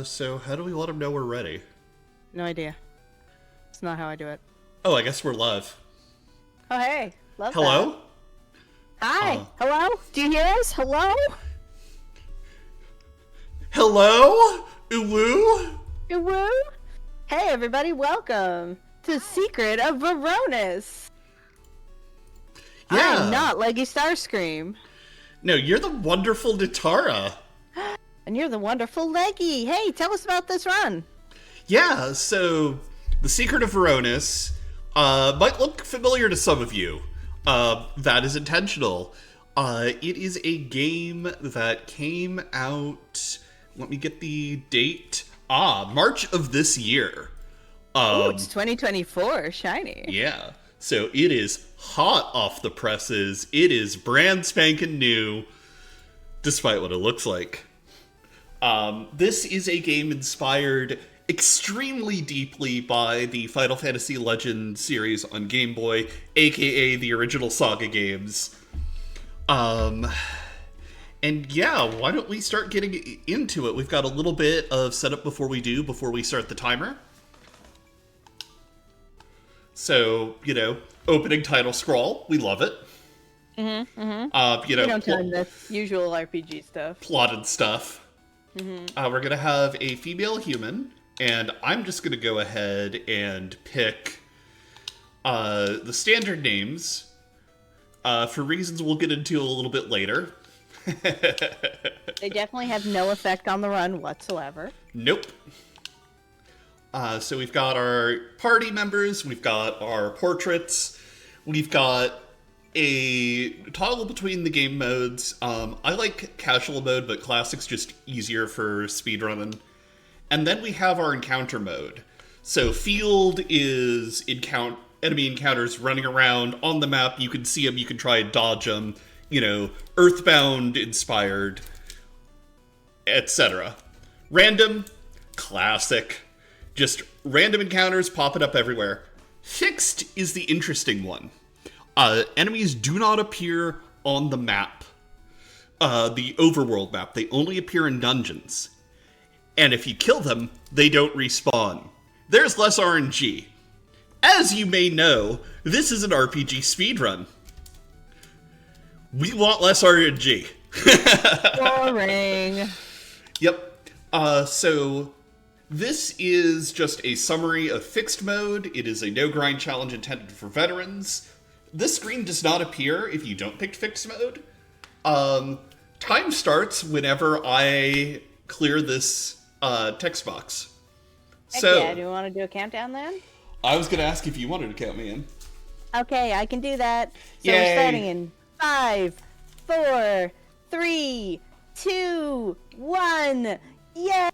So how do we let them know we're ready? No idea. It's not how I do it. Oh, I guess we're live. Oh, hey. Love Hello? that. Hi. Hello? Do you hear us? Hello? Hello? Uwu? Woo? Hey, everybody. Welcome to Secret of Varonis. Yeah. I'm not leggystarscream. No, you're the wonderful Natara. And you're the wonderful Leggy. Hey, tell us about this run. Yeah, so The Secret of Varonis might look familiar to some of you. That is intentional. It is a game that came out, let me get the date, March of this year. It's 2024, shiny. Yeah, so it is hot off the presses. It is brand spanking new, despite what it looks like. This is a game inspired extremely deeply by the Final Fantasy Legend series on Game Boy, aka the original Saga games. And yeah, why don't we start getting into it? We've got a little bit of setup before we start the timer. So, opening title scroll, we love it. We don't time the usual RPG stuff. Plotted stuff. We're going to have a female human, and I'm just going to go ahead and pick the standard names for reasons we'll get into a little bit later. They definitely have no effect on the run whatsoever. Nope. So we've got our party members, we've got our portraits, we've got a toggle between the game modes. I like casual mode, but classic's just easier for speedrunning. And then we have our encounter mode. So field is enemy encounters running around on the map. You can see them, you can try and dodge them, Earthbound inspired, etc. Random, classic, just random encounters popping up everywhere. Fixed is the interesting one. Enemies do not appear on the map, the overworld map. They only appear in dungeons. And if you kill them, they don't respawn. There's less RNG. As you may know, this is an RPG speedrun. We want less RNG. Boring. Yep. So this is just a summary of fixed mode. It is a no-grind challenge intended for veterans. This screen does not appear if you don't pick fixed mode. Time starts whenever I clear this text box. So, yeah, do you want to do a countdown then? I was going to ask if you wanted to count me in. Okay, I can do that. So Yay. we're starting in 5, 4, 3, 2, 1. Yay!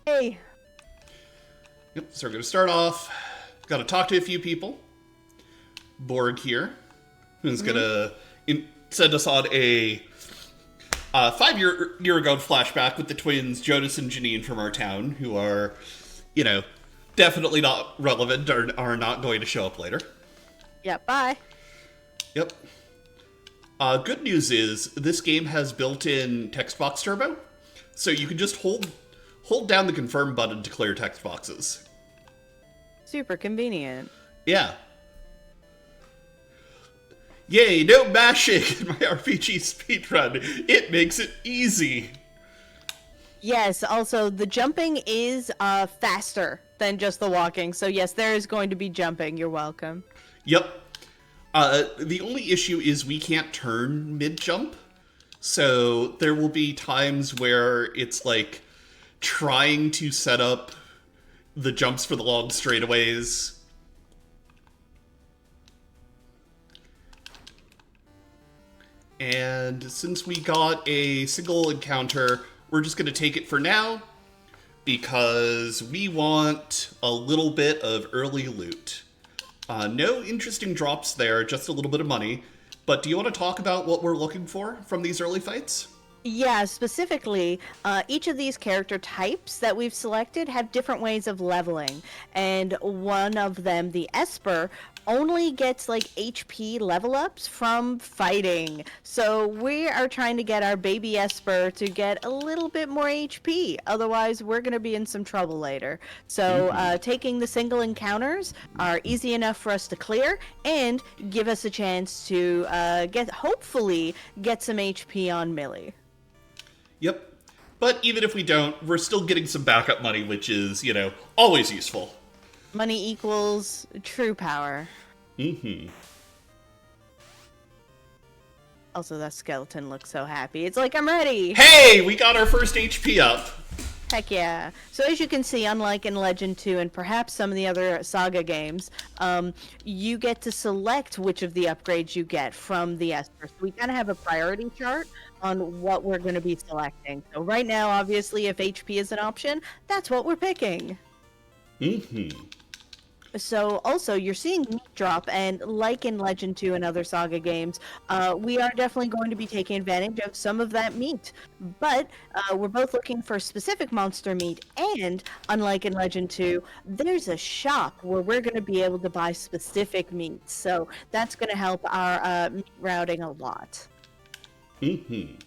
Yep, so we're going to start off. Got to talk to a few people. Borg here, who's going to send us on a 5-year ago flashback with the twins Jonas and Janine from our town, who are, definitely not relevant or are not going to show up later. Yeah, bye. Yep. Good news is this game has built-in text box turbo, so you can just hold down the confirm button to clear text boxes. Super convenient. Yeah. Yay, no mashing in my RPG speedrun. It makes it easy. Yes, also the jumping is faster than just the walking. So yes, there is going to be jumping. You're welcome. Yep. The only issue is we can't turn mid-jump. So there will be times where it's like trying to set up the jumps for the long straightaways. And since we got a single encounter, we're just going to take it for now, because we want a little bit of early loot. No interesting drops there, just a little bit of money. But do you want to talk about what we're looking for from these early fights? Yeah, specifically, each of these character types that we've selected have different ways of leveling. And one of them, the Esper, only gets like HP level ups from fighting. So we are trying to get our baby Esper to get a little bit more HP. Otherwise, we're going to be in some trouble later. So taking the single encounters are easy enough for us to clear and give us a chance to hopefully get some HP on Millie. Yep. But even if we don't, we're still getting some backup money, which is, always useful. Money equals true power. Also, that skeleton looks so happy. It's like, I'm ready! Hey! We got our first HP up! Heck yeah. So as you can see, unlike in Legend 2 and perhaps some of the other Saga games, you get to select which of the upgrades you get from the Esper. So we kind of have a priority chart on what we're going to be selecting. So right now, obviously, if HP is an option, that's what we're picking. So also, you're seeing meat drop, and like in Legend 2 and other Saga games, we are definitely going to be taking advantage of some of that meat. But we're both looking for specific monster meat, and unlike in Legend 2, there's a shop where we're going to be able to buy specific meats. So that's going to help our meat routing a lot. And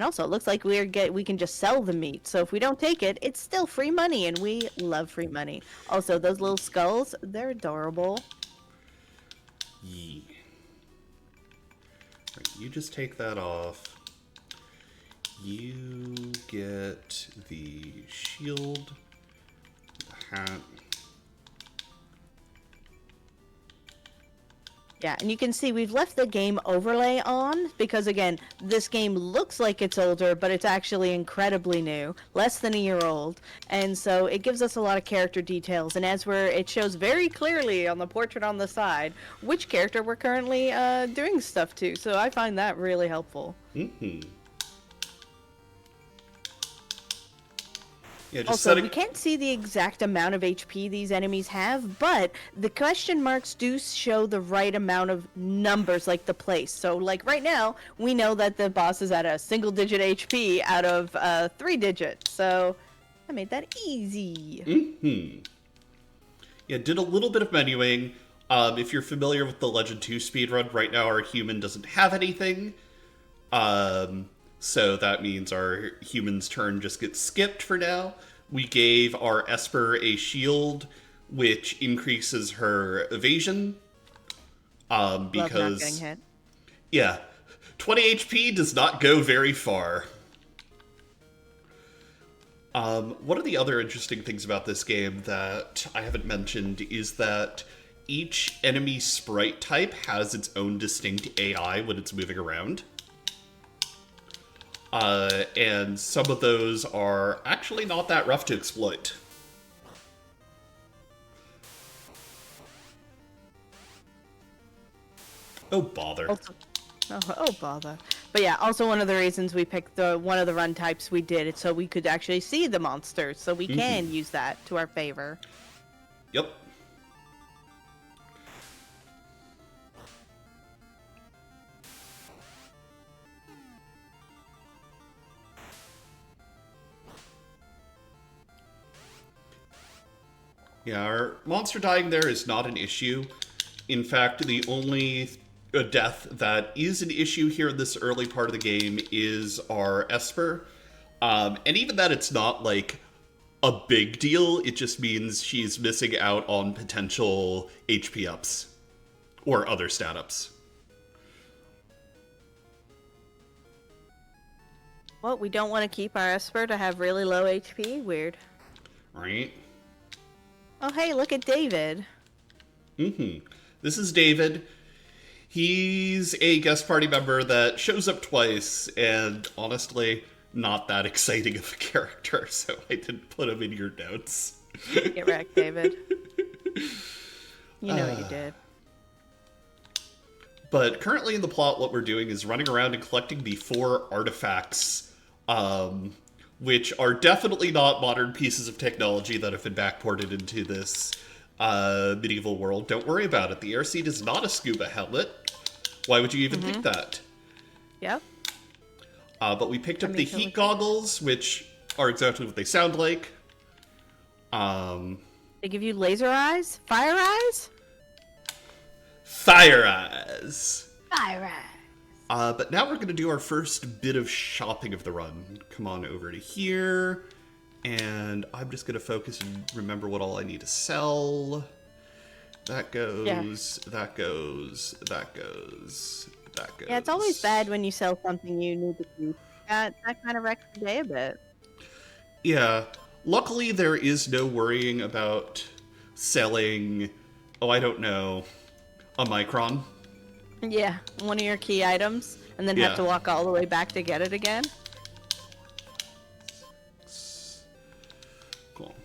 also, it looks like we can just sell the meat. So if we don't take it, it's still free money, and we love free money. Also, those little skulls, they're adorable. Yeah. Right, you just take that off. You get the shield, the hat. Yeah, and you can see we've left the game overlay on because, again, this game looks like it's older, but it's actually incredibly new, less than a year old. And so it gives us a lot of character details. And it shows very clearly on the portrait on the side which character we're currently doing stuff to. So I find that really helpful. Yeah, also, we can't see the exact amount of HP these enemies have, but the question marks do show the right amount of numbers, like the place. So, like right now, we know that the boss is at a single-digit HP out of 3 digits. So, I made that easy. Yeah, did a little bit of menuing. If you're familiar with the Legend 2 speedrun, right now our human doesn't have anything. So that means our human's turn just gets skipped for now. We gave our Esper a shield, which increases her evasion. Because, love not getting hit. Yeah, 20 HP does not go very far. One of the other interesting things about this game that I haven't mentioned is that each enemy sprite type has its own distinct AI when it's moving around. And some of those are actually not that rough to exploit. Oh, bother. Oh, bother. But yeah, also one of the reasons we picked one of the run types we did is so we could actually see the monsters, so we can use that to our favor. Yep. Yeah, our monster dying there is not an issue. In fact, the only death that is an issue here in this early part of the game is our Esper. And even that, it's not like a big deal. It just means she's missing out on potential HP ups or other stat ups. Well, we don't want to keep our Esper to have really low HP. Weird. Right? Oh, hey, look at David. This is David. He's a guest party member that shows up twice, and honestly, not that exciting of a character, so I didn't put him in your notes. Get wrecked, David. You know what you did. But currently in the plot, what we're doing is running around and collecting the 4 artifacts, which are definitely not modern pieces of technology that have been backported into this medieval world. Don't worry about it. The airseed is not a scuba helmet. Why would you even think that? Yep. But we picked up the heat goggles, which are exactly what they sound like. They give you laser eyes? Fire eyes? Fire Eyes. Fire Eyes. But now we're going to do our first bit of shopping of the run. Come on over to here. And I'm just going to focus and remember what all I need to sell. That goes, that goes, that goes, that goes. Yeah, it's always bad when you sell something you need to keep. That kind of wrecks the day a bit. Yeah. Luckily, there is no worrying about selling, I don't know, a micron. Yeah, one of your key items, and then have to walk all the way back to get it again. Cool.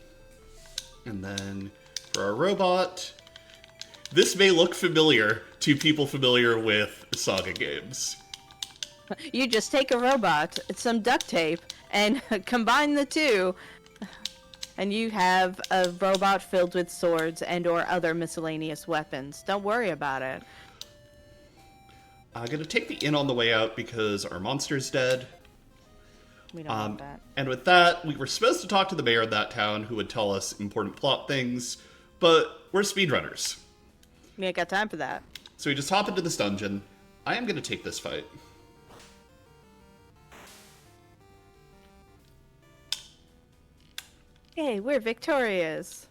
And then for our robot, this may look familiar to people familiar with Saga games. You just take a robot, some duct tape, and combine the two, and you have a robot filled with swords and or other miscellaneous weapons. Don't worry about it. I'm going to take the inn on the way out because our monster's dead. We don't want that. And with that, we were supposed to talk to the mayor of that town who would tell us important plot things, but we're speedrunners. We ain't got time for that. So we just hop into this dungeon. I am going to take this fight. Hey, we're victorious.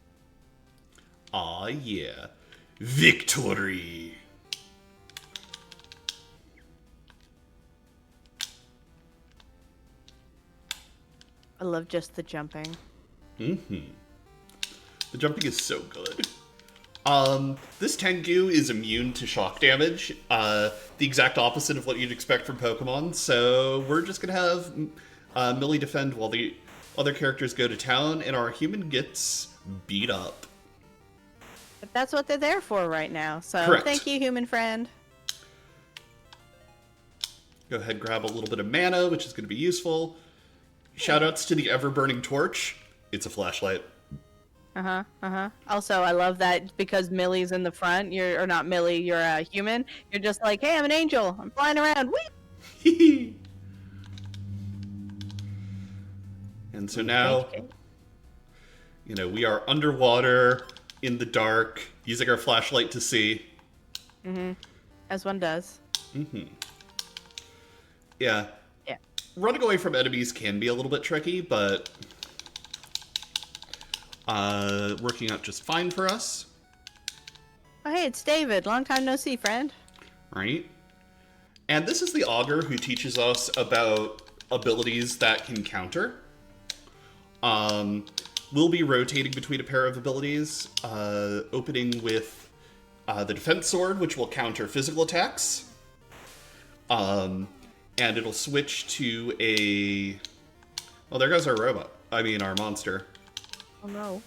Aw, yeah. Victory! I love just the jumping. The jumping is so good. This Tengu is immune to shock damage, the exact opposite of what you'd expect from Pokemon, so we're just gonna have Millie defend while the other characters go to town, and our human gets beat up. But that's what they're there for right now, so Correct. Thank you, human friend. Go ahead and grab a little bit of mana, which is going to be useful. Shoutouts to the ever-burning torch. It's a flashlight. Also, I love that because Millie's in the front, or not Millie, you're a human. You're just like, hey, I'm an angel. I'm flying around. Whee! And so now, we are underwater, in the dark, using our flashlight to see. As one does. Yeah. Running away from enemies can be a little bit tricky, but working out just fine for us. Oh, hey, it's David. Long time no see, friend. Right? And this is the Augur who teaches us about abilities that can counter. We'll be rotating between a pair of abilities, opening with the Defense Sword, which will counter physical attacks. And it'll switch to a... Well, there goes our robot. Our monster. Oh, no.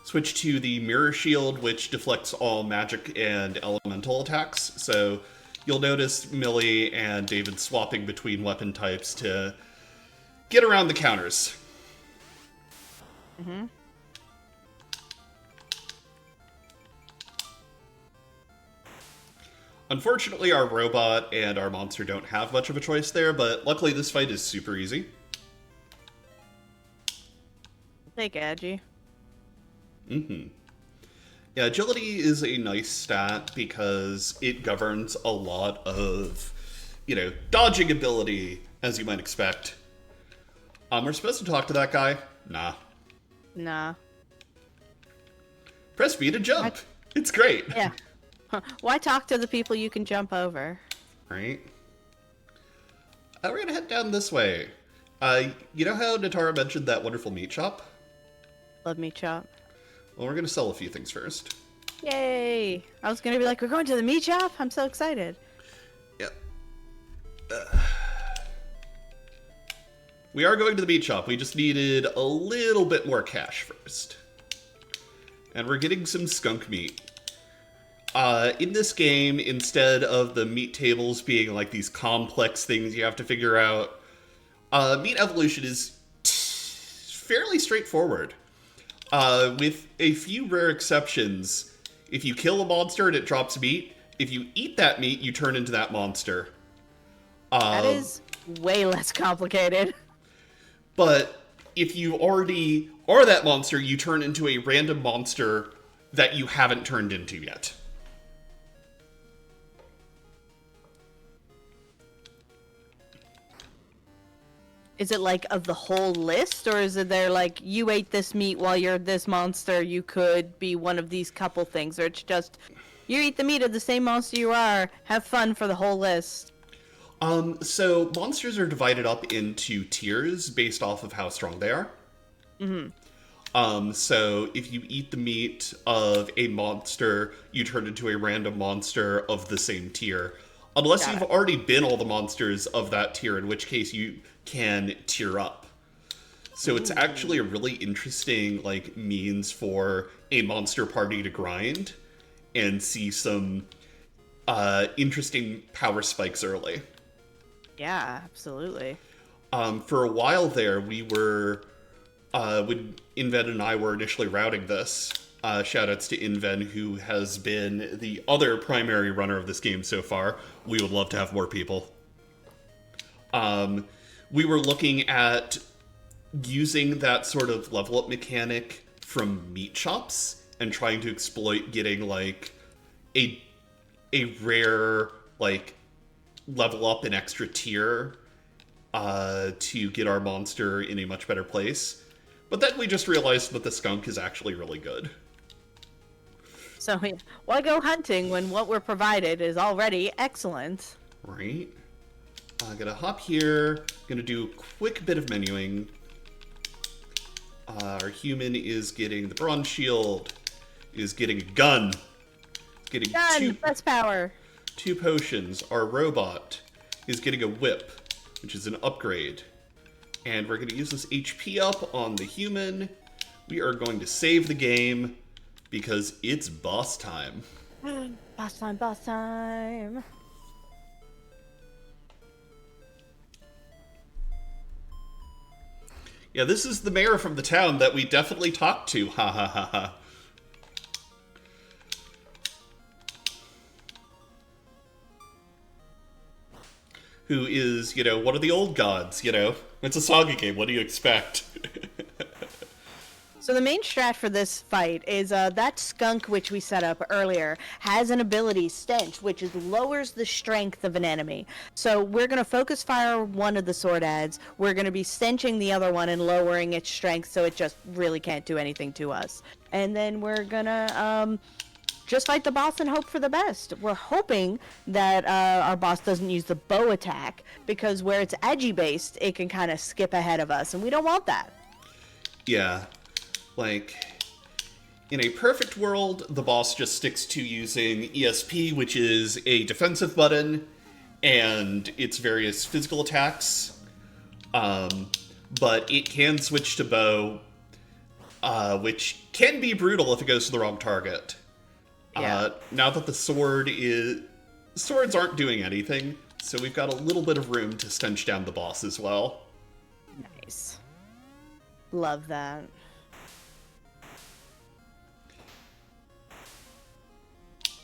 Switch to the Mirror Shield, which deflects all magic and elemental attacks. So you'll notice Millie and David swapping between weapon types to get around the counters. Unfortunately, our robot and our monster don't have much of a choice there, but luckily this fight is super easy. Take Agi. Yeah, agility is a nice stat because it governs a lot of, dodging ability, as you might expect. We're supposed to talk to that guy? Nah. Press B to jump. It's great. Yeah. Why talk to the people you can jump over? Right? We're gonna head down this way. You know how Natara mentioned that wonderful meat shop? Love meat shop. Well, we're gonna sell a few things first. Yay! I was gonna be like, we're going to the meat shop? I'm so excited. Yep. We are going to the meat shop. We just needed a little bit more cash first. And we're getting some skunk meat. In this game, instead of the meat tables being like these complex things you have to figure out, meat evolution is fairly straightforward. With a few rare exceptions, if you kill a monster and it drops meat, if you eat that meat, you turn into that monster. That is way less complicated. But if you already are that monster, you turn into a random monster that you haven't turned into yet. Is it like of the whole list, or is it there like you ate this meat while you're this monster, you could be one of these couple things, or it's just you eat the meat of the same monster you are, have fun for the whole list? So monsters are divided up into tiers based off of how strong they are. So if you eat the meat of a monster, you turn into a random monster of the same tier. Unless Got you've it. already been all the monsters of that tier, in which case you can tier up. So it's actually a really interesting like means for a monster party to grind and see some interesting power spikes early. Yeah, absolutely. For a while there, we were when Inven and I were initially routing this. Shoutouts to Inven, who has been the other primary runner of this game so far. We would love to have more people. We were looking at using that sort of level up mechanic from meat shops and trying to exploit getting like a rare like level up an extra tier to get our monster in a much better place. But then we just realized that the skunk is actually really good. So yeah, why go hunting when what we're provided is already excellent? Right? I'm gonna hop here. Gonna do a quick bit of menuing. Our human is getting the bronze shield. Is getting a gun. Getting Done! Best power! two potions. Our robot is getting a whip, which is an upgrade. And we're going to use this HP up on the human. We are going to save the game because it's boss time. Boss time, boss time! Yeah, this is the mayor from the town that we definitely talked to. Ha ha ha ha. Who is, one of the old gods, It's a Saga game, what do you expect? So the main strat for this fight is that skunk which we set up earlier has an ability, Stench, which lowers the strength of an enemy. So we're going to focus fire one of the sword adds, we're going to be stenching the other one and lowering its strength so it just really can't do anything to us. And then we're going to just fight the boss and hope for the best. We're hoping that our boss doesn't use the bow attack, because where it's edgy based, it can kind of skip ahead of us, and we don't want that. Yeah. Like, in a perfect world, the boss just sticks to using ESP, which is a defensive button, and its various physical attacks. But it can switch to bow, which can be brutal if it goes to the wrong target. Yeah. Now that the swords aren't doing anything, so we've got a little bit of room to stench down the boss as well. Nice. Love that.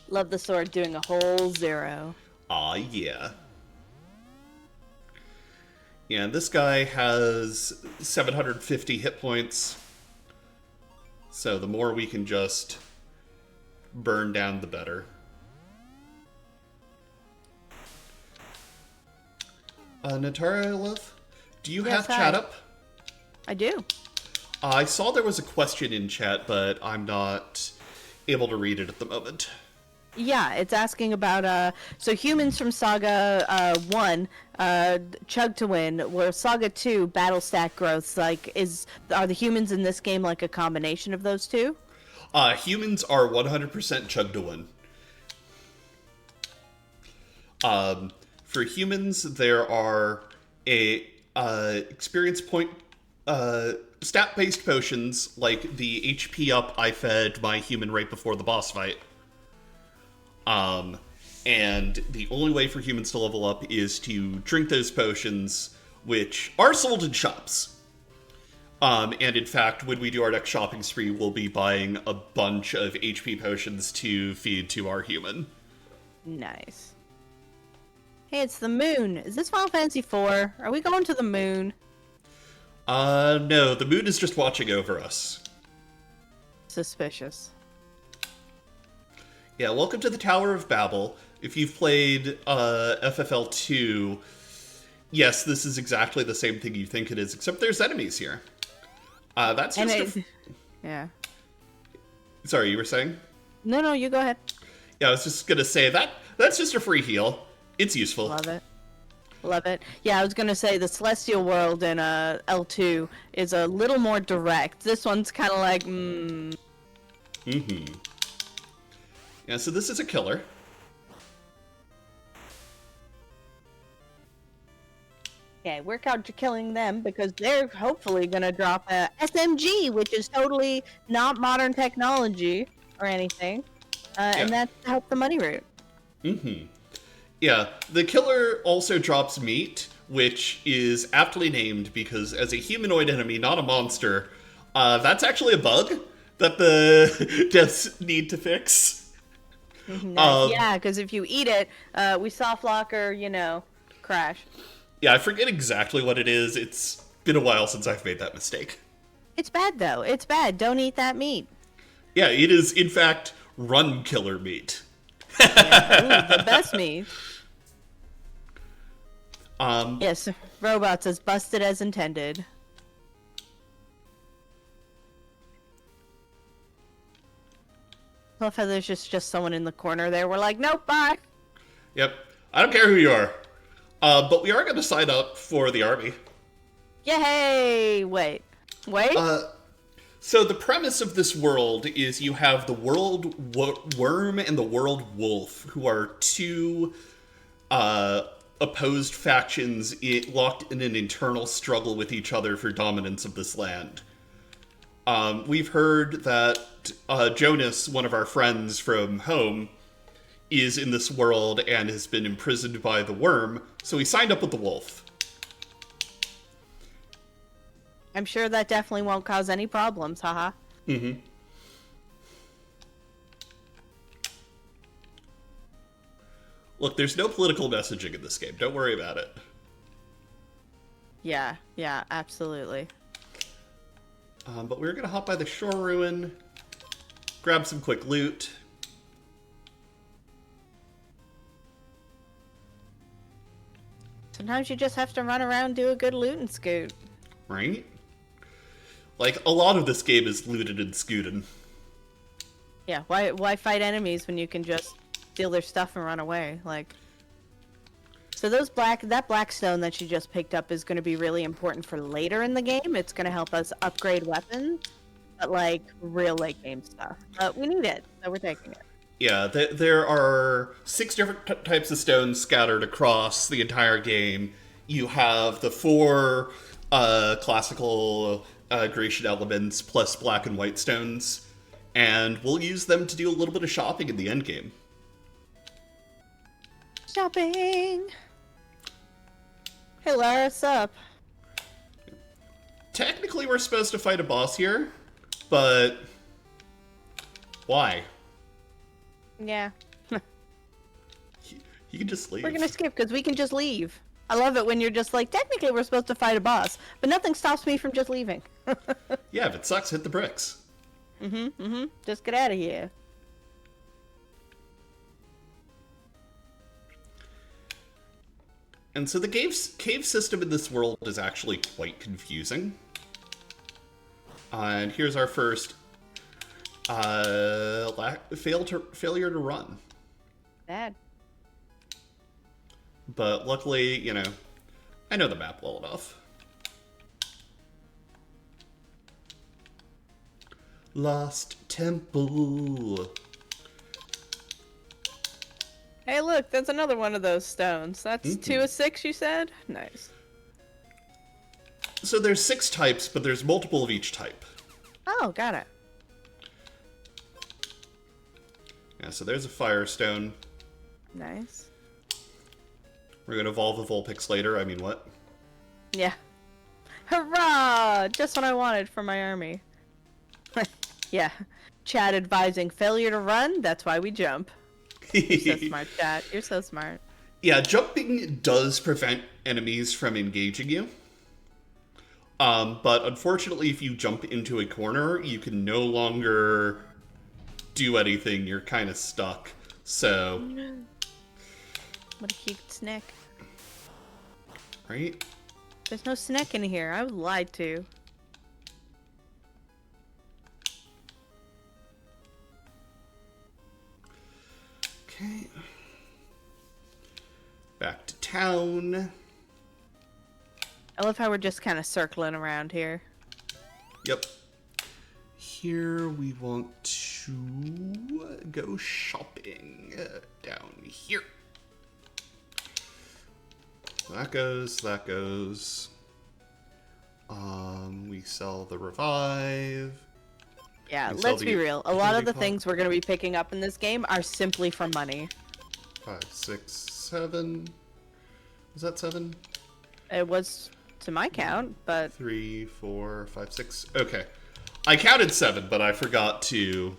Love the sword doing a whole 0. Aw, yeah. Yeah, this guy has 750 hit points, so the more we can just burn down, the better. Natara, do you Yes, have chat hi. up? I do. I saw there was a question in chat, but I'm not able to read it at the moment. Yeah, it's asking about so humans from Saga 1 chug to win, where Saga 2 battle stack growths, like are the humans in this game like a combination of those two? Humans are 100% chug to win. For humans, there are experience point stat-based potions, like the HP up I fed my human right before the boss fight. And the only way for humans to level up is to drink those potions, which are sold in shops. And in fact, when we do our next shopping spree, we'll be buying a bunch of HP potions to feed to our human. Nice. Hey, it's the moon. Is this Final Fantasy IV? Are we going to the moon? No, the moon is just watching over us. Suspicious. Yeah, welcome to the Tower of Babel. If you've played FFL2, Yes, this is exactly the same thing you think it is, except there's enemies here. That's And just yeah. Sorry, you were saying? No, you go ahead. Yeah, I was just gonna say that's just a free heal. It's useful. Love it. Love it. Yeah, I was gonna say the Celestial World in L2 is a little more direct. This one's kind of like, Yeah, so this is a killer. Okay, work out you're killing them because they're hopefully gonna drop a SMG, which is totally not modern technology or anything, and that's to help the money route. Yeah, the killer also drops meat, which is aptly named because as a humanoid enemy, not a monster, that's actually a bug that the devs need to fix. Yeah, because if you eat it, we soft lock or, crash. Yeah, I forget exactly what it is. It's been a while since I've made that mistake. It's bad, though. It's bad. Don't eat that meat. Yeah, it is, in fact, run killer meat. Yeah. Ooh, the best meat. Yes, robots as busted as intended. I love how there's just someone in the corner there. We're like, nope, bye. Yep. I don't care who you are. But we are going to sign up for the army. Yay! Wait. So the premise of this world is you have the world worm and the world wolf, who are two opposed factions locked in an internal struggle with each other for dominance of this land. We've heard that Jonas, one of our friends from home, is in this world and has been imprisoned by the worm, so he signed up with the wolf. I'm sure that definitely won't cause any problems, haha. Look, there's no political messaging in this game. Don't worry about it. Yeah, absolutely. But we're gonna hop by the shore ruin, grab some quick loot. Sometimes you just have to run around, do a good loot and scoot. Right? Like, a lot of this game is looted and scooted. Yeah, why fight enemies when you can just steal their stuff and run away? Like, so that black stone that you just picked up is going to be really important for later in the game. It's going to help us upgrade weapons, but like real late game stuff. But we need it, so we're taking it. Yeah, there are 6 different types of stones scattered across the entire game. You have the 4 classical Grecian elements plus black and white stones, and we'll use them to do a little bit of shopping in the endgame. Shopping! Hey Lara, what's up? Technically, we're supposed to fight a boss here, but why? Yeah. You can just leave. We're gonna skip because we can just leave. I love it when you're just like, technically we're supposed to fight a boss, but nothing stops me from just leaving. Yeah, if it sucks, hit the bricks. Just get out of here. And so the cave system in this world is actually quite confusing. And here's our first failure to run. Bad. But luckily, I know the map well enough. Lost Temple. Hey, look, that's another one of those stones. That's 2 of 6, you said? Nice. So there's 6 types, but there's multiple of each type. Oh, got it. Yeah, so there's a firestone. Nice. We're going to evolve the Vulpix later. I mean, what? Yeah. Hurrah! Just what I wanted for my army. Yeah. Chat advising failure to run, that's why we jump. You're so smart, chat. You're so smart. Yeah, jumping does prevent enemies from engaging you. But unfortunately, if you jump into a corner, you can no longer do anything. You're kind of stuck. So... What a cute snack. Right? There's no snack in here. I was lied to. Okay. Back to town. I love how we're just kind of circling around here. Yep. Here we want to go shopping. Down here. That goes, that goes. We sell the revive. Yeah, We sell let's the be real. A lot of affinity the pot. things we're going to be picking up in this game are simply for money. 5, 6, 7. Was that 7? It was to my count, but 3, 4, 5, 6. Okay. I counted 7, but I forgot to.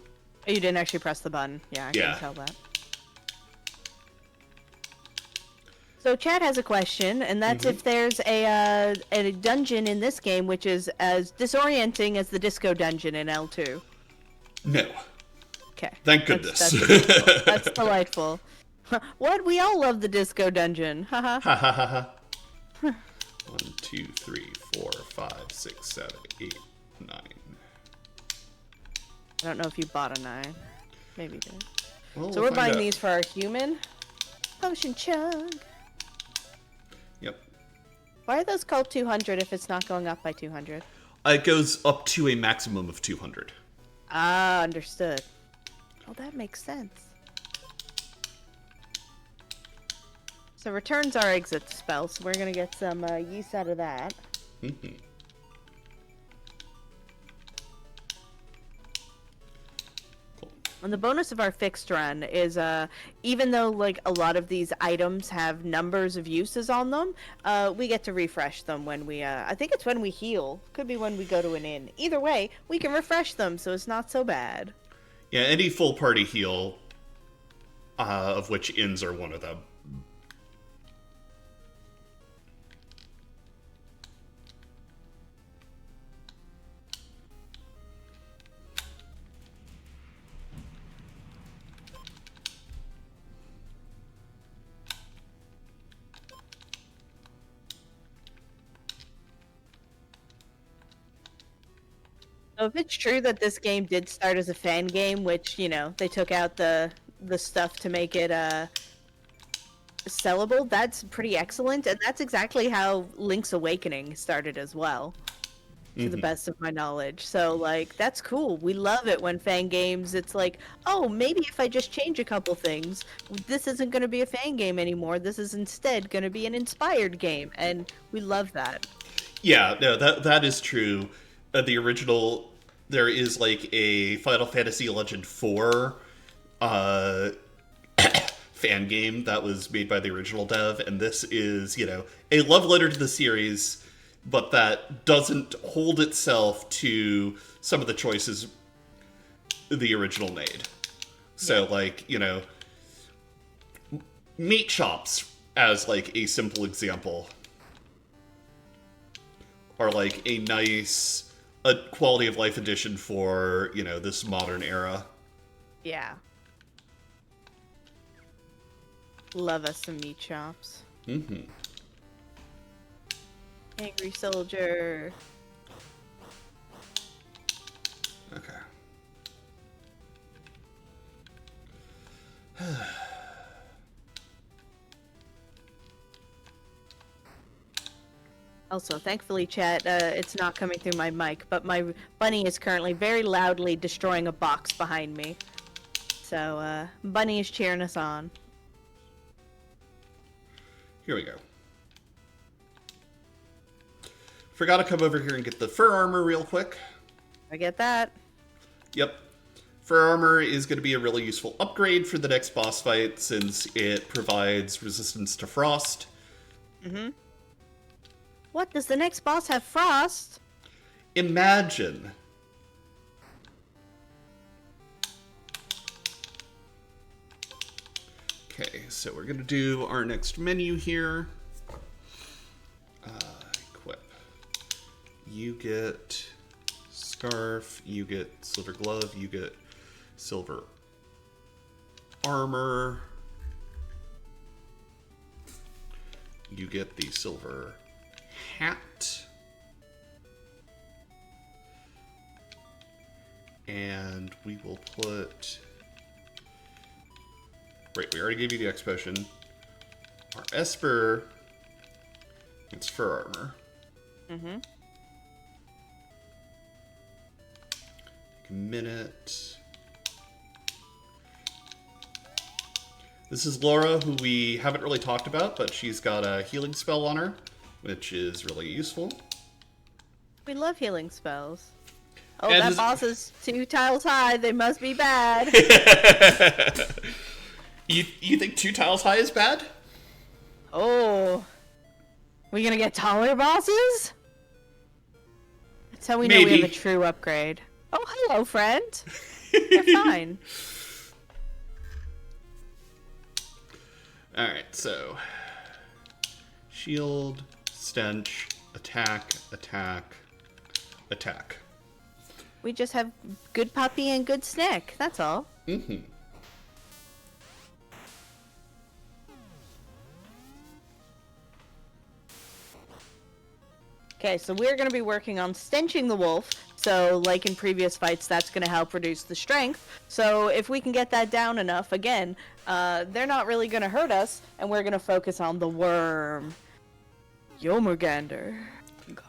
you didn't actually press the button. Yeah, I Yeah. can tell that. So Chad has a question, and that's if there's a dungeon in this game which is as disorienting as the disco dungeon in L2. No. Okay. Thank goodness. That's delightful. What? We all love the disco dungeon. Haha. Ha ha ha ha. 1, 2, 3, 4, 5, 6, 7, 8, 9. I don't know if you bought a 9. Maybe you did. Well, So we'll we're find buying out. these for our human. Potion chug. Yep. Why are those called 200 if it's not going up by 200? It goes up to a maximum of 200. Ah, understood. Oh, that makes sense. So returns our exit spell, so we're gonna get some use out of that. Mhm. Cool. And the bonus of our fixed run is, even though like a lot of these items have numbers of uses on them, we get to refresh them when we, I think it's when we heal. Could be when we go to an inn. Either way, we can refresh them, so it's not so bad. Yeah, any full party heal, of which inns are one of them. So if it's true that this game did start as a fan game, which, you know, they took out the stuff to make it sellable, that's pretty excellent, and that's exactly how Link's Awakening started as well, to the best of my knowledge. So, like, that's cool. We love it when fan games, it's like, oh, maybe if I just change a couple things, this isn't going to be a fan game anymore. This is instead going to be an inspired game, and we love that. Yeah, no, that is true. The original, there is like a Final Fantasy Legend 4 fan game that was made by the original dev, and this is, you know, a love letter to the series, but that doesn't hold itself to some of the choices the original made. So, like, you know, meat shops, as like a simple example, are like a nice quality of life addition for, you know, this modern era. Yeah. Love us some meat chops. Mm-hmm. Angry soldier. Okay. Also, thankfully, chat, it's not coming through my mic, but my bunny is currently very loudly destroying a box behind me. So, Bunny is cheering us on. Here we go. Forgot to come over here and get the fur armor real quick. I get that. Yep. Fur armor is going to be a really useful upgrade for the next boss fight since it provides resistance to frost. Mm-hmm. What? Does the next boss have frost? Imagine. Okay, so we're going to do our next menu here. Equip. You get scarf, you get silver glove, you get silver armor. you get the silver hat. And we will put... Right, we already gave you the X potion. Our Esper... It's fur armor. Mm-hmm. A minute. This is Laura, who we haven't really talked about, but she's got a healing spell on her, which is really useful. We love healing spells. Oh, And that boss is 2 tiles high. They must be bad. You think 2 tiles high is bad? Oh. We gonna get taller bosses? That's how we know Maybe. we have a true upgrade. Oh, hello, friend. You're fine. Alright, so... Shield, stench, attack, attack, attack. We just have good puppy and good snack. That's all. Mm-hmm. Okay, so we're going to be working on stenching the wolf. So, like in previous fights, that's going to help reduce the strength. So, if we can get that down enough, again, they're not really going to hurt us, and we're going to focus on the worm. Yomergander.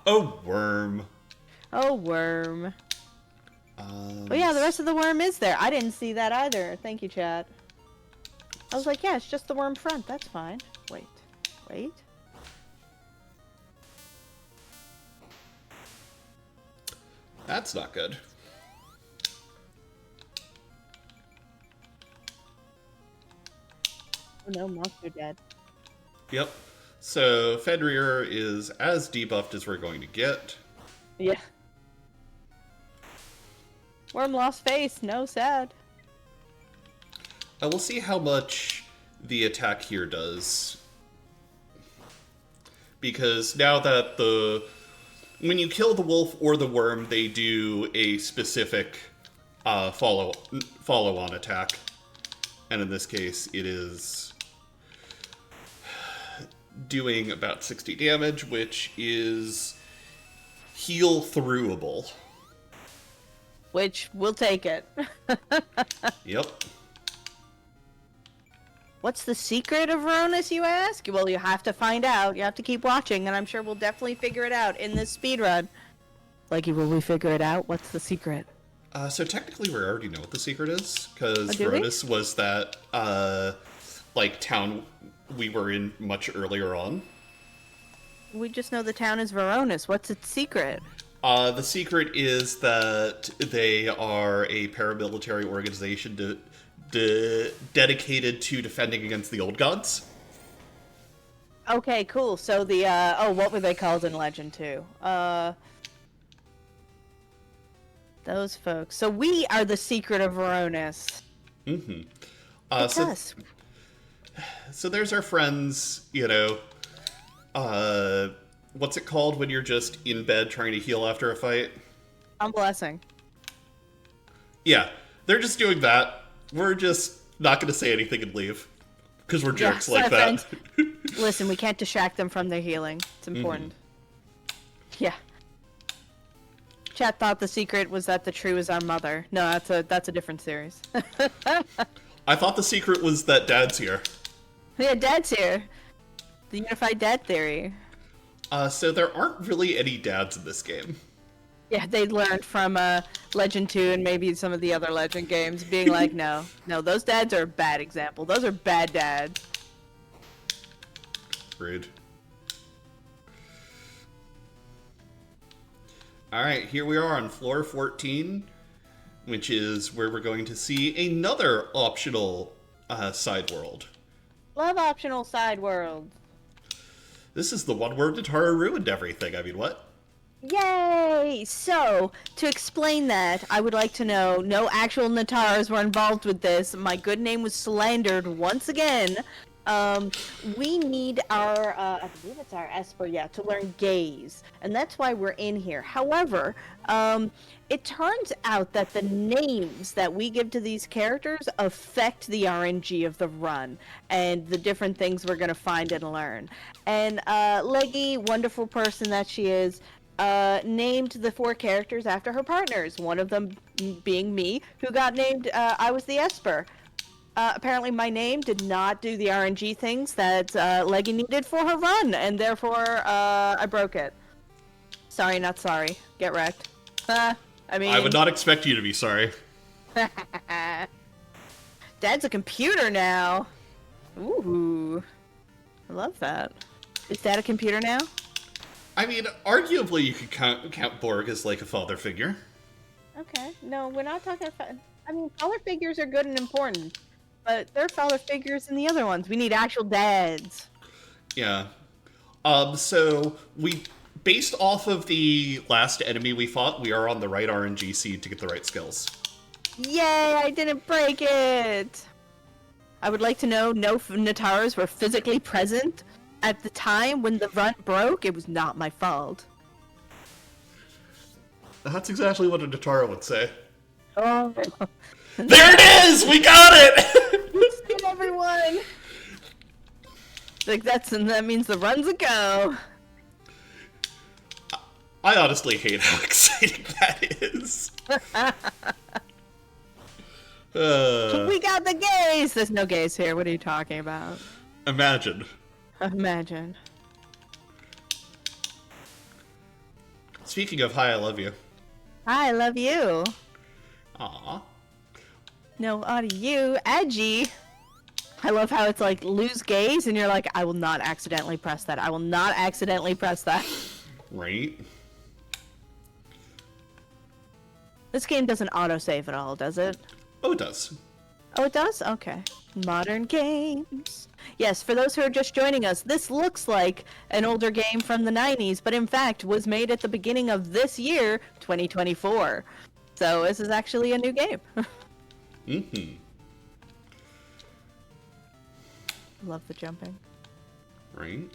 Oh, worm. Oh, worm. Oh yeah, the rest of the worm is there. I didn't see that either. Thank you, chat. I was like, yeah, it's just the worm front. That's fine. Wait. That's not good. Oh no, monster dead. Yep. So, Fenrir is as debuffed as we're going to get. Yeah. Worm lost face. No, sad. We'll see how much the attack here does. Because now that when you kill the wolf or the worm, they do a specific follow-on attack. And in this case, it is doing about 60 damage, which is heal-throughable. Which, we'll take it. Yep. What's the secret of Varonis, you ask? Well, you have to find out. You have to keep watching, and I'm sure we'll definitely figure it out in this speedrun. Like, will we figure it out? What's the secret? So technically we already know what the secret is, because do we? Varonis was that, town we were in much earlier on. We just know the town is Varonis. What's its secret? The secret is that they are a paramilitary organization dedicated to defending against the old gods. Okay, cool. So the, what were they called in Legend 2? Those folks. So we are the secret of Varonis. Mm-hmm. It's us. So there's our friends, what's it called when you're just in bed trying to heal after a fight? I'm blessing. Yeah, they're just doing that. We're just not going to say anything and leave. Because we're jerks like that. Listen, we can't distract them from their healing. It's important. Mm-hmm. Yeah. Chat thought the secret was that the tree was our mother. No, that's a different series. I thought the secret was that Dad's here. Yeah, Dad's here. The unified dad theory. So there aren't really any dads in this game. Yeah, they learned from Legend 2 and maybe some of the other Legend games, being like, no, those dads are a bad example. Those are bad dads. Rude. Alright, here we are on floor 14, which is where we're going to see another optional side world. Love optional side world. This is the one where Natara ruined everything. I mean, what? Yay! So, to explain that, I would like to know, no actual Nataras were involved with this. My good name was slandered once again. We need our, I believe it's our Esper, yeah, to learn gaze, and that's why we're in here. However, it turns out that the names that we give to these characters affect the RNG of the run and the different things we're going to find and learn. And Leggy, wonderful person that she is, named the 4 characters after her partners, one of them being me, who got named, I was the Esper. Apparently my name did not do the RNG things that Leggy needed for her run, and therefore I broke it. Sorry, not sorry. Get wrecked. I would not expect you to be sorry. Dad's a computer now. Ooh. I love that. Is Dad a computer now? I mean, arguably you could count Borg as like a father figure. Okay. No, we're not talking about... I mean, father figures are good and important, but they're father figures in the other ones. We need actual dads. Yeah. So we... Based off of the last enemy we fought, we are on the right RNG seed to get the right skills. Yay, I didn't break it! I would like to know no Nataras were physically present at the time when the run broke. It was not my fault. That's exactly what a Natara would say. Oh. There it is! We got it! Let's get everyone! Like, that means the run's a go. I honestly hate how exciting that is. We got the gays! There's no gays here. What are you talking about? Imagine. Imagine. Speaking of hi, I love you. Hi, I love you. Aw. No, on you, edgy. I love how it's like, lose gaze, and you're like, I will not accidentally press that. I will not accidentally press that. Right? This game doesn't autosave at all, does it? Oh, it does. Oh, it does? Okay. Modern games. Yes, for those who are just joining us, this looks like an older game from the 90s, but in fact was made at the beginning of this year, 2024. So this is actually a new game. Mm-hmm. Love the jumping. Right?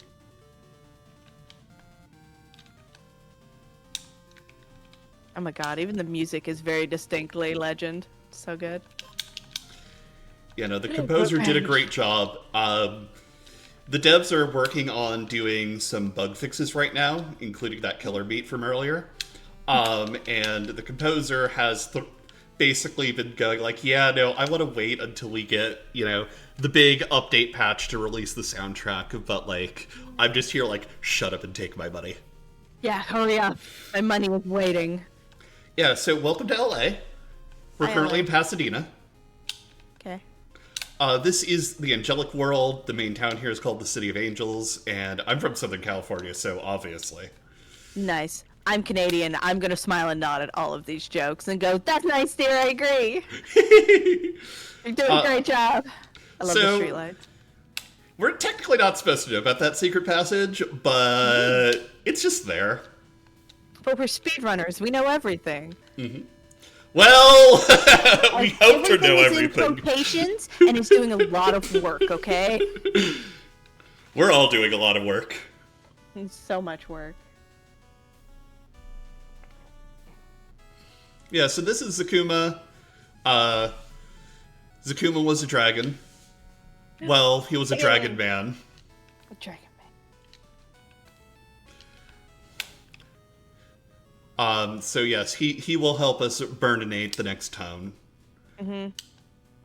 Oh my god, even the music is very distinctly Legend. So good. Yeah, no, the composer did a great job. The devs are working on doing some bug fixes right now, including that killer beat from earlier. And the composer has basically been going like, yeah, no, I want to wait until we get, the big update patch to release the soundtrack, but, like, I'm just here, like, shut up and take my money. Yeah, hurry up. My money was waiting. Yeah, so welcome to LA. We're currently in Pasadena. Okay. This is the Angelic World. The main town here is called the City of Angels, and I'm from Southern California, so obviously. Nice. I'm Canadian. I'm gonna smile and nod at all of these jokes and go, that's nice, dear, I agree. You're doing a great job. I love the streetlight. We're technically not supposed to know about that secret passage, but it's just there. But we're speedrunners. We know everything. Mm-hmm. Well, we hope to know everything. Everything is in quotations, and it's doing a lot of work, okay? We're all doing a lot of work. It's so much work. Yeah, so this is Zakuma. Zakuma was a dragon. Well, he was a dragon man. A dragon man. So yes, he will help us burninate the next town. Mm-hmm.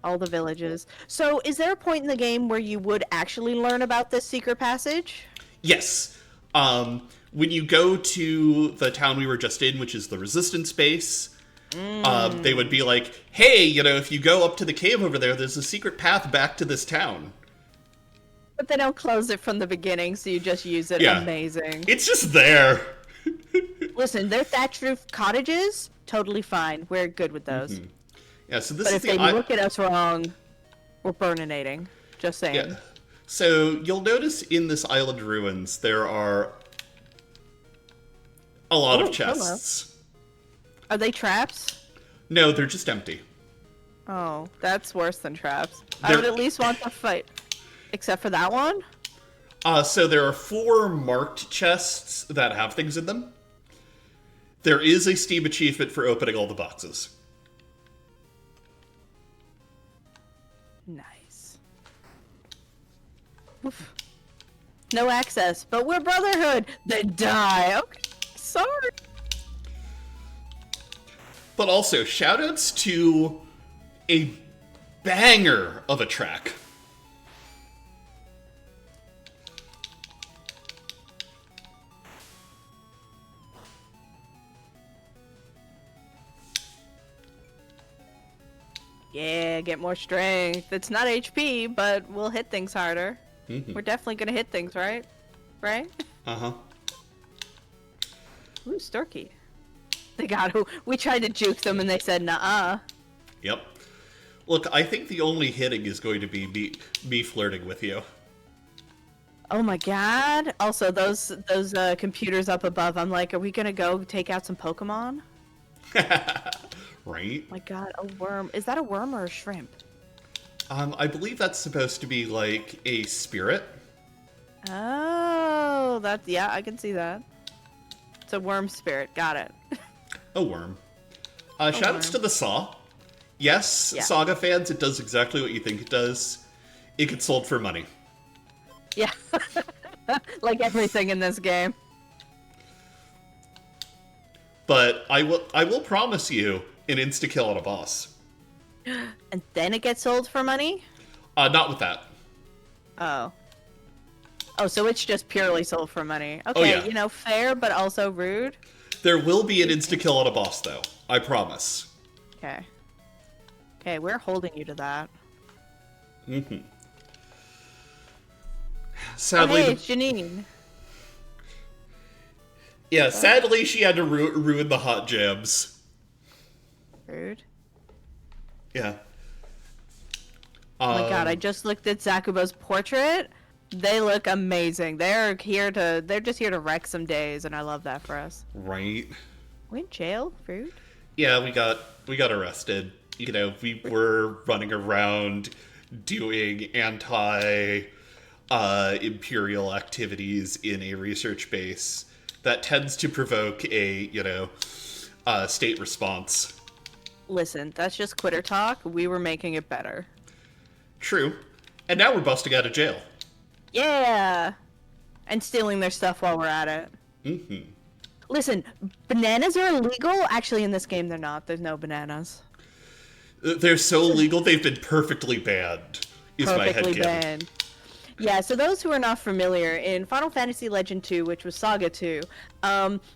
All the villages. So is there a point in the game where you would actually learn about this secret passage? Yes. When you go to the town we were just in, which is the Resistance base, they would be like, hey, if you go up to the cave over there, there's a secret path back to this town. But they don't close it from the beginning, so you just use it. Yeah. Amazing. It's just there. Listen, they're thatched roof cottages, totally fine. We're good with those. Mm-hmm. Yeah, so this but is if they look at us wrong, we're burninating. Just saying. Yeah. So you'll notice in this island ruins, there are a lot of chests. Hello. Are they traps? No, they're just empty. Oh, that's worse than traps. I would at least want to fight. Except for that one? So there are 4 marked chests that have things in them. There is a Steam achievement for opening all the boxes. Nice. Oof. No access, but we're Brotherhood. Then die. Okay, sorry. But also, shoutouts to a banger of a track. Yeah, get more strength. It's not HP, but we'll hit things harder. We're definitely gonna hit things, right? Right? Uh-huh. Ooh, Storky. They got who we tried to juke them and they said nah. Yep. Look, I think the only hitting is going to be me flirting with you. Oh my god. Also those computers up above, I'm like, are we gonna go take out some Pokemon? Right? Oh my god, a worm. Is that a worm or a shrimp? I believe that's supposed to be like a spirit. Oh, that's, yeah, I can see that. It's a worm spirit. Got it. A worm. Shoutouts to the Saw. Yes, Yeah. Saga fans, it does exactly what you think it does. It gets sold for money. Yeah. Like everything in this game. But I will promise you an insta-kill on a boss. And then it gets sold for money? Not with that. Oh. Oh, so it's just purely sold for money. Okay, Oh, yeah. you know, fair, but also rude. There will be an insta-kill on a boss, though. I promise. Okay. Okay, we're holding you to that. Mm-hmm. Oh, Sadly, hey, it's Janine. yeah, sadly she had to ruin the hot jams. Rude. Yeah. Oh my god, I just looked at Zakubo's portrait. They look amazing. They're just here to wreck some days, and I love that for us. Right. We in jail? Rude? Yeah, we got arrested. You know, we were running around doing imperial activities in a research base that tends to provoke a, state response. Listen, that's just quitter talk. We were making it better. True. And now we're busting out of jail. Yeah! And stealing their stuff while we're at it. Mm-hmm. Listen, bananas are illegal? Actually, in this game, they're not. There's no bananas. They're so illegal, they've been perfectly banned, is my Perfectly headcanon. banned. Yeah, so those who are not familiar, in Final Fantasy Legend 2, which was Saga 2,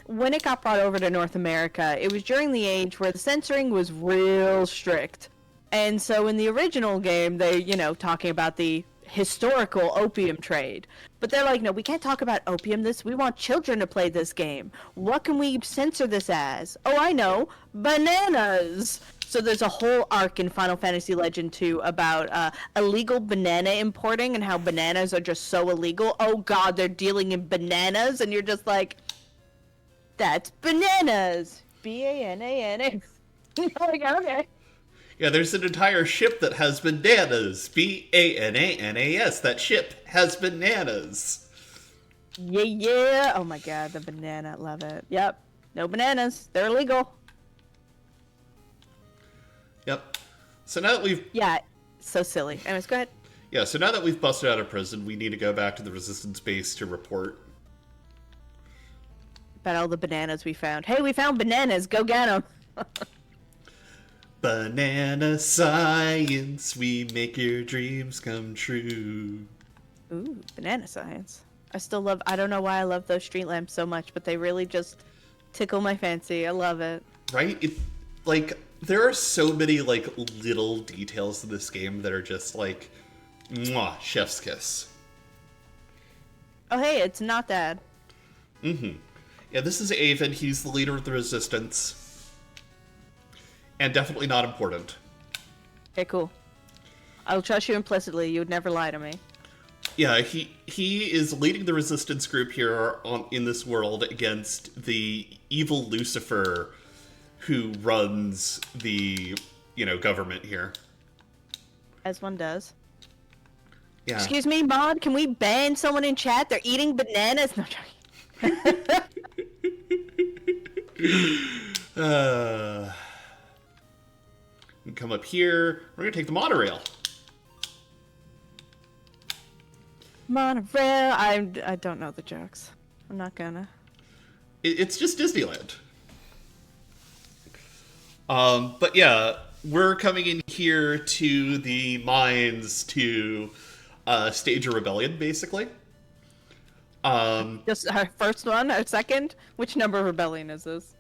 when it got brought over to North America, it was during the age where the censoring was real strict. And so in the original game, they, talking about the historical opium trade. But they're like, no, we can't talk about opium. We want children to play this game. What can we censor this as? Oh, I know, bananas! So there's a whole arc in Final Fantasy Legend 2 about illegal banana importing and how bananas are just so illegal. Oh god, they're dealing in bananas, and you're just like, that's bananas! B-A-N-A-N-A. Like, okay. Yeah, there's an entire ship that has bananas. B-A-N-A-N-A-S. That ship has bananas. Yeah. Oh my god, the banana. Love it. Yep. No bananas. They're illegal. Yep. So now that we've... Yeah. So silly. Anyways, go ahead. Yeah, so now that we've busted out of prison, we need to go back to the Resistance base to report. About all the bananas we found. Hey, we found bananas. Go get them. Banana science, we make your dreams come true. Ooh, banana science. I don't know why I love those street lamps so much, but they really just tickle my fancy. I love it. Right? There are so many, little details in this game that are just, mwah, chef's kiss. Oh, hey, it's not Dad. Mm-hmm. Yeah, this is Avon. He's the leader of the Resistance. And definitely not important. Okay, cool. I'll trust you implicitly. You would never lie to me. Yeah, he is leading the Resistance group here in this world against the evil Lucifer who runs the, government here. As one does. Yeah. Excuse me, Mod, can we ban someone in chat? They're eating bananas. No, I'm joking. We come up here. We're gonna take the monorail. Monorail. I don't know the jokes. I'm not gonna. It's just Disneyland. But yeah, we're coming in here to the mines to stage a rebellion, basically. Just our first one, our second. Which number of rebellion is this?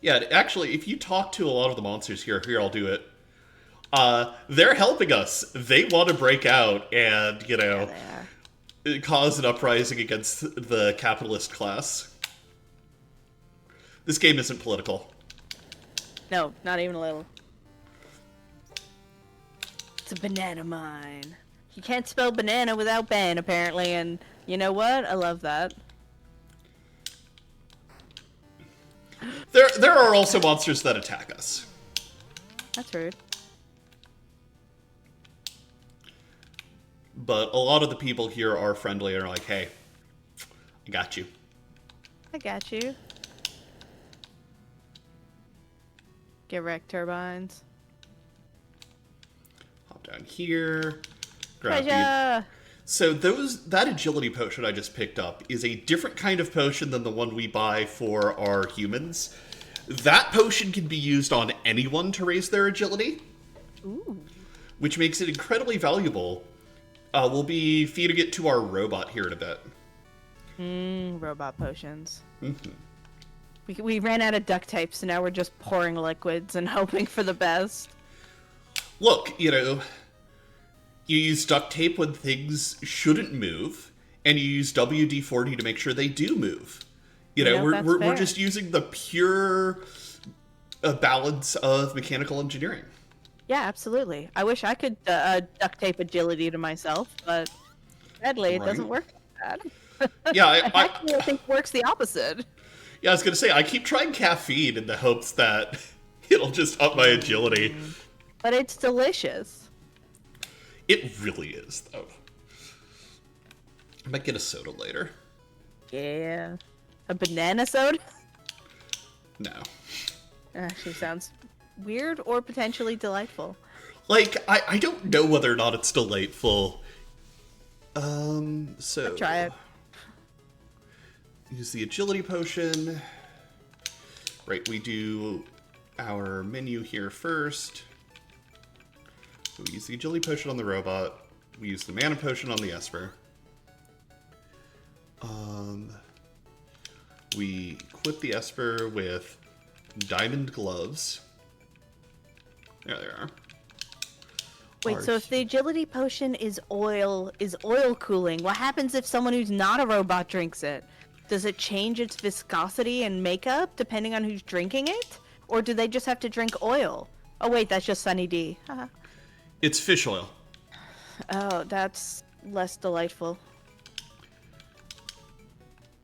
Yeah, actually, if you talk to a lot of the monsters here, I'll do it. They're helping us. They want to break out and, cause an uprising against the capitalist class. This game isn't political. No, not even a little. It's a banana mine. You can't spell banana without ban, apparently, and you know what? I love that. There are also monsters that attack us. That's rude. But a lot of the people here are friendly and are like, hey, I got you. I got you. Get wrecked, turbines. Hop down here. Grab Treasure! So that agility potion I just picked up is a different kind of potion than the one we buy for our humans. That potion can be used on anyone to raise their agility. Ooh. Which makes it incredibly valuable. We'll be feeding it to our robot here in a bit. Robot potions. We ran out of duct tape, so now we're just pouring liquids and hoping for the best. Look, you use duct tape when things shouldn't move, and you use WD-40 to make sure they do move. We're just using the pure balance of mechanical engineering. Yeah, absolutely. I wish I could duct tape agility to myself, but sadly, it doesn't work like that. Yeah, I think it works the opposite. Yeah, I was going to say, I keep trying caffeine in the hopes that it'll just up my agility. But it's delicious. It really is, though. I might get a soda later. Yeah. A banana soda? No. Actually sounds weird or potentially delightful. Like, I don't know whether or not it's delightful. So... I'll try it. Use the agility potion. Right, we do our menu here first. So we use the agility potion on the robot. We use the mana potion on the Esper. We equip the Esper with diamond gloves. There they are. Wait, so if the agility potion is oil cooling, what happens if someone who's not a robot drinks it? Does it change its viscosity and makeup depending on who's drinking it? Or do they just have to drink oil? Oh wait, that's just Sunny D. It's fish oil. Oh, that's less delightful.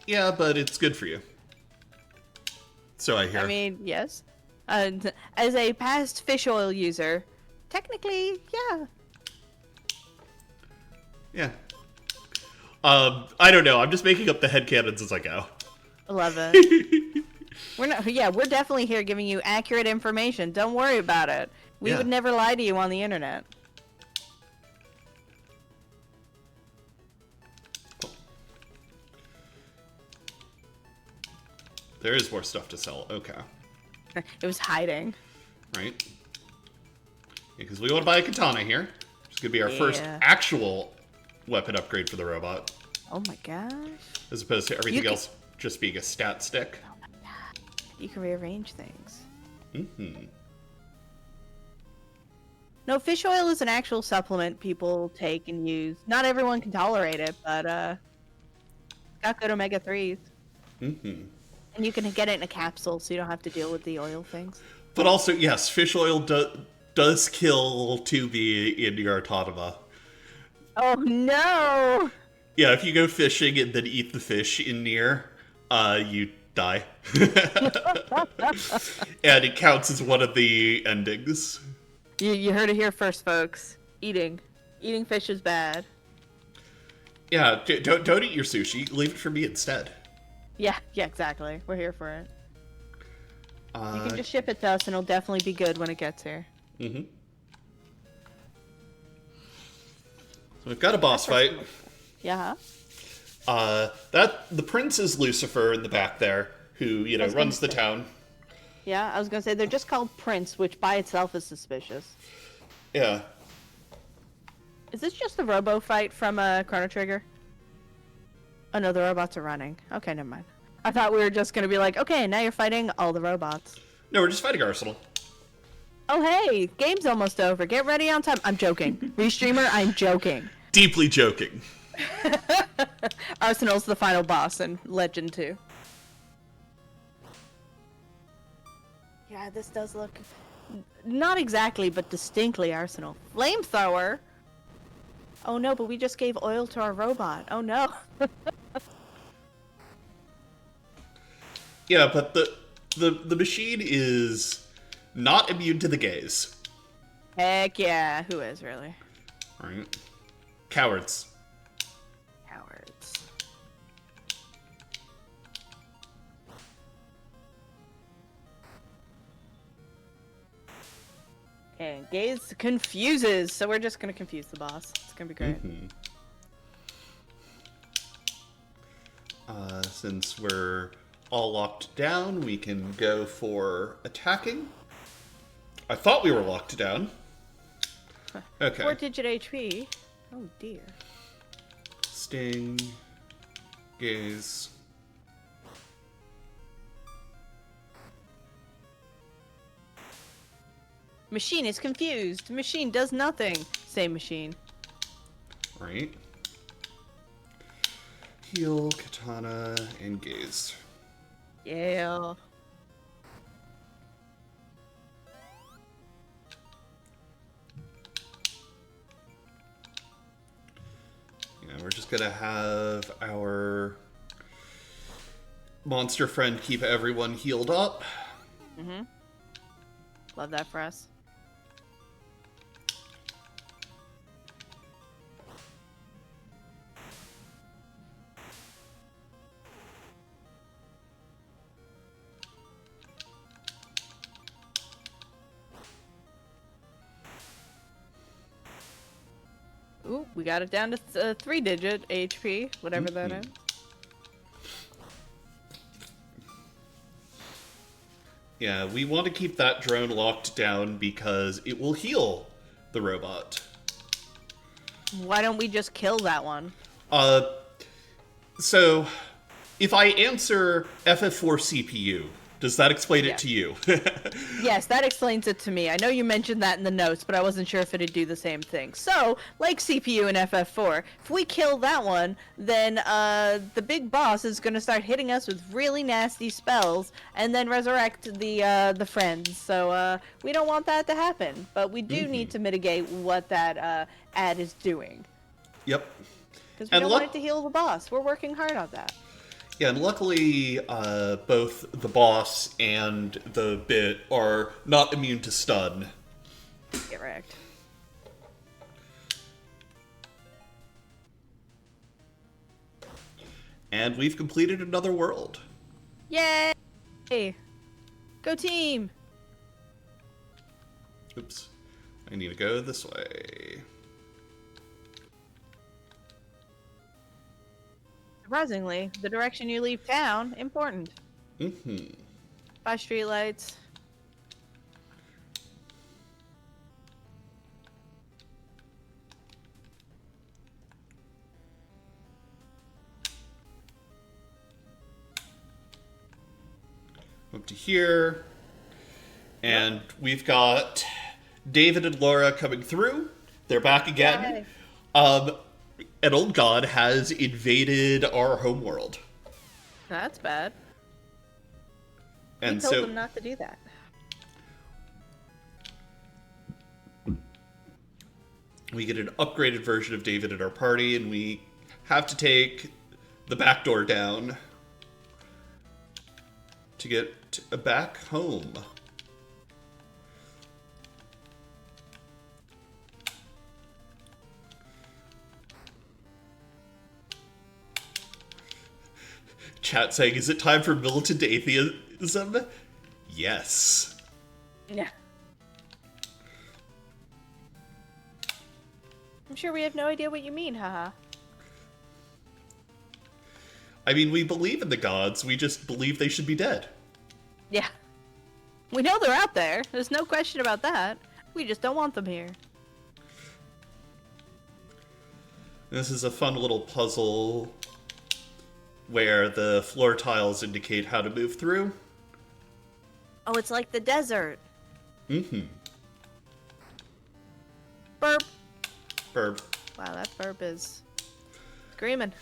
Yeah, but it's good for you. So I hear. I mean, yes. As a past fish oil user, technically, yeah. Yeah. I don't know. I'm just making up the headcanons as I go. I love it. We're definitely here giving you accurate information. Don't worry about it. We would never lie to you on the internet. There is more stuff to sell. Okay. It was hiding. Right. Because we want to buy a katana here. Which is going to be our first actual weapon upgrade for the robot. Oh my gosh. As opposed to everything else just being a stat stick. Oh my god. You can rearrange things. No, fish oil is an actual supplement people take and use. Not everyone can tolerate it, but it's got good omega-3s. And you can get it in a capsule, so you don't have to deal with the oil things. But also, yes, fish oil does kill 2B in your autonoma. Oh no! Yeah, if you go fishing and then eat the fish in near, you die. And it counts as one of the endings. You heard it here first, folks. Eating fish is bad. Yeah, don't eat your sushi. Leave it for me instead. Yeah, exactly. We're here for it. You can Uh, just ship it to us, and it'll definitely be good when it gets here. mm-hmm. So we've got a boss fight. Yeah. That the prince is Lucifer in the back there, who runs the town. Yeah, I was gonna say they're just called Prince, which by itself is suspicious. Yeah. Is this just the robo fight from Chrono Trigger? Oh no, the robots are running. Okay, never mind. I thought we were just gonna be like, okay, now you're fighting all the robots. No, we're just fighting Arsenal. Oh hey, game's almost over. Get ready on time. I'm joking. Restreamer, I'm joking. Deeply joking. Arsenal's the final boss in Legend 2. Yeah, this does look... Not exactly, but distinctly Arsenal. Flamethrower? Oh no, but we just gave oil to our robot. Oh no. Yeah, but the machine is not immune to the gaze. Heck yeah, who is really? Right. Cowards. Cowards. And gaze confuses, so we're just gonna confuse the boss. It's gonna be great. Mm-hmm. Since we're all locked down, we can go for attacking. I thought we were locked down. Okay. 4-digit HP. Oh dear. Sting. Gaze. Machine is confused. Machine does nothing. Same machine. Right. Heal, katana, and gaze. Yeah. Yeah, we're just gonna have our monster friend keep everyone healed up. Mm-hmm. Love that for us. Ooh, we got it down to 3-digit HP, whatever that is. Yeah, we want to keep that drone locked down because it will heal the robot. Why don't we just kill that one? So if I answer FF4 CPU, does that explain it to you? Yes, that explains it to me. I know you mentioned that in the notes, but I wasn't sure if it'd do the same thing. So, like CPU and FF4, if we kill that one, then the big boss is going to start hitting us with really nasty spells and then resurrect the friends. So we don't want that to happen, but we do need to mitigate what that ad is doing. Yep. Because we don't want it to heal the boss. We're working hard on that. Yeah, and luckily, both the boss and the bit are not immune to stun. Correct. And we've completed another world. Yay! Go team! Oops. I need to go this way. Surprisingly, the direction you leave town, important. Mm-hmm. 5 streetlights. Up to here. And we've got David and Laura coming through. They're back again. An old god has invaded our homeworld. That's bad. And we told them not to do that. We get an upgraded version of David at our party, and we have to take the back door down to get back home. Chat saying, is it time for militant atheism? Yes. Yeah. I'm sure we have no idea what you mean, haha. I mean, we believe in the gods, we just believe they should be dead. Yeah. We know they're out there. There's no question about that. We just don't want them here. This is a fun little puzzle where the floor tiles indicate how to move through. Oh, it's like the desert. Mm-hmm. Burp. Burp. Wow, that burp is screaming.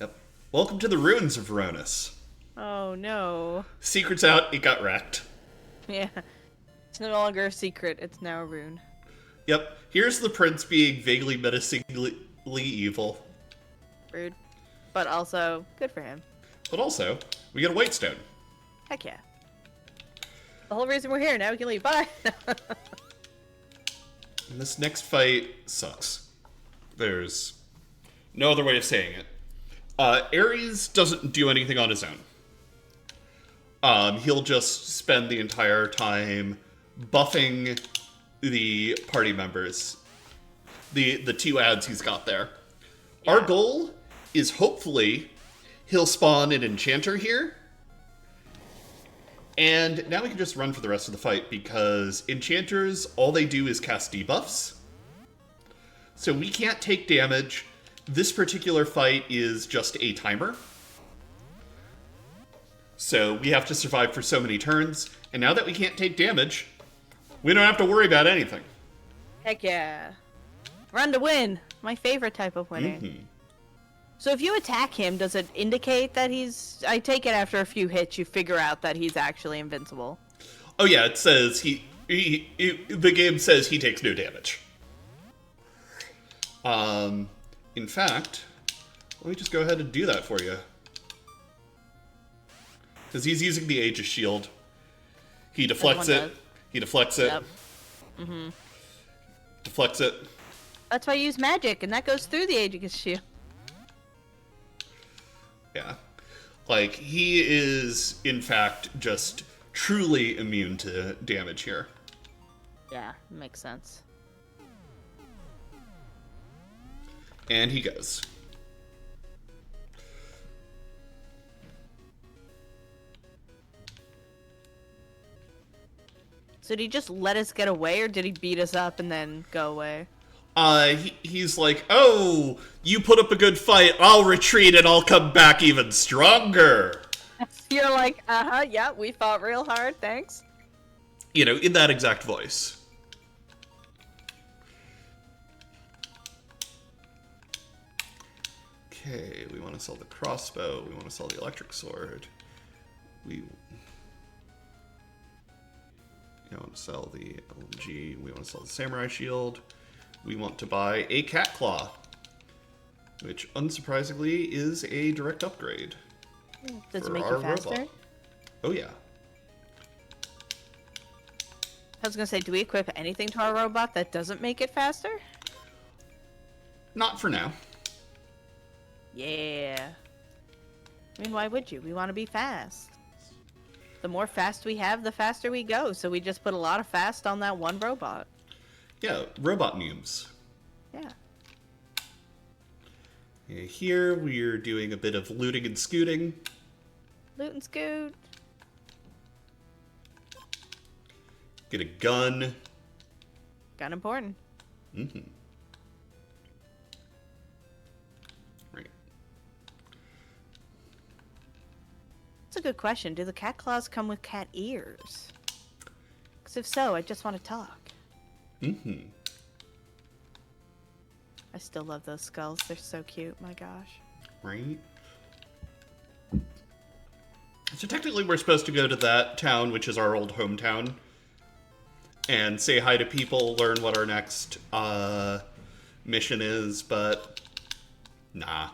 Yep. Welcome to the ruins of Varonis. Oh, no. Secret's out, it got wrecked. Yeah. It's no longer a secret, it's now a rune. Yep. Here's the prince being vaguely menacingly evil. Rude. But also, good for him. But also, we get a white stone. Heck yeah. The whole reason we're here, now we can leave. Bye! And this next fight sucks. There's no other way of saying it. Ares doesn't do anything on his own. He'll just spend the entire time buffing the party members. The two ads he's got there. Yeah. Our goal is hopefully he'll spawn an enchanter here. And now we can just run for the rest of the fight because enchanters, all they do is cast debuffs. So we can't take damage. This particular fight is just a timer. So we have to survive for so many turns. And now that we can't take damage, we don't have to worry about anything. Heck yeah. Run to win. My favorite type of winning. Mm-hmm. So if you attack him, does it indicate that he's... I take it after a few hits, you figure out that he's actually invincible. Oh yeah, it says the game says he takes no damage. In fact, let me just go ahead and do that for you. Because he's using the Aegis shield. He deflects it. He deflects it. Yep. Mm-hmm. Deflects it. That's why I use magic, and that goes through the Aegis shield. Yeah. Like, he is, in fact, just truly immune to damage here. Yeah, makes sense. And he goes. So did he just let us get away, or did he beat us up and then go away? He's like, oh, you put up a good fight, I'll retreat and I'll come back even stronger. You're like, yeah, we fought real hard, thanks. You know, in that exact voice. Okay, we want to sell the crossbow, we want to sell the electric sword. We want to sell the LMG, we want to sell the samurai shield. We want to buy a cat claw, which unsurprisingly is a direct upgrade. Does it make you faster? Robot. Oh yeah. I was gonna say, do we equip anything to our robot that doesn't make it faster? Not for now. Yeah. I mean, why would you? We want to be fast. The more fast we have, the faster we go. So we just put a lot of fast on that one robot. Yeah, robot memes. Yeah. Here we're doing a bit of looting and scooting. Loot and scoot. Get a gun. Gun important. Mm-hmm. Right. That's a good question. Do the cat claws come with cat ears? Because if so, I just want to talk. Mm-hmm. I still love those skulls. They're so cute. My gosh. Right. So technically we're supposed to go to that town, which is our old hometown, and say hi to people, learn what our next mission is, but nah.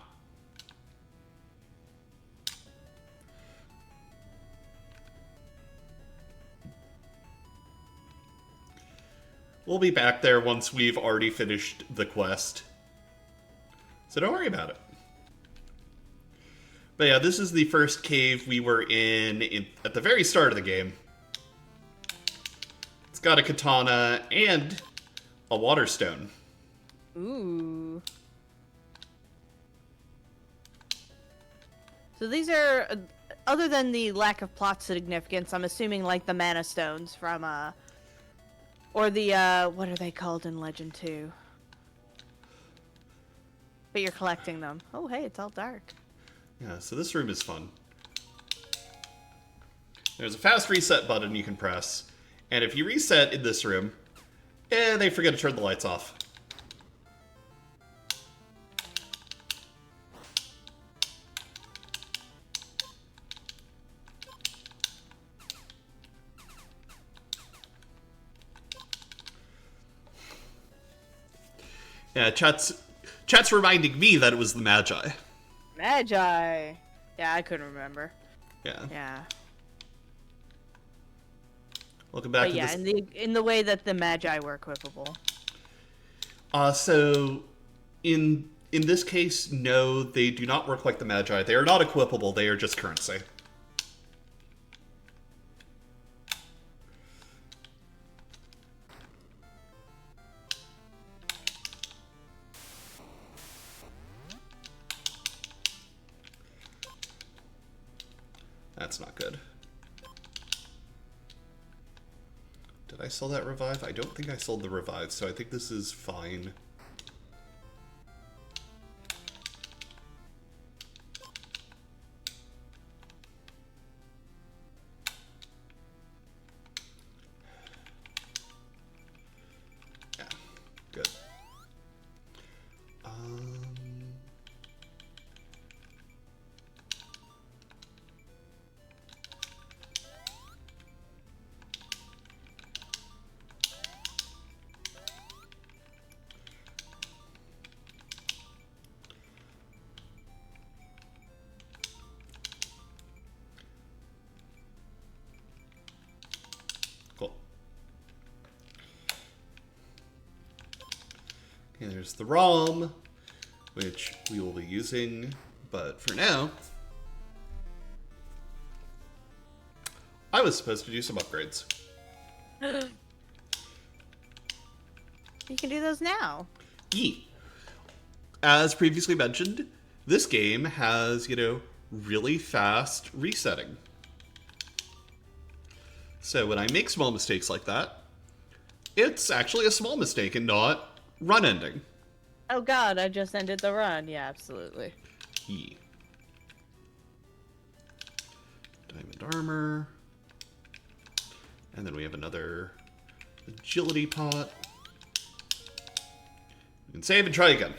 We'll be back there once we've already finished the quest. So don't worry about it. But yeah, this is the first cave we were in at the very start of the game. It's got a katana and a water stone. Ooh. So these are, other than the lack of plot significance, I'm assuming like the mana stones from, or the, what are they called in Legend 2? But you're collecting them. Oh, hey, it's all dark. Yeah, so this room is fun. There's a fast reset button you can press, and if you reset in this room, they forget to turn the lights off. Yeah, chat's reminding me that it was the Magi. Magi. Yeah, I couldn't remember. Yeah. Yeah. Welcome back But to yeah, this. in the way that the Magi were equipable. So in this case, no, they do not work like the Magi. They are not equipable. They are just currency. That's not good. Did I sell that revive? I don't think I sold the revive, so I think this is fine. Yeah, good. Cool. Okay, there's the ROM, which we will be using, but for now, I was supposed to do some upgrades. You can do those now. Yee. As previously mentioned, this game has, really fast resetting. So when I make small mistakes like that, it's actually a small mistake and not run ending. Oh god, I just ended the run. Yeah, absolutely. Yee. Diamond armor. And then we have another agility pot. You can save and try again.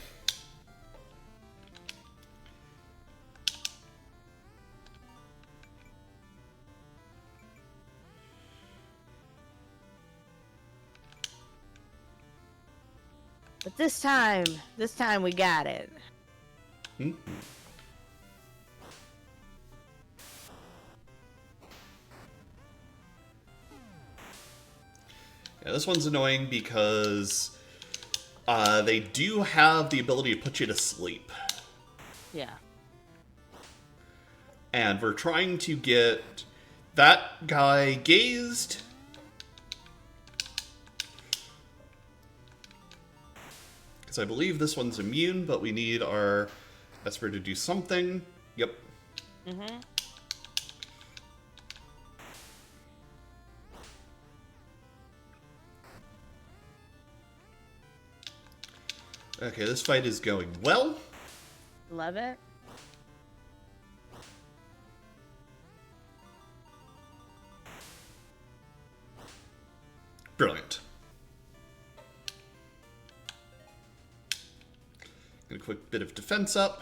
But this time we got it. Hmm? Yeah, this one's annoying because they do have the ability to put you to sleep. Yeah. And we're trying to get that guy gazed. Because I believe this one's immune, but we need our Esper to do something. Yep. Mm-hmm. Okay, this fight is going well. Love it. Brilliant. Get a quick bit of defense up.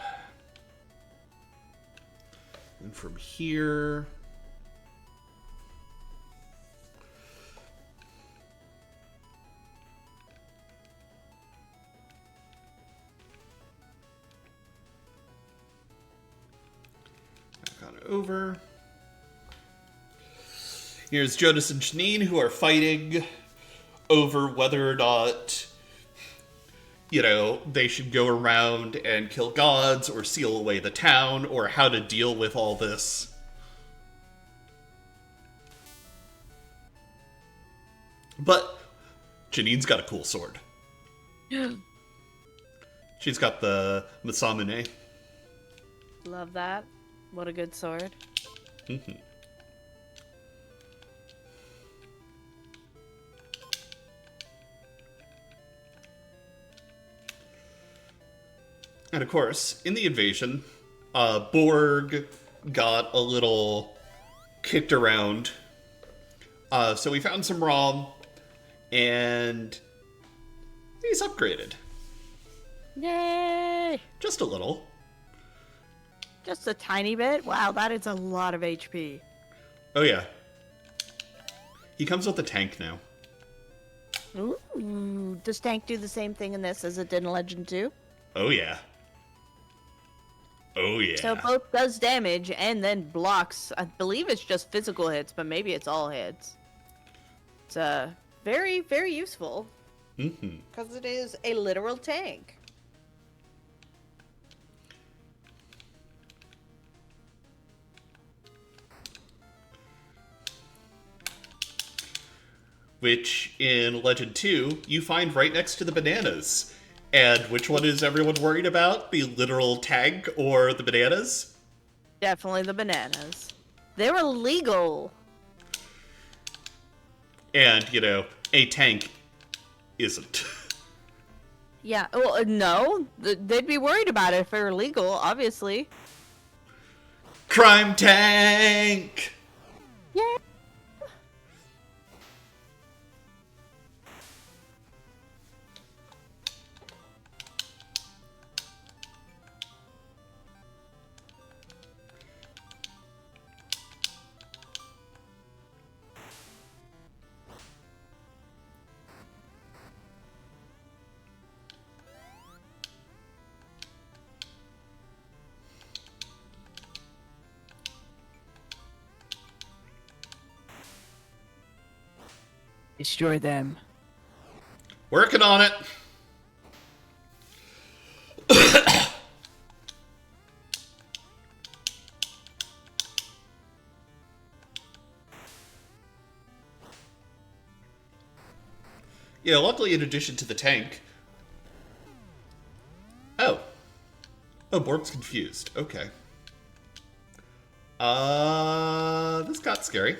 And from here... back on over. Here's Jonas and Janine, who are fighting over whether or not they should go around and kill gods or seal away the town or how to deal with all this. But Janine's got a cool sword. She's got the Masamune. Love that. What a good sword. Mm-hmm. And of course, in the invasion, Borg got a little kicked around. So we found some ROM, and he's upgraded. Yay! Just a little. Just a tiny bit? Wow, that is a lot of HP. Oh yeah. He comes with a tank now. Ooh, does tank do the same thing in this as it did in Legend 2? Oh yeah. Oh yeah. So both does damage and then blocks. I believe it's just physical hits, but maybe it's all hits. It's very, very useful. Mm-hmm. Because it is a literal tank. Which, in Legend 2, you find right next to the bananas. And which one is everyone worried about? The literal tank or the bananas? Definitely the bananas. They're illegal. And, a tank isn't. Yeah, well, no. They'd be worried about it if they were legal, obviously. Crime tank! Yeah. Destroy them. Working on it. Yeah, luckily in addition to the tank... Oh. Oh, Borg's confused. Okay. This got scary.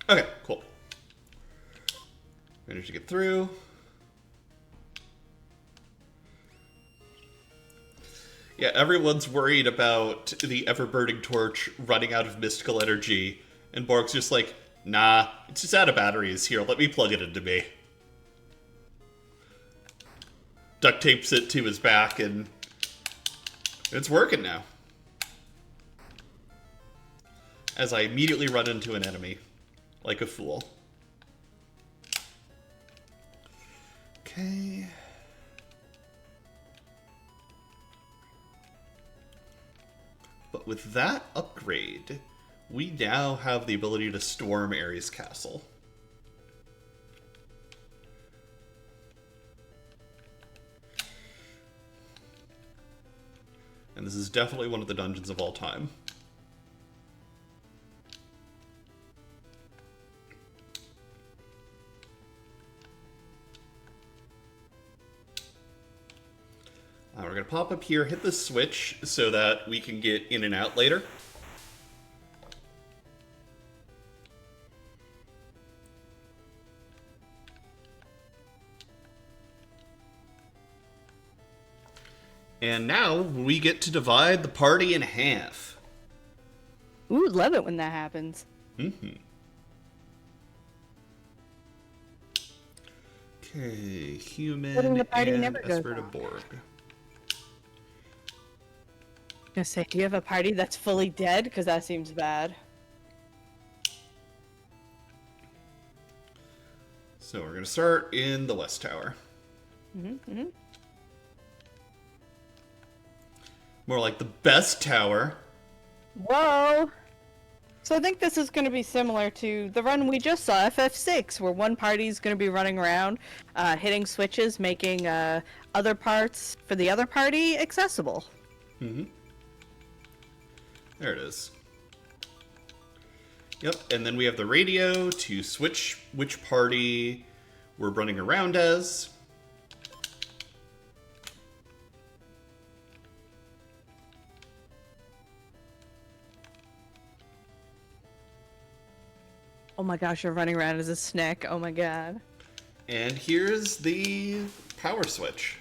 Okay, cool. Managed to get through. Yeah, everyone's worried about the ever-burning torch running out of mystical energy, and Borg's just like, nah, it's just out of batteries. Here, let me plug it into me. Duct tapes it to his back, and it's working now. As I immediately run into an enemy. Like a fool. Okay. But with that upgrade, we now have the ability to storm Ares' castle. And this is definitely one of the dungeons of all time. We're going to pop up here, hit the switch so that we can get in and out later. And now we get to divide the party in half. Ooh, love it when that happens. Mm-hmm. Okay, human Putting the party and never goes Esper to off. Borg. gonna say, do you have a party that's fully dead? Because that seems bad. So we're gonna start in the West Tower. More like the best tower. Whoa! So I think this is going to be similar to the run we just saw, FF6, where one party is going to be running around, hitting switches, making other parts for the other party accessible. Mm-hmm. There it is. Yep, and then we have the radio to switch which party we're running around as. Oh my gosh, you're running around as a snake. Oh my god. And here's the power switch.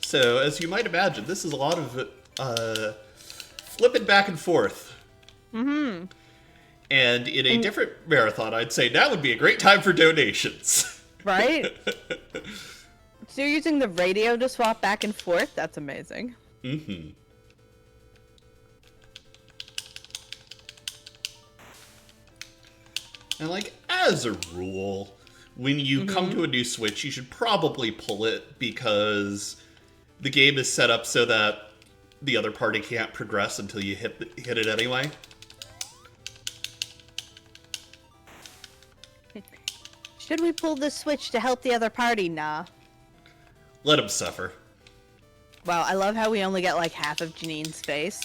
So, as you might imagine, this is a lot of flipping back and forth. Mm-hmm. And in a different marathon, I'd say now would be a great time for donations. Right? So you're using the radio to swap back and forth? That's amazing. Mm-hmm. And like, as a rule, when you come to a new switch, you should probably pull it because the game is set up so that the other party can't progress until you hit it anyway. Should we pull the switch to help the other party? Nah. Let them suffer. Wow, I love how we only get like half of Janine's face.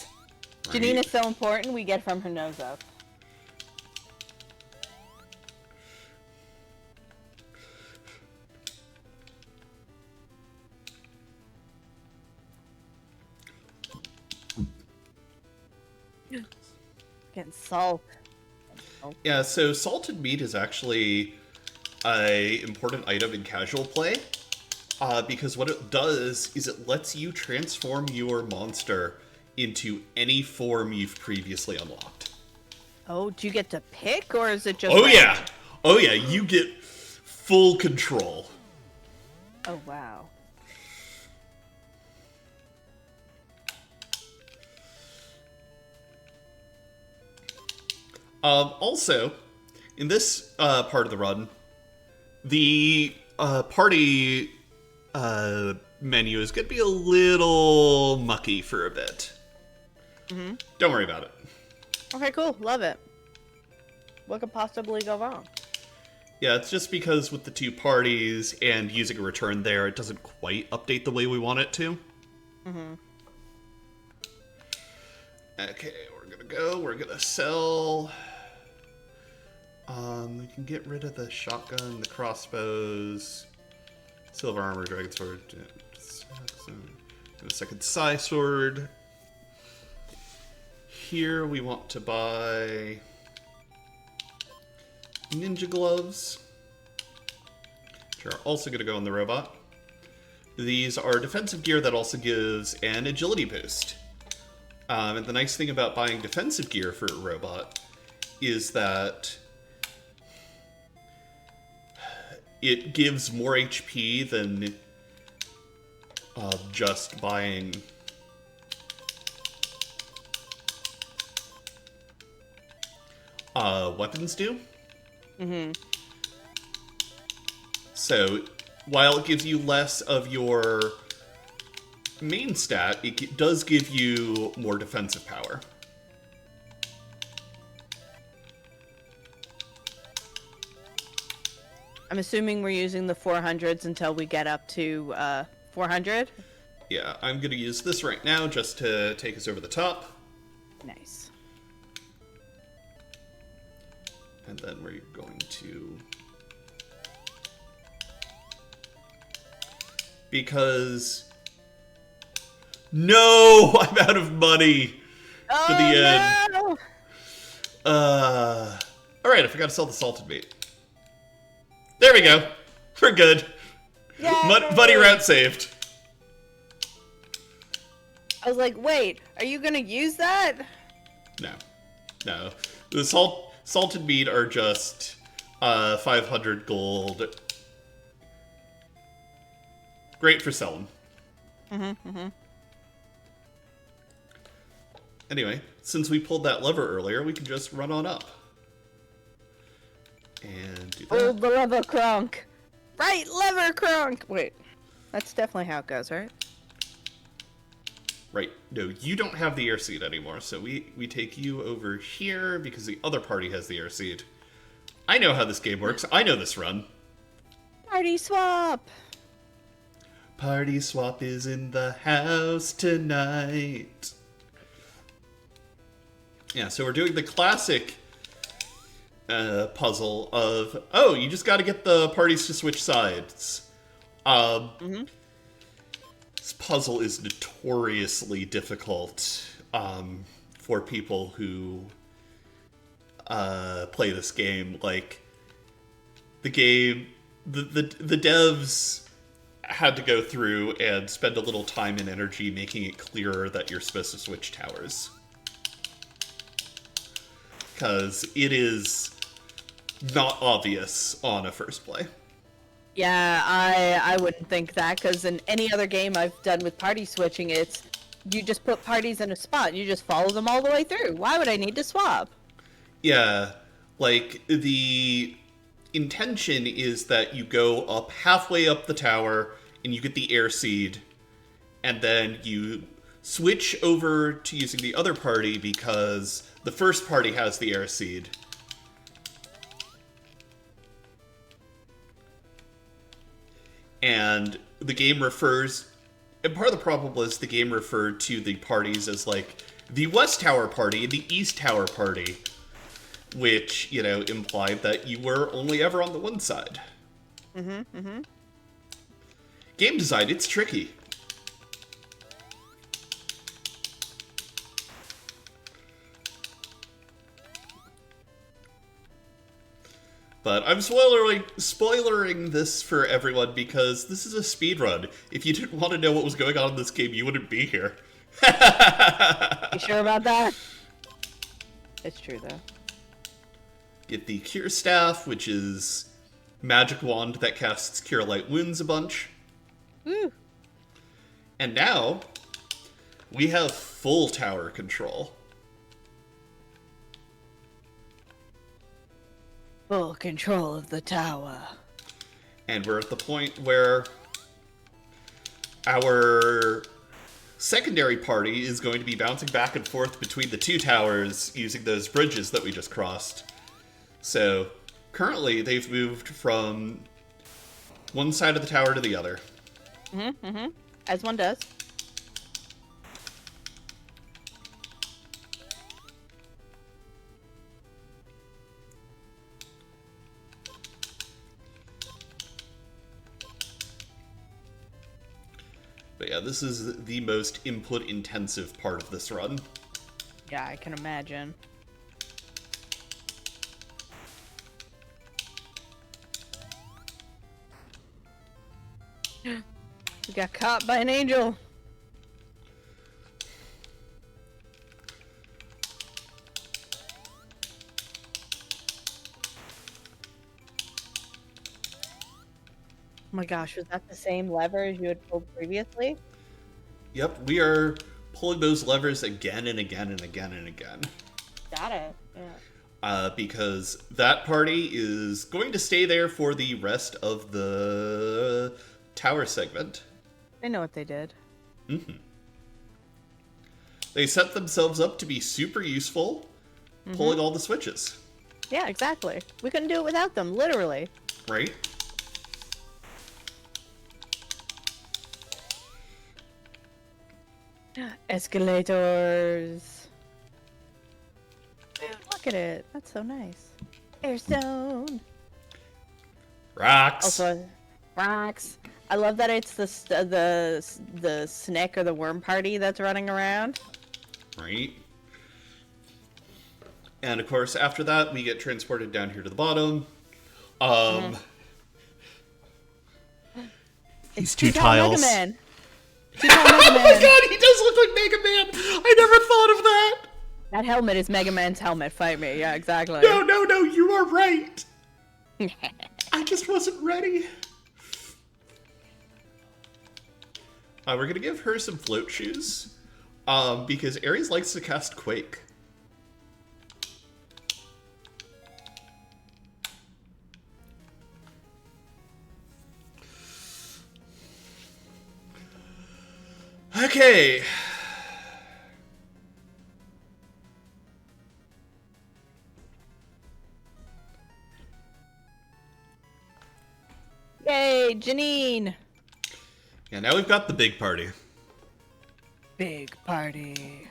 Right. Janine is so important, we get from her nose up. Getting salt. Yeah, so salted meat is actually a important item in casual play. Because what it does is it lets you transform your monster into any form you've previously unlocked. Oh, do you get to pick, or is it just? Oh like... yeah! Oh yeah, you get full control. Oh wow. Also, in this part of the run, the party menu is going to be a little mucky for a bit. Mm-hmm. Don't worry about it. Okay, cool. Love it. What could possibly go wrong? Yeah, it's just because with the two parties and using a return there, it doesn't quite update the way we want it to. Mm-hmm. Okay, we're gonna sell. We can get rid of the shotgun, the crossbows, silver armor, dragon sword, a second psi sword. Here we want to buy ninja gloves, which are also going to go on the robot. These are defensive gear that also gives an agility boost. And the nice thing about buying defensive gear for a robot is that it gives more HP than just buying weapons do. Mm-hmm. So, while it gives you less of your main stat, it does give you more defensive power. I'm assuming we're using the 400s until we get up to 400? Yeah, I'm going to use this right now just to take us over the top. Nice. And then we're going to... Because... No! I'm out of money for the end. No! Alright, I forgot to sell the salted meat. There we go. We're good. Buddy route saved. I was like, wait, are you gonna use that? No. The salted meat are just 500 gold. Great for selling. Anyway, since we pulled that lever earlier, we can just run on up. And do that. Pull the lever, Kronk! Right, lever, Kronk! Wait, that's definitely how it goes, right? Right. No, you don't have the air seed anymore, so we take you over here because the other party has the air seed. I know how this game works. I know this run. Party swap! Party swap is in the house tonight. Yeah, so we're doing the classic puzzle of, oh, you just got to get the parties to switch sides. This puzzle is notoriously difficult for people who play this game. Like, the devs had to go through and spend a little time and energy making it clearer that you're supposed to switch towers. Because it is not obvious on a first play. Yeah, I wouldn't think that, because in any other game I've done with party switching, it's you just put parties in a spot and you just follow them all the way through. Why would I need to swap? Yeah, like, the intention is that you go up halfway up the tower and you get the air seed, and then you switch over to using the other party because the first party has the air seed. And the game refers, and part of the problem was the game referred to the parties as like the West Tower party and the East Tower party, which, you know, implied that you were only ever on the one side. Game design, it's tricky. But I'm spoilering this for everyone because this is a speedrun. If you didn't want to know what was going on in this game, you wouldn't be here. You sure about that? It's true, though. Get the Cure Staff, which is magic wand that casts Cure Light Wounds a bunch. Woo! And now, we have full tower control. Full control of the tower. And we're at the point where our secondary party is going to be bouncing back and forth between the two towers using those bridges that we just crossed. So, currently, they've moved from one side of the tower to the other. As one does. But yeah, this is the most input-intensive part of this run. Yeah, I can imagine. We got caught by an angel. Oh my gosh, was that the same lever as you had pulled previously? Yep, we are pulling those levers again and again and again and again. Got it. Yeah. Because that party is going to stay there for the rest of the tower segment. They know what they did. They set themselves up to be super useful, pulling all the switches. Yeah, exactly. We couldn't do it without them, literally. Right? Escalators. Dude, look at it. That's so nice. Airstone. Rocks. Also, rocks. I love that it's the snake or the worm party that's running around. Right? And of course, after that, we get transported down here to the bottom. These two tiles. Mega Man. Oh my god, he does look like Mega Man! I never thought of that! That helmet is Mega Man's helmet. Fight me. Yeah, exactly. No, you are right! I just wasn't ready. We're gonna give her some float shoes, because Ares likes to cast Quake. Okay. Yay, Janine! Yeah, now we've got the big party. Big party.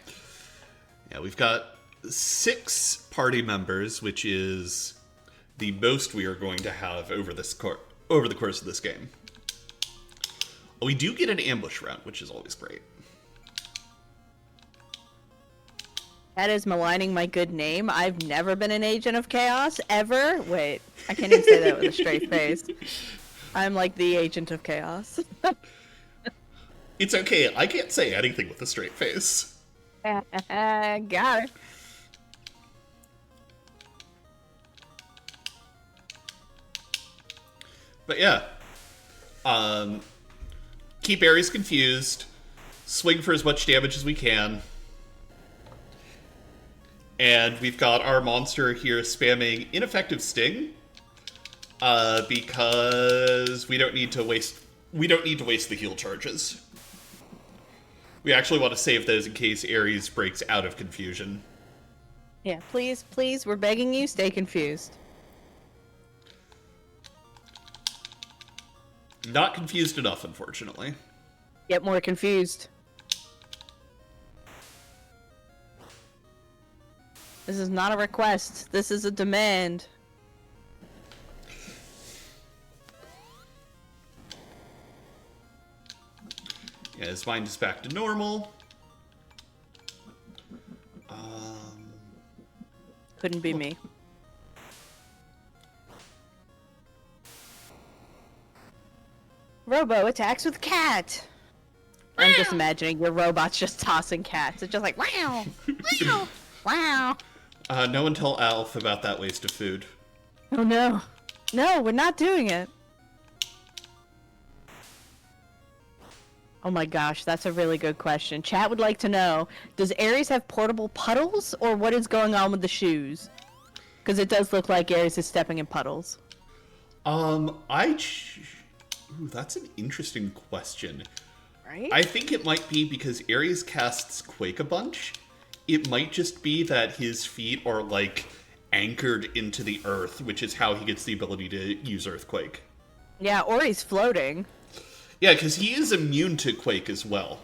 Yeah, we've got 6 party members, which is the most we are going to have over the course of this game. We do get an ambush round, which is always great. That is maligning my good name. I've never been an agent of chaos, ever. Wait, I can't even say that with a straight face. I'm like the agent of chaos. It's okay, I can't say anything with a straight face. Got it. But yeah. Keep Ares confused. Swing for as much damage as we can. And we've got our monster here spamming ineffective sting. Because we don't need to waste the heal charges. We actually want to save those in case Ares breaks out of confusion. Yeah, please, please, we're begging you, stay confused. Not confused enough, unfortunately. Get more confused. This is not a request. This is a demand. Yeah, his mind is back to normal. Couldn't be me. Robo attacks with cat. I'm just imagining your robot's just tossing cats. It's just like wow, wow, wow. No one tell Alf about that waste of food. Oh no, no, we're not doing it. Oh my gosh, that's a really good question. Chat would like to know, does Ares have portable puddles, or what is going on with the shoes? Because it does look like Ares is stepping in puddles. Ooh, that's an interesting question. Right? I think it might be because Ares casts Quake a bunch. It might just be that his feet are, like, anchored into the earth, which is how he gets the ability to use Earthquake. Yeah, or he's floating. Yeah, because he is immune to Quake as well.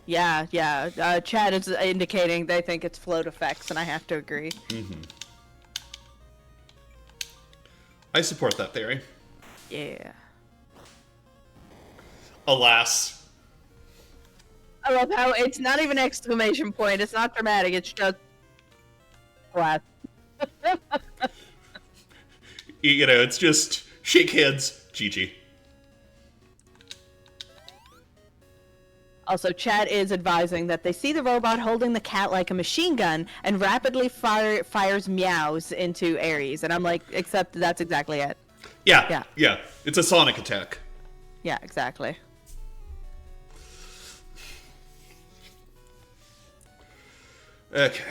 Yeah, yeah. Chat is indicating they think it's float effects, and I have to agree. Mm-hmm. I support that theory. Yeah. Alas. I love how it's not even exclamation point. It's not dramatic. It's just alas. You know, it's just shake hands, GG. Also, chat is advising that they see the robot holding the cat like a machine gun and rapidly fires meows into Ares. And I'm like, except that's exactly it. Yeah. It's a sonic attack. Yeah, exactly. Okay.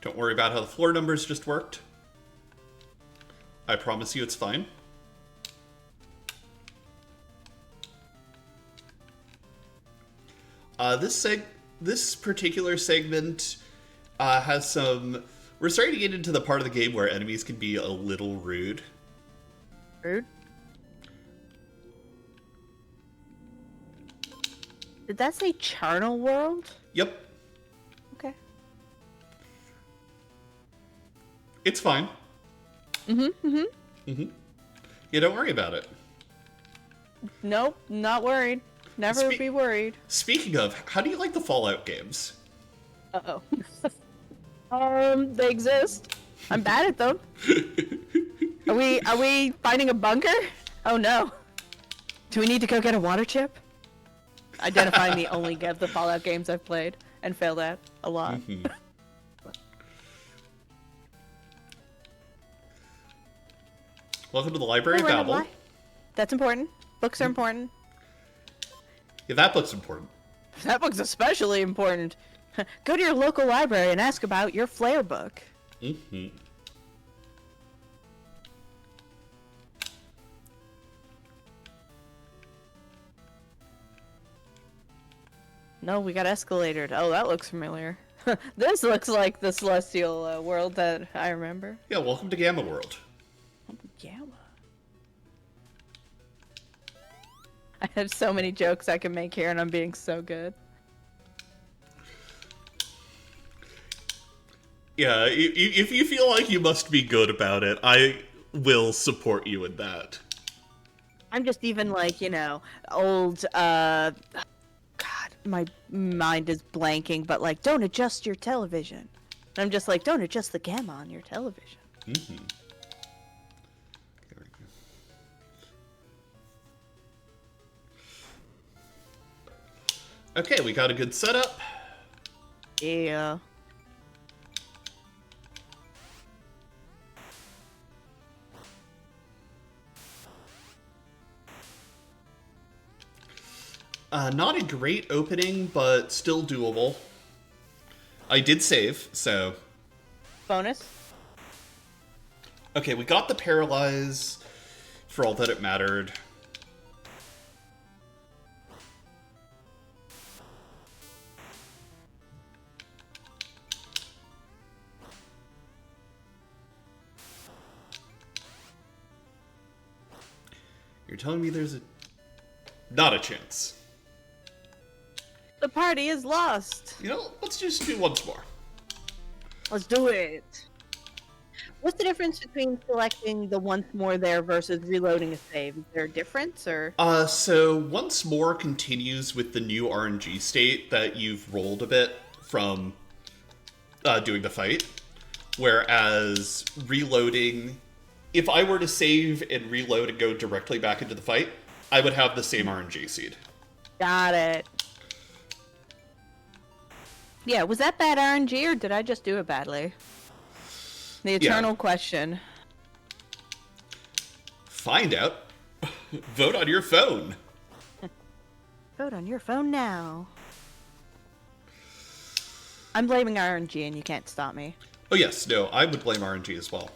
Don't worry about how the floor numbers just worked. I promise you it's fine. This particular segment has some... We're starting to get into the part of the game where enemies can be a little rude. Rude? Did that say Charnel World? Yep. Okay. It's fine. Yeah, don't worry about it. Nope, not worried. Never be worried. Speaking of, how do you like the Fallout games? Uh-oh. They exist. I'm bad at them. Are we finding a bunker? Oh no. Do we need to go get a water chip? identifying the only of the Fallout games I've played and failed at a lot. Mm-hmm. Welcome to the Library of Babel. That's important. Books are important. Yeah, that book's important. That book's especially important. Go to your local library and ask about your Flare book. Mm-hmm. No, we got escalated. Oh, that looks familiar. This looks like the celestial world that I remember. Yeah, welcome to Gamma World. Gamma. I have so many jokes I can make here, and I'm being so good. Yeah, if you feel like you must be good about it, I will support you in that. I'm just even like, you know, old, God, my mind is blanking, but like, don't adjust your television. And I'm just like, don't adjust the gamma on your television. Mm-hmm. Okay, we got a good setup. Yeah. Not a great opening, but still doable. I did save, so... Bonus? Okay, we got the Paralyze for all that it mattered. You're telling me there's a... Not a chance. The party is lost. You know, let's just do once more. Let's do it. What's the difference between selecting the once more there versus reloading a save? Is there a difference, or? So once more continues with the new RNG state that you've rolled a bit from doing the fight. Whereas reloading, if I were to save and reload and go directly back into the fight, I would have the same RNG seed. Got it. Yeah, was that bad RNG, or did I just do it badly? The eternal question. Find out. Vote on your phone. Vote on your phone now. I'm blaming RNG, and you can't stop me. Oh yes, no, I would blame RNG as well.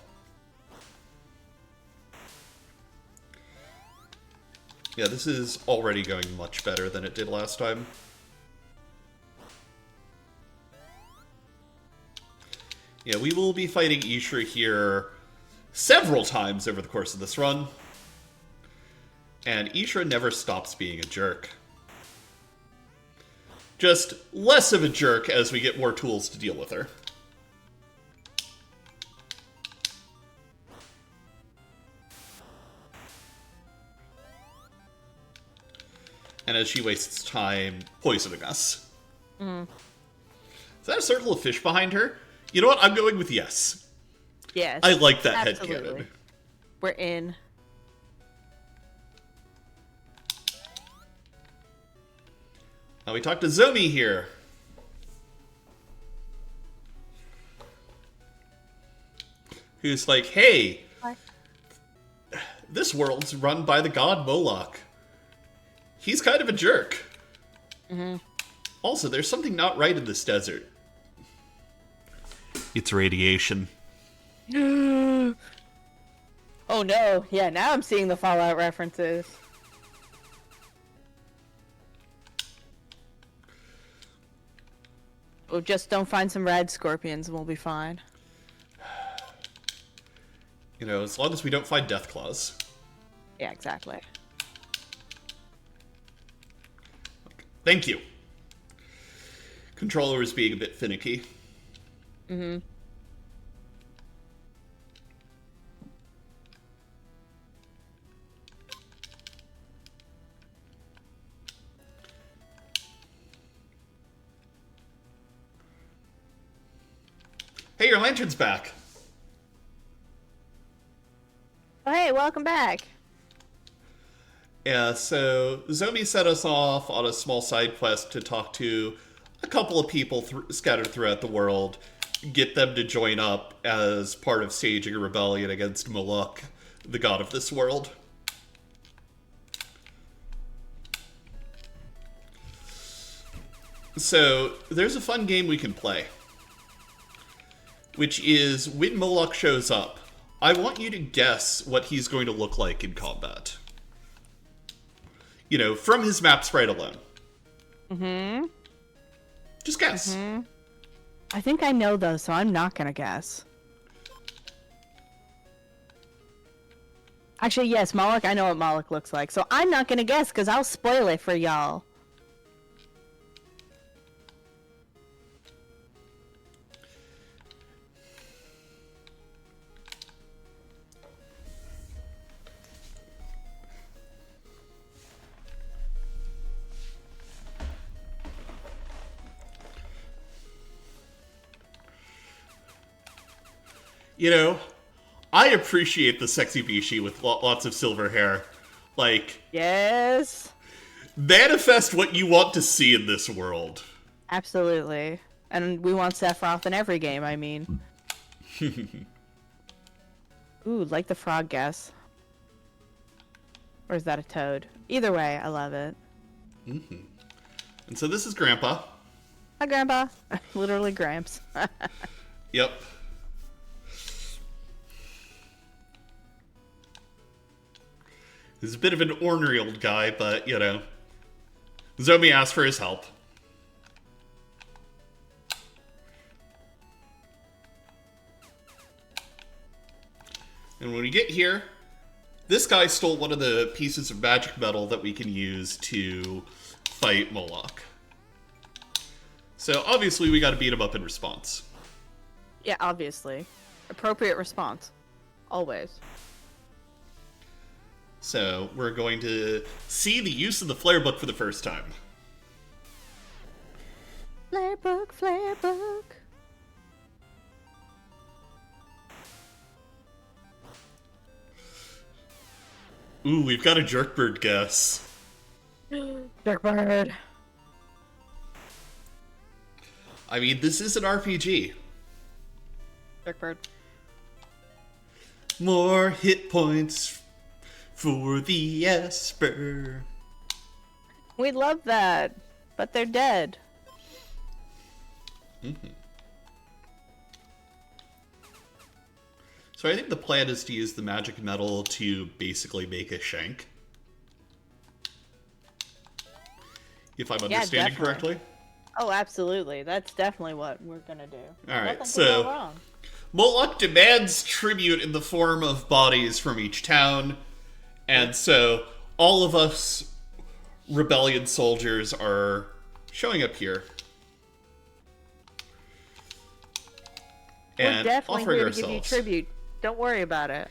Yeah, this is already going much better than it did last time. Yeah, we will be fighting Ishra here several times over the course of this run. And Ishra never stops being a jerk. Just less of a jerk as we get more tools to deal with her. And as she wastes time poisoning us. Mm. Is that a circle of fish behind her? You know what? I'm going with yes. Yes. I like that absolutely. headcanon. We're in. Now we talked to Zomi here. Who's like, hey, What? this world's run by the god Moloch. He's kind of a jerk. Mm-hmm. Also, there's something not right in this desert. It's radiation. Oh no. Yeah, now I'm seeing the Fallout references. Oh, just don't find some rad scorpions and we'll be fine. You know, as long as we don't find death claws. Yeah, exactly. Thank you. Controller is being a bit finicky. Mm-hmm. Hey, your lantern's back. Oh, hey, welcome back. Yeah, so Zomi set us off on a small side quest to talk to a couple of people scattered throughout the world, get them to join up as part of staging a rebellion against Moloch, the god of this world. So, there's a fun game we can play, which is when Moloch shows up, I want you to guess what he's going to look like in combat. You know, from his map sprite alone. Mm-hmm. Just guess. Mm-hmm. I think I know, though, so I'm not gonna guess. Actually, yes, Moloch, I know what Moloch looks like, so I'm not gonna guess, because I'll spoil it for y'all. You know, I appreciate the sexy Bishi with lots of silver hair. Like, Yes. manifest what you want to see in this world. Absolutely. And we want Sephiroth in every game, I mean. Ooh, like the frog guess. Or is that a toad? Either way, I love it. Mm-hmm. And so this is Grandpa. Hi, Grandpa. Literally Gramps. Yep. He's a bit of an ornery old guy, but, you know. Zomi asked for his help. And when we get here, this guy stole one of the pieces of magic metal that we can use to fight Moloch. So obviously we gotta beat him up in response. Yeah, obviously. Appropriate response. Always. So we're going to see the use of the flare book for the first time. Flare book, flare book. Ooh, we've got a Jerkbird guess. Jerkbird. I mean, this is an RPG. Jerkbird. More hit points for the Esper. We love that, but they're dead. Mm-hmm. So I think the plan is to use the magic metal to basically make a shank. If I'm understanding definitely. correctly. Oh, absolutely. That's definitely what we're gonna do. Alright, Nothing can so go wrong. Moloch demands tribute in the form of bodies from each town, and so all of us rebellion soldiers are showing up here. We're And definitely offering here to ourselves. give you tribute. Don't worry about it.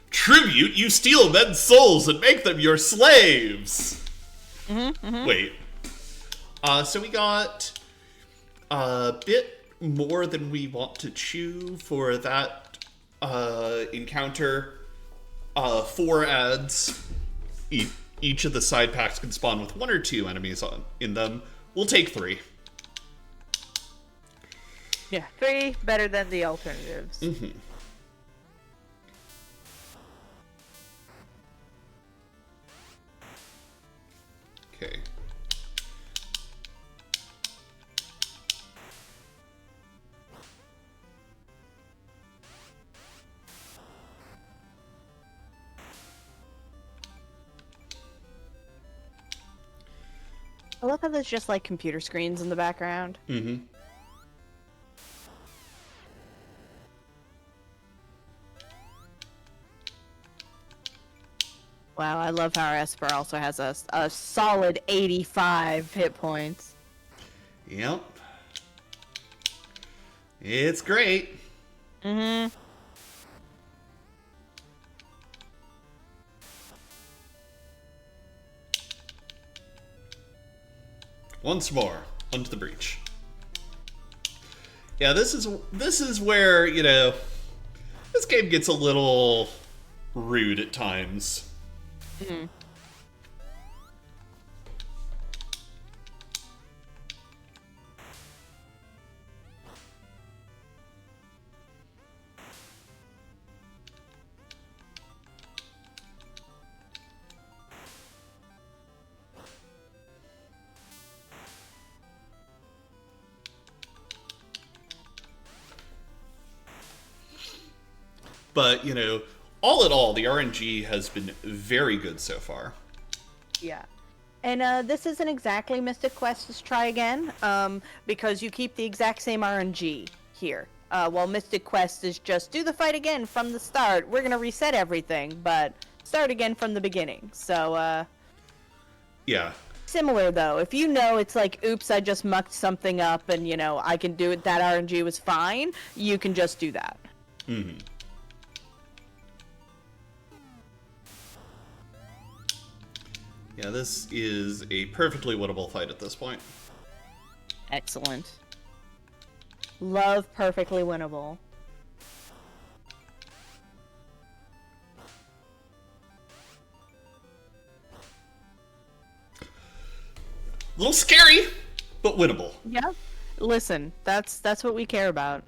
Tribute? You steal men's souls and make them your slaves! Mm-hmm. Wait. So we got a bit more than we want to chew for that encounter. 4 ads. Each of the side packs can spawn with 1 or 2 enemies in them. We'll take 3. Yeah, 3 better than the alternatives. Mm-hmm. Okay. I love how there's just like computer screens in the background. Mm-hmm. Wow, I love how our Esper also has a solid 85 hit points. Yep. It's great. Mm-hmm. Once more, onto the breach. Yeah, this is where, you know, this game gets a little rude at times. Mm-hmm. But, all in all, the RNG has been very good so far. Yeah. And this isn't exactly Mystic Quest's try again, because you keep the exact same RNG here. While Mystic Quest is just do the fight again from the start. We're going to reset everything, but start again from the beginning. So, yeah. Similar, though. If you know it's like, oops, I just mucked something up and, I can do it, that RNG was fine, you can just do that. Mm-hmm. Yeah, this is a perfectly winnable fight at this point. Excellent. Love perfectly winnable. A little scary, but winnable. Yeah. Listen, that's what we care about.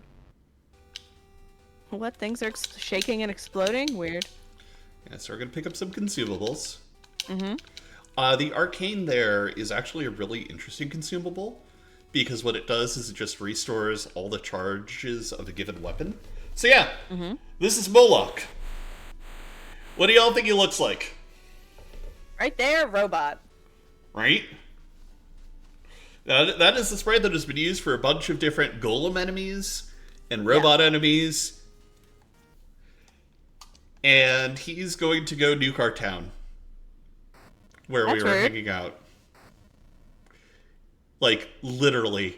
What? Things are shaking and exploding? Weird. Yeah, so we're going to pick up some consumables. Mm-hmm. The arcane there is actually a really interesting consumable, because what it does is it just restores all the charges of a given weapon. So yeah, This is Moloch. What do y'all think he looks like? Right there, robot. Right? That is the spray that has been used for a bunch of different golem enemies and robot enemies. And he's going to go nuke our town, where we were hanging out. Like, literally.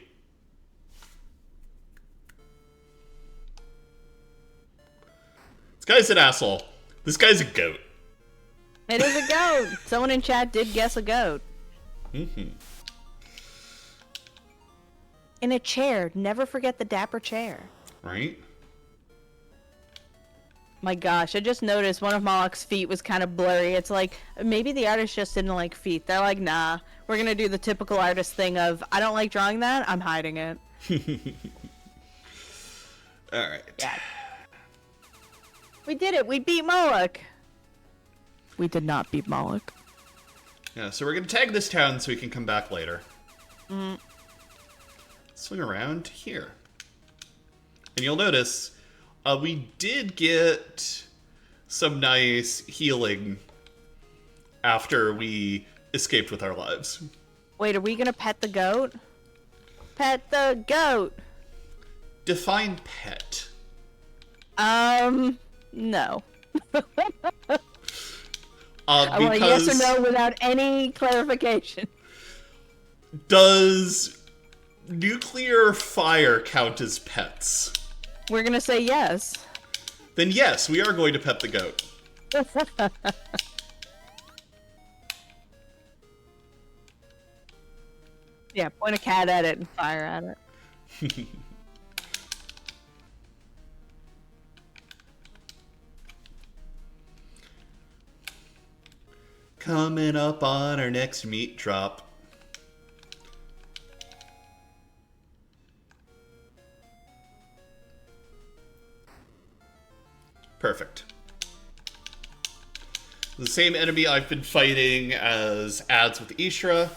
This guy's an asshole. This guy's a goat. It is a goat. Someone in chat did guess a goat. Mm-hmm. In a chair. Never forget the dapper chair. Right? My gosh, I just noticed one of Moloch's feet was kind of blurry. It's like, maybe the artist just didn't like feet. They're like, nah, we're gonna do the typical artist thing of, I don't like drawing that, I'm hiding it. Alright. Yeah. We did it, we beat Moloch! We did not beat Moloch. Yeah, so we're gonna tag this town so we can come back later. Mm. Swing around here. And you'll notice, we did get some nice healing after we escaped with our lives. Wait, are we gonna pet the goat? Pet the goat! Define pet. No. I want a yes or no without any clarification. Does nuclear fire count as pets? We're gonna say yes. Then yes, we are going to pet the goat. Yeah, point a cat at it and fire at it. Coming up on our next meat drop. Perfect. The same enemy I've been fighting as ads with Ishra.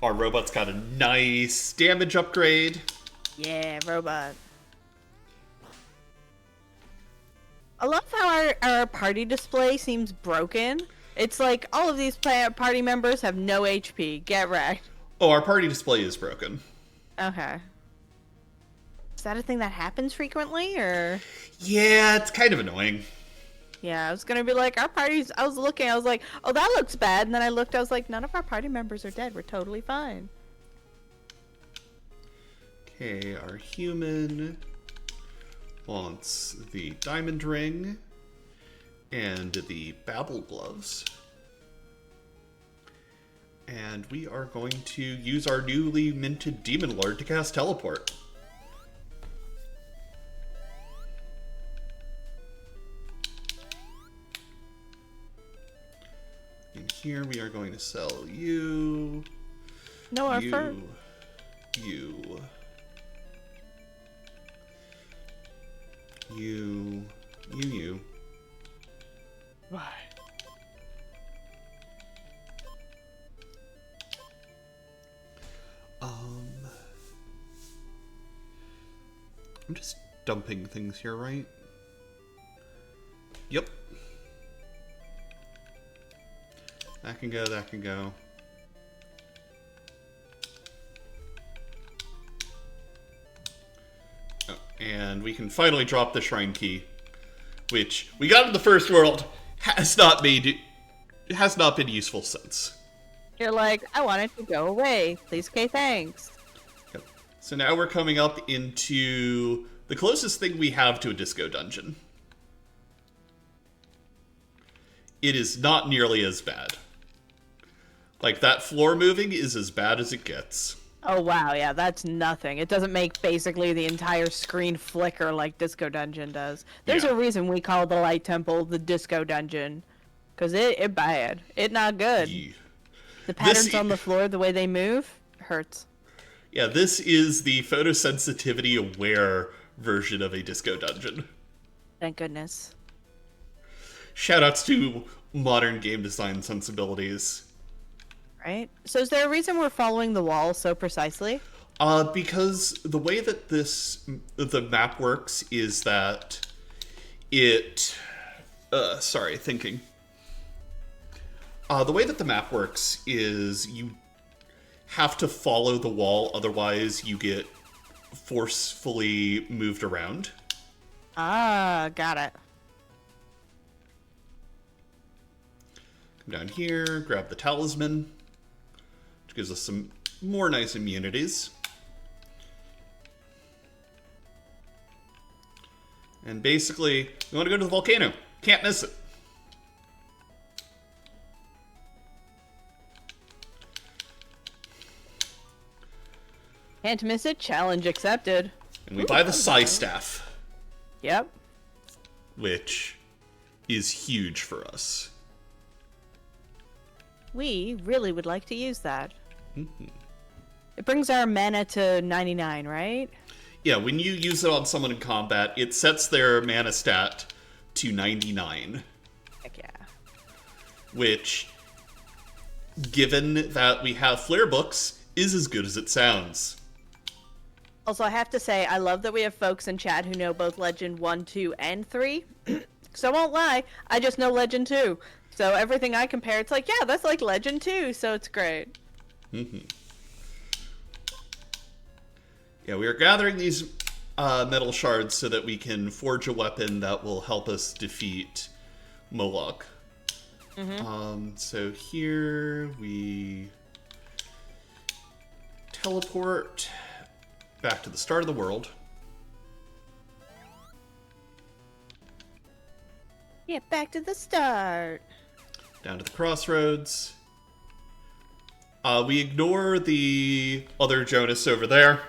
Our robot's got a nice damage upgrade. Yeah, robot. I love how our party display seems broken. It's like all of these party members have no HP. Get wrecked. Oh, our party display is broken. Okay. Is that a thing that happens frequently, or? Yeah, it's kind of annoying. Yeah, I was gonna be like, our parties, I was looking, I was like, oh, that looks bad. And then I looked, I was like, none of our party members are dead. We're totally fine. Okay, our human wants the diamond ring and the Babel gloves. And we are going to use our newly minted Demon Lord to cast teleport. And here we are going to sell you. No, our fur. You. Why? I'm just dumping things here, right? Yep. That can go, that can go. Oh, and we can finally drop the shrine key, which we got in the first world, has not been useful since. You're like, I want it to go away. Please, okay, thanks. Yep. So now we're coming up into the closest thing we have to a disco dungeon. It is not nearly as bad. Like, that floor moving is as bad as it gets. Oh, wow, yeah, that's nothing. It doesn't make basically the entire screen flicker like Disco Dungeon does. There's a reason we call the Light Temple the Disco Dungeon. Because it bad. It not good. Yeah. The patterns on the floor, the way they move, hurts. Yeah, this is the photosensitivity aware version of a disco dungeon. Thank goodness. Shoutouts to modern game design sensibilities. Right? So is there a reason we're following the wall so precisely? Because the way that the map works is that it... thinking. The way that the map works is you have to follow the wall, otherwise you get forcefully moved around. Ah, got it. Come down here, grab the talisman, which gives us some more nice immunities. And basically, we want to go to the volcano. Can't miss it. Can't miss it. Challenge accepted. And we buy the Psi Staff. Yep. Which is huge for us. We really would like to use that. It brings our mana to 99, right? Yeah, when you use it on someone in combat, it sets their mana stat to 99. Heck yeah. Which, given that we have flare books, is as good as it sounds. Also, I have to say, I love that we have folks in chat who know both Legend 1, 2, and 3. So I won't lie, I just know Legend 2. So everything I compare, it's like, yeah, that's like Legend 2, so it's great. Yeah, we are gathering these metal shards so that we can forge a weapon that will help us defeat Moloch. So here we teleport back to the start of the world. Yeah, back to the start. Down to the crossroads. We ignore the other Jonas over there.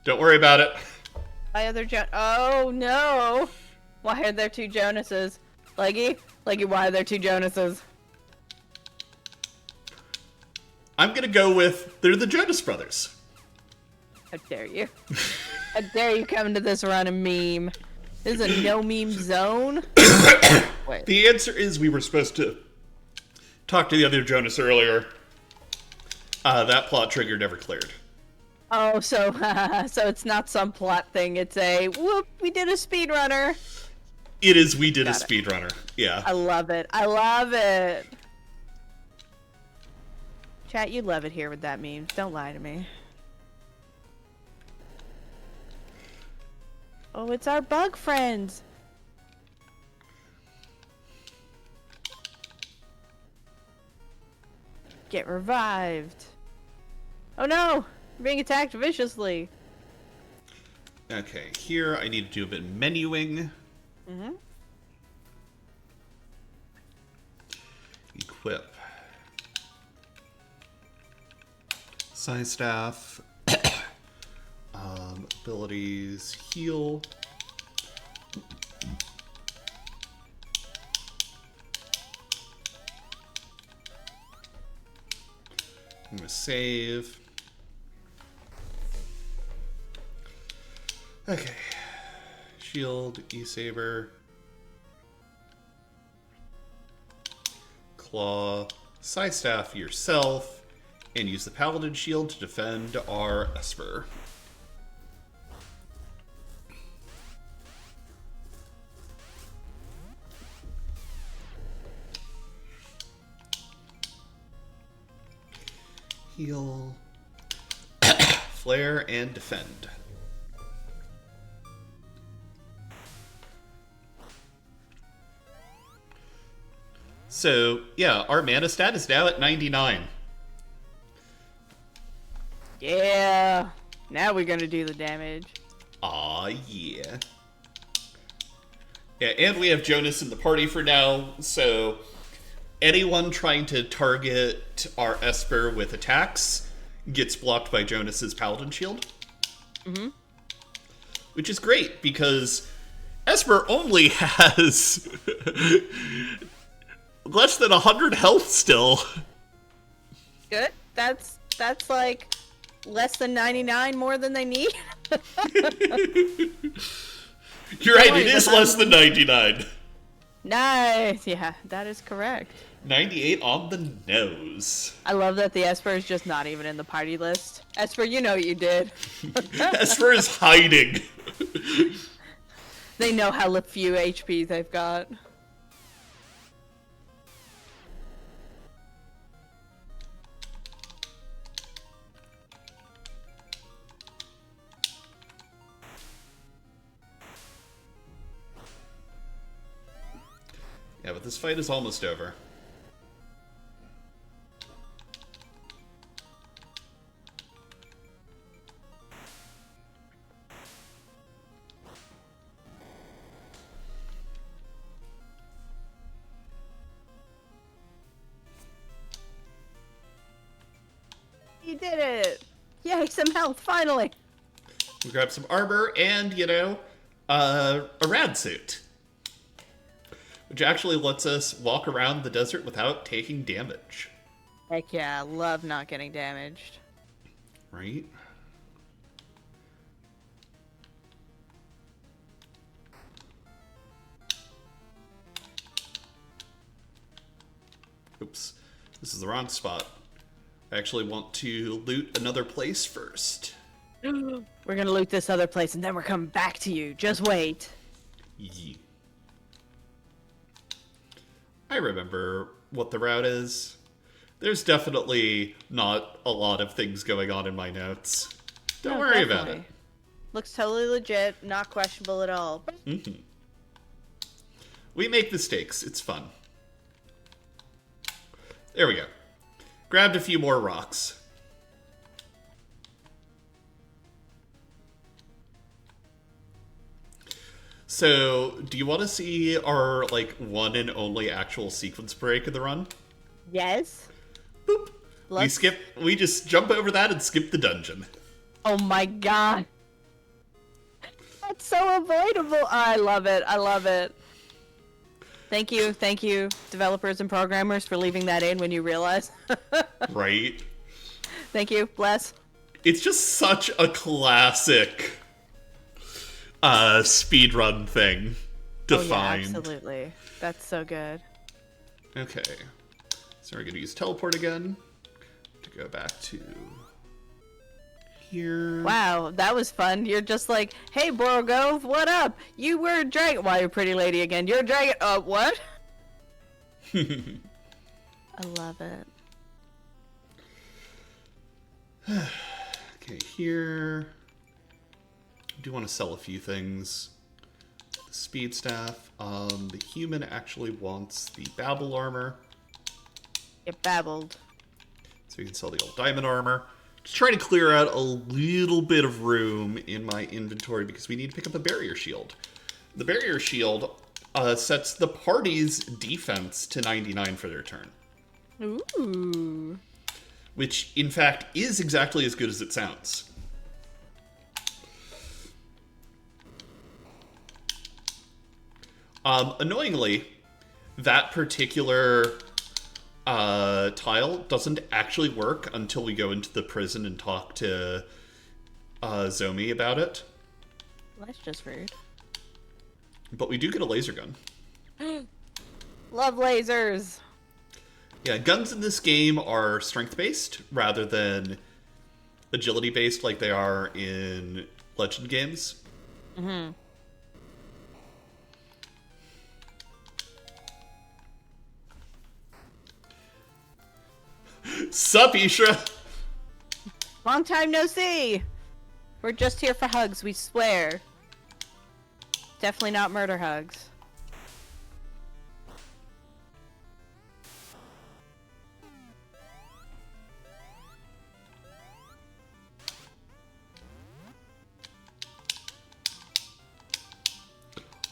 Don't worry about it. Why other Oh no! Why are there two Jonases? Leggy, why are there two Jonases? I'm gonna go with they're the Jonas Brothers. How dare you? How dare you come into this run and meme? This is a no meme zone. Wait. The answer is we were supposed to talk to the other Jonas earlier. That plot trigger never cleared. Oh, so it's not some plot thing. It's a whoop. We did a speedrunner. It is. We did a speedrunner. Yeah. I love it. I love it. Chat, you love it here with that meme. Don't lie to me. Oh, it's our bug friends. Get revived. Oh no! I'm being attacked viciously. Okay, here I need to do a bit of menuing. Equip. Science staff. Abilities. Heal. I'm gonna save. Okay. Shield, E-Saber. Claw. Side staff yourself. And use the Paladin Shield to defend our Esper. Heal. Flare and defend. So, yeah, our mana stat is now at 99. Yeah. Now we're gonna do the damage. Aw, yeah. Yeah, and we have Jonas in the party for now, so anyone trying to target our Esper with attacks gets blocked by Jonas's Paladin Shield. Mm-hmm. Which is great, because Esper only has less than 100 health still. Good. That's like less than 99 more than they need. You're right, it is less than 99. Nice. Yeah, that is correct. 98 on the nose. I love that the Esper is just not even in the party list. Esper, you know what you did. Esper is hiding. They know how few HP they've got. Yeah, but this fight is almost over. You did it! Yay, some health, finally! We grab some armor and, you know, a rad suit. Which actually lets us walk around the desert without taking damage. Heck yeah, I love not getting damaged. Right? Oops. This is the wrong spot. I actually want to loot another place first. We're gonna loot this other place and then we're coming back to you. Just wait. Yeah. I remember what the route is. There's definitely not a lot of things going on in my notes. Don't worry about it. Looks totally legit, not questionable at all. Mm-hmm. We make mistakes. It's fun. There we go. Grabbed a few more rocks. So, do you want to see our, like, one and only actual sequence break in the run? Yes. Boop. We just jump over that and skip the dungeon. Oh my god. That's so avoidable. Oh, I love it. I love it. Thank you, developers and programmers, for leaving that in when you realize. Right? Thank you. Bless. It's just such a classic speedrun thing to find. Yeah, absolutely. That's so good. Okay. So we're going to use teleport again to go back to here. Wow, that was fun. You're just like, hey, Borogov, what up? You were a dragon. Why, you pretty lady again? You're a dragon. What? I love it. Okay, here. I do want to sell a few things. The speed staff. The human actually wants the Babel armor. It babbled. So we can sell the old diamond armor. Just trying to clear out a little bit of room in my inventory because we need to pick up a barrier shield. The barrier shield sets the party's defense to 99 for their turn. Ooh. Which, in fact, is exactly as good as it sounds. Annoyingly, that particular tile doesn't actually work until we go into the prison and talk to Zomi about it. Well, that's just rude. But we do get a laser gun. Love lasers. Yeah, guns in this game are strength-based rather than agility-based like they are in Legend games. Mm-hmm. Sup, Ishra? Long time no see! We're just here for hugs, we swear. Definitely not murder hugs.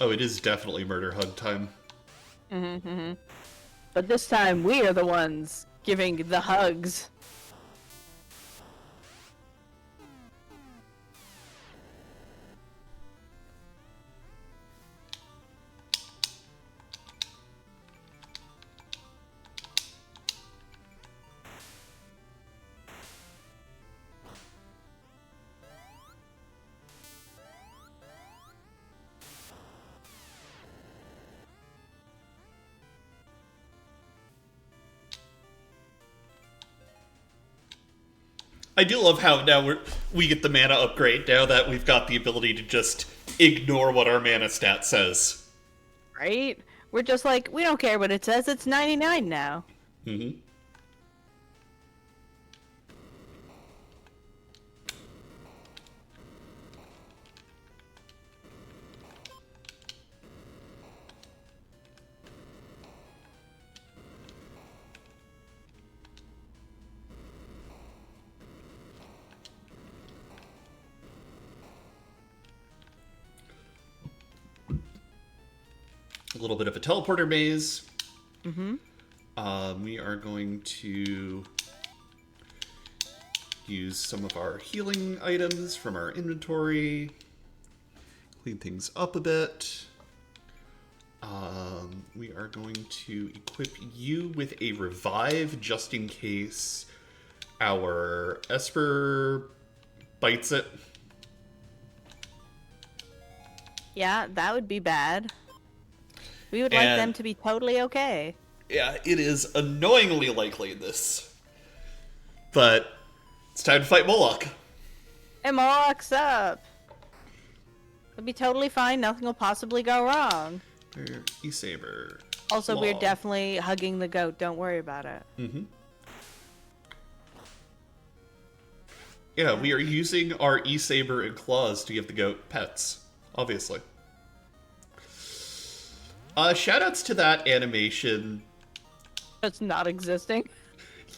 Oh, it is definitely murder hug time. But this time, we are the ones giving the hugs. I do love how now we get the mana upgrade now that we've got the ability to just ignore what our mana stat says. Right? We're just like, we don't care what it says, it's 99 now. Mm-hmm. A little bit of a teleporter maze. We are going to use some of our healing items from our inventory. Clean things up a bit. We are going to equip you with a revive just in case our Esper bites it. Yeah, that would be bad. We would like them to be totally okay. Yeah, it is annoyingly likely in this. But it's time to fight Moloch. And Moloch's up. It'll be totally fine. Nothing will possibly go wrong. E-Saber. Also, we're Claw. definitely hugging the goat. Don't worry about it. Mm-hmm. Yeah, we are using our E-Saber and claws to give the goat pets. Obviously. Shoutouts to that animation. It's not existing.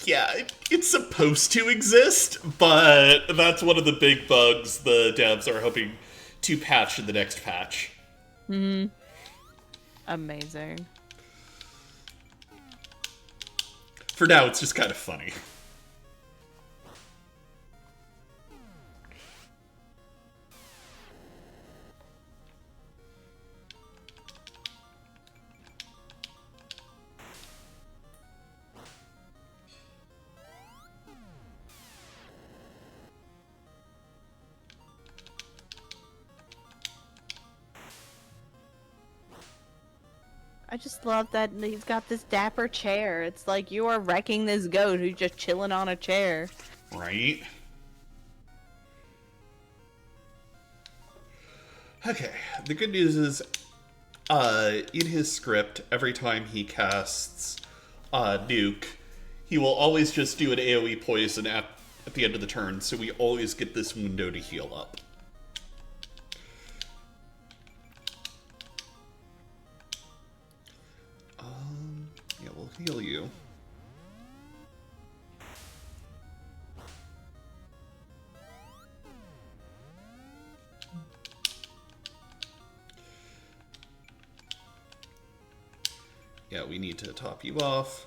Yeah, it's supposed to exist, but that's one of the big bugs the devs are hoping to patch in the next patch. Amazing. For now, it's just kind of funny. I just love that he's got this dapper chair. It's like you are wrecking this goat who's just chilling on a chair. Right? Okay, the good news is, in his script, every time he casts Nuke, he will always just do an AoE poison at the end of the turn, so we always get this window to heal up. Yeah, we'll heal you. Yeah, we need to top you off.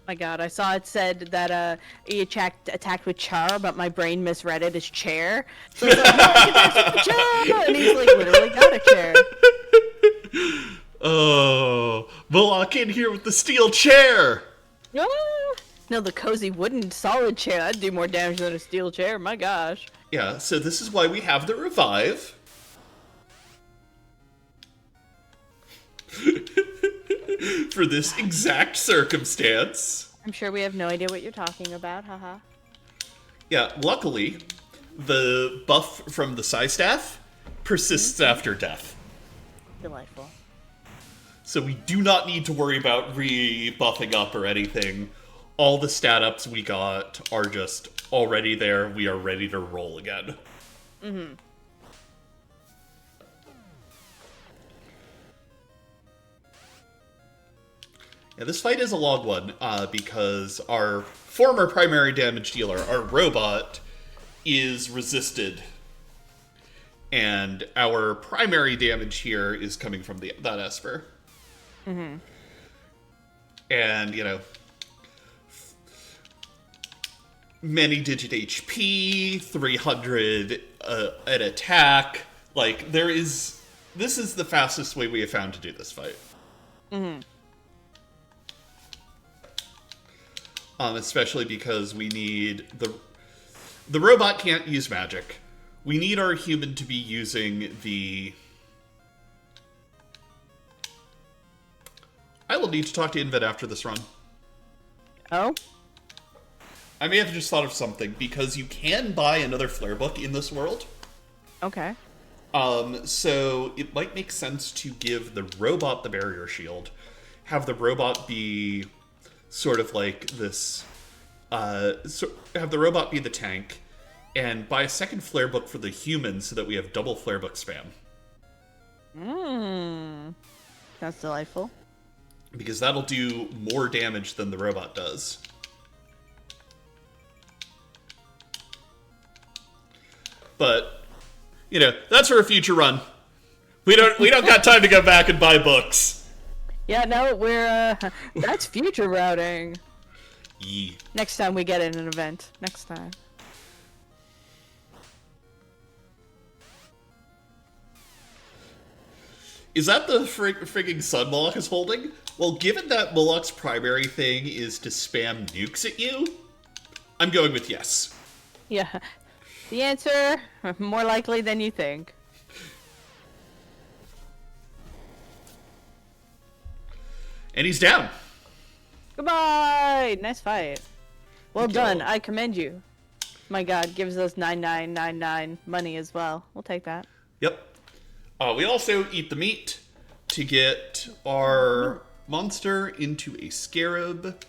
My god, I saw it said that he attacked with char, but my brain misread it as chair. So it's like, no, he attacks with chair! And he's like literally got a chair. Oh, Moloch in here with the steel chair! Ah! No, the cozy wooden solid chair. That'd do more damage than a steel chair, my gosh. Yeah, so this is why we have the revive. For this exact circumstance. I'm sure we have no idea what you're talking about, haha. Yeah, luckily, the buff from the Psy Staff persists after death. Delightful. So we do not need to worry about rebuffing up or anything. All the stat ups we got are just already there. We are ready to roll again. Mm-hmm. Yeah, this fight is a long one, because our former primary damage dealer, our robot, is resisted. And our primary damage here is coming from that Esper. Mm-hmm. And, you know, many digit HP, 300 an attack. Like, this is the fastest way we have found to do this fight. Mm-hmm. Especially because we need the robot can't use magic. We need our human to be using the... I will need to talk to Invent after this run. Oh? I may have just thought of something, because you can buy another flare book in this world. Okay. So it might make sense to give the robot the barrier shield, have the robot be sort of like this, have the robot be the tank, and buy a second flare book for the human so that we have double flare book spam. That's delightful. Because that'll do more damage than the robot does. But, you know, that's for a future run. We don't got time to go back and buy books. Yeah, no, we're, that's future routing. Yee. Next time we get in an event. Next time. Is that the frigging sun Moloch is holding? Well, given that Moloch's primary thing is to spam nukes at you, I'm going with yes. Yeah. The answer, more likely than you think. And he's down. Goodbye! Nice fight. Well Good done. job. I commend you. My god, gives us 9999 money as well. We'll take that. Yep. We also eat the meat to get our monster into a scarab.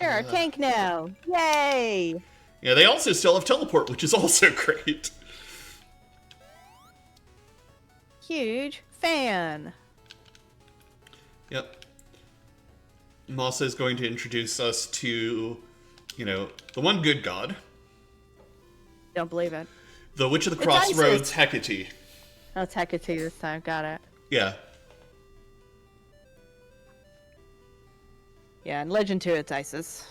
You're our tank now. Yay! Yeah, they also still have teleport, which is also great. Huge fan. Yep. Masa is going to introduce us to, you know, the one good god. Don't believe it. The Witch of the It's Crossroads, Hecate. Oh, it's Hecate this time. Got it. Yeah. Yeah, in Legend 2, it's Isis.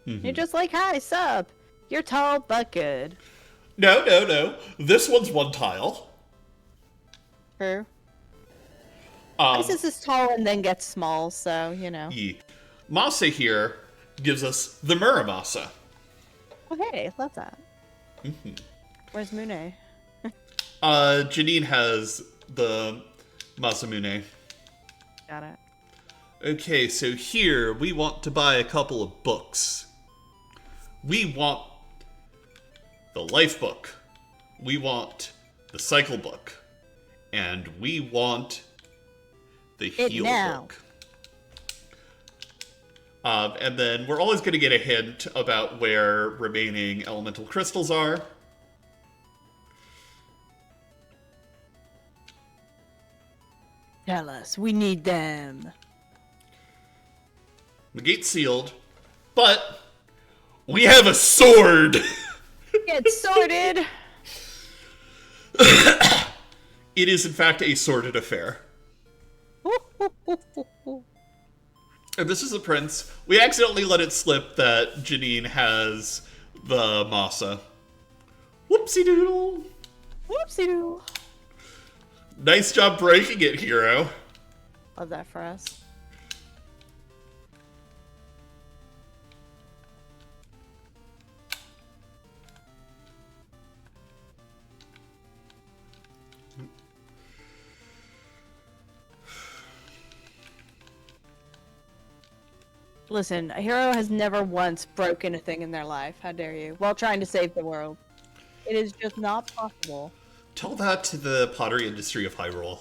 Mm-hmm. You're just like, hi, sup. You're tall, but good. No. This one's one tile. True. Isis is tall and then gets small, so, you know. Yeah. Masa here gives us the Muramasa. Oh, hey, love that. Mm-hmm. Where's Mune? Janine has the Masamune. Got it. Okay, so here we want to buy a couple of books. We want the life book. We want the cycle book. And we want the heal book. And then we're always going to get a hint about where remaining elemental crystals are. Tell us, we need them. The gate's sealed, but we have a sword! Get sorted! It is, in fact, a sordid affair. And this is the prince. We accidentally let it slip that Janine has the Masa. Whoopsie doodle! Whoopsie doo. Nice job breaking it, hero. Love that for us. Listen, a hero has never once broken a thing in their life. How dare you? While trying to save the world. It is just not possible. Tell that to the pottery industry of Hyrule.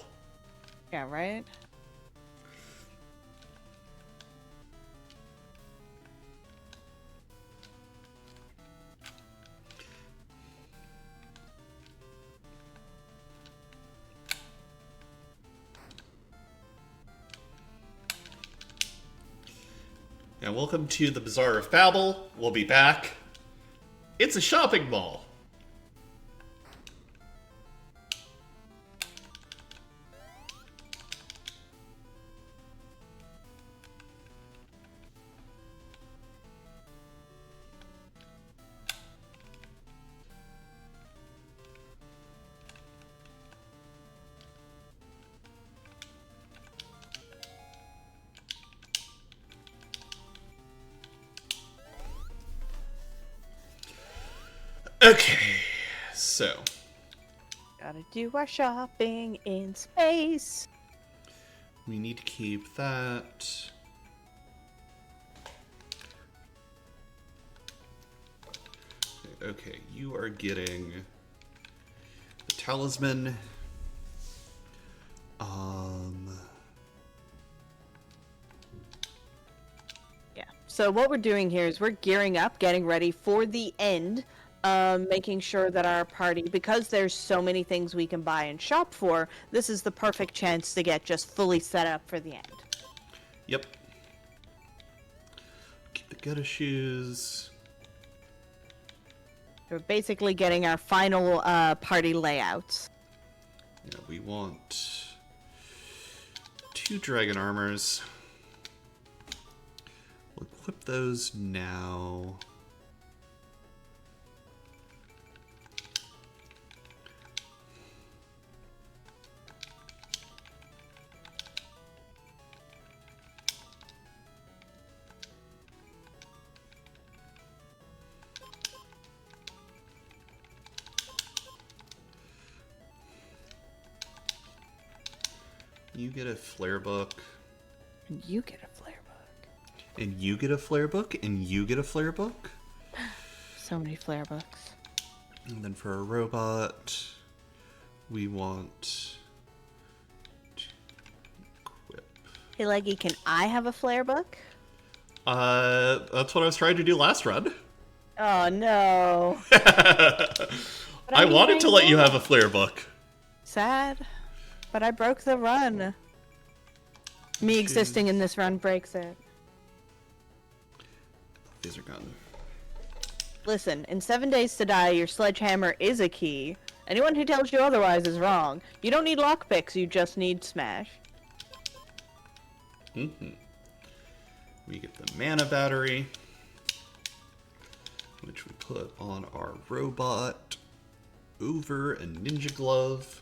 Yeah, right? And welcome to the Bazaar of Babel. We'll be back. It's a shopping mall. Okay, so Gotta do our shopping in space. we need to keep that. Okay, you are getting the talisman. Yeah. So what we're doing here is we're gearing up, getting ready for the end, making sure that our party, because there's so many things we can buy and shop for, this is the perfect chance to get just fully set up for the end. Yep. Keep the ghetto shoes. We're basically getting our final party layouts. Yeah, we want 2 dragon armors. We'll equip those now. You get a flare book. And you get a flare book. And you get a flare book. And you get a flare book. So many flare books. And then for a robot, we want to equip. Hey, Leggy, can I have a flare book? That's what I was trying to do last run. Oh, no. I wanted to let you have a flare book. Sad. But I broke the run. Me existing in this run breaks it. These are gone. Listen, in 7 Days to Die, your sledgehammer is a key. Anyone who tells you otherwise is wrong. You don't need lockpicks, you just need smash. Mm-hmm. We get the mana battery, which we put on our robot over a ninja glove.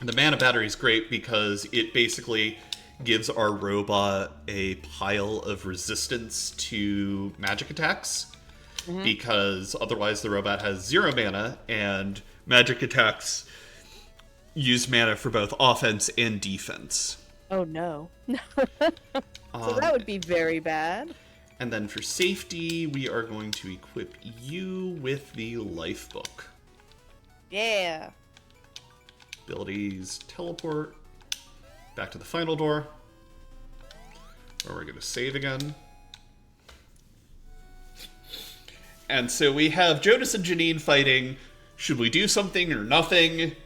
The mana battery is great because it basically gives our robot a pile of resistance to magic attacks. Mm-hmm. Because otherwise the robot has 0 mana, and magic attacks use mana for both offense and defense. Oh no. So that would be very bad. And then for safety, we are going to equip you with the life book. Yeah. Abilities, teleport, back to the final door, where we're going to save again. And so we have Jonas and Janine fighting. Should we do something or nothing?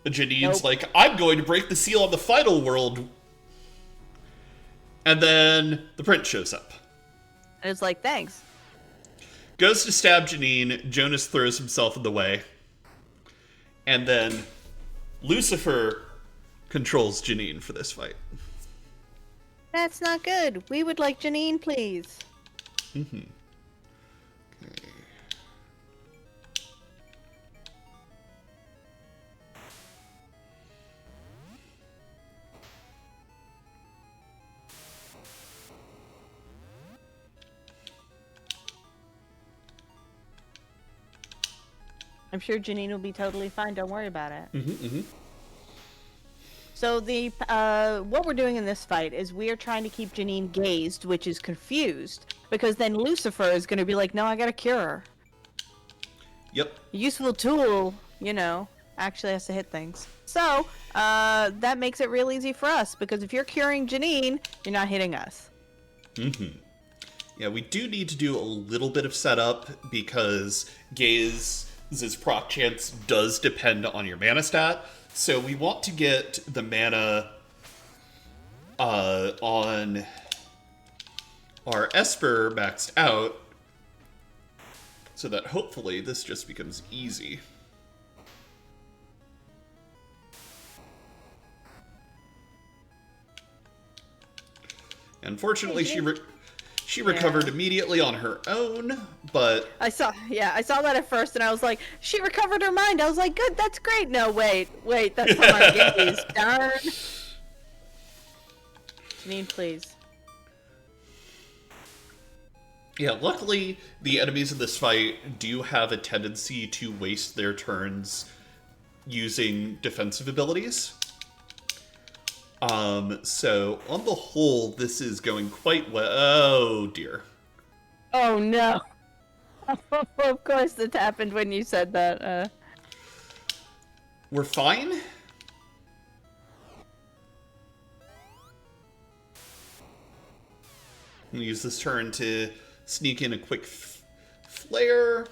Janine's like, I'm going to break the seal on the final world. And then the prince shows up. And it's like, thanks. Goes to stab Janine. Jonas throws himself in the way. And then Lucifer controls Janine for this fight. That's not good. We would like Janine, please. Mm-hmm. Okay. I'm sure Janine will be totally fine. Don't worry about it. Mm-hmm, mm-hmm. So the what we're doing in this fight is we are trying to keep Janine gazed, which is confused, because then Lucifer is going to be like, no, I got a cure her. Yep. A useful tool, you know, actually has to hit things. So that makes it real easy for us, because if you're curing Janine, you're not hitting us. Mm-hmm. Yeah, we do need to do a little bit of setup, because Gaze's proc chance does depend on your mana stat. So we want to get the mana on our Esper maxed out so that hopefully this just becomes easy. Unfortunately, she recovered immediately on her own, but I saw that at first, and I was like, she recovered her mind. I was like, good, that's great. No, wait, that's from our gaze. Darn. Janine, please. Yeah, luckily, the enemies in this fight do have a tendency to waste their turns using defensive abilities. So on the whole, this is going quite well. Oh, dear. Oh, no. Of course it happened when you said that. We're fine? I'm gonna use this turn to sneak in a quick flare.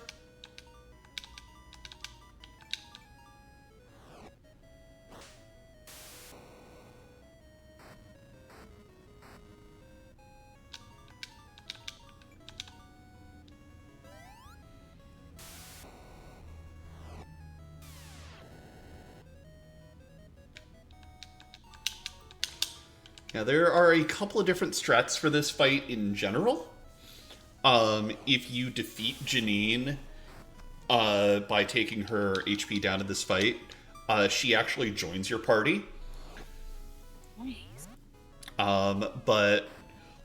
Now, there are a couple of different strats for this fight in general. If you defeat Janine by taking her HP down in this fight, she actually joins your party. Nice. But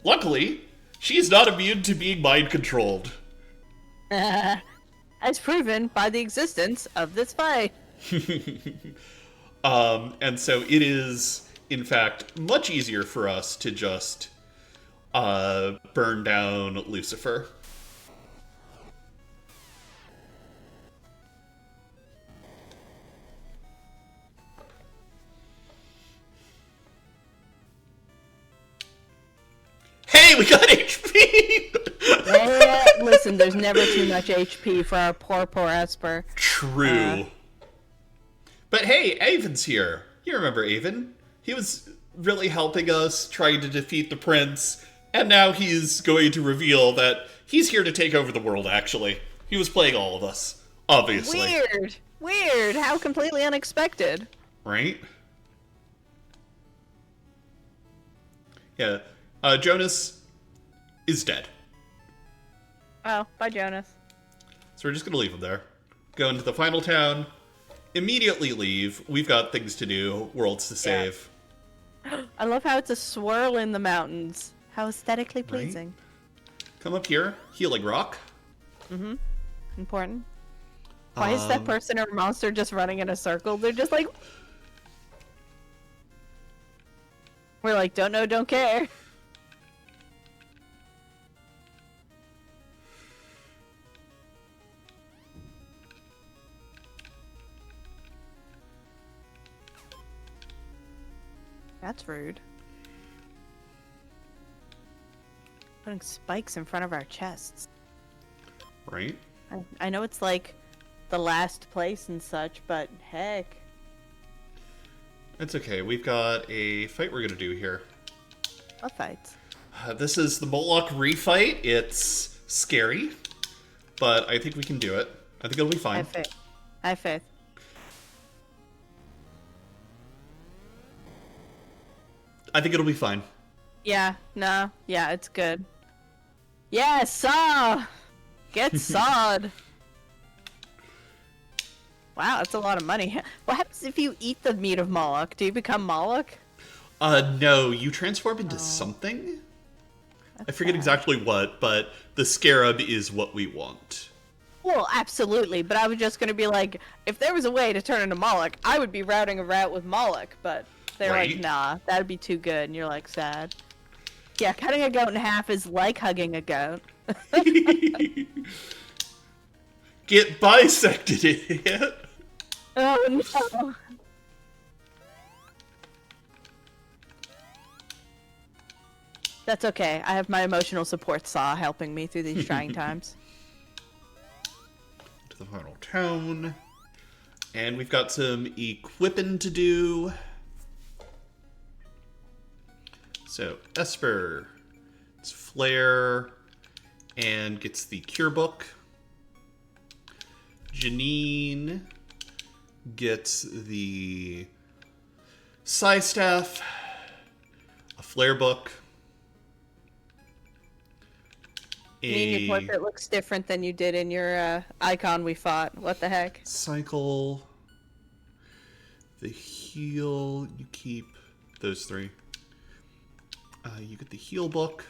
luckily, she's not immune to being mind-controlled. As proven by the existence of this fight. And so it is, in fact, much easier for us to just burn down Lucifer. Hey, we got HP! Yeah, listen, there's never too much HP for our poor Esper. True. But hey, Avon's here. You remember Avon? He was really helping us, trying to defeat the prince, and now he's going to reveal that he's here to take over the world, actually. He was playing all of us, obviously. Weird. How completely unexpected. Right? Yeah. Jonas is dead. Oh, bye, Jonas. So we're just going to leave him there. Go into the final town. Immediately leave. We've got things to do. Worlds to save. I love how it's a swirl in the mountains. How aesthetically pleasing. Right? Come up here. Healing rock. Mm-hmm. Important. Why is that person or monster just running in a circle? They're just like... We're like, don't know, don't care. That's rude. Putting spikes in front of our chests. Right? I know it's like the last place and such, but heck. It's okay. We've got a fight we're going to do here. What fights? This is the Moloch refight. It's scary, but I think we can do it. I think it'll be fine. I have faith. I think it'll be fine. Yeah, no, yeah, it's good. Yeah, saw! Get sawed! Wow, that's a lot of money. What happens if you eat the meat of Moloch? Do you become Moloch? No, you transform into something? I forget exactly what, but the scarab is what we want. Well, absolutely, but I was just gonna be like, if there was a way to turn into Moloch, I would be routing a route with Moloch, but they're like, nah, that'd be too good, and you're like, sad. Yeah, cutting a goat in half is like hugging a goat. Get bisected, idiot! Oh no! That's okay, I have my emotional support saw helping me through these trying times. To the final town. And we've got some equipping to do. So Esper, it's Flare, and gets the Cure Book. Janine gets the Psi Staff, a Flare Book. You mean your portrait looks different than you did in your icon we fought. What the heck? Cycle. The heal, you keep those three. You get the heal book.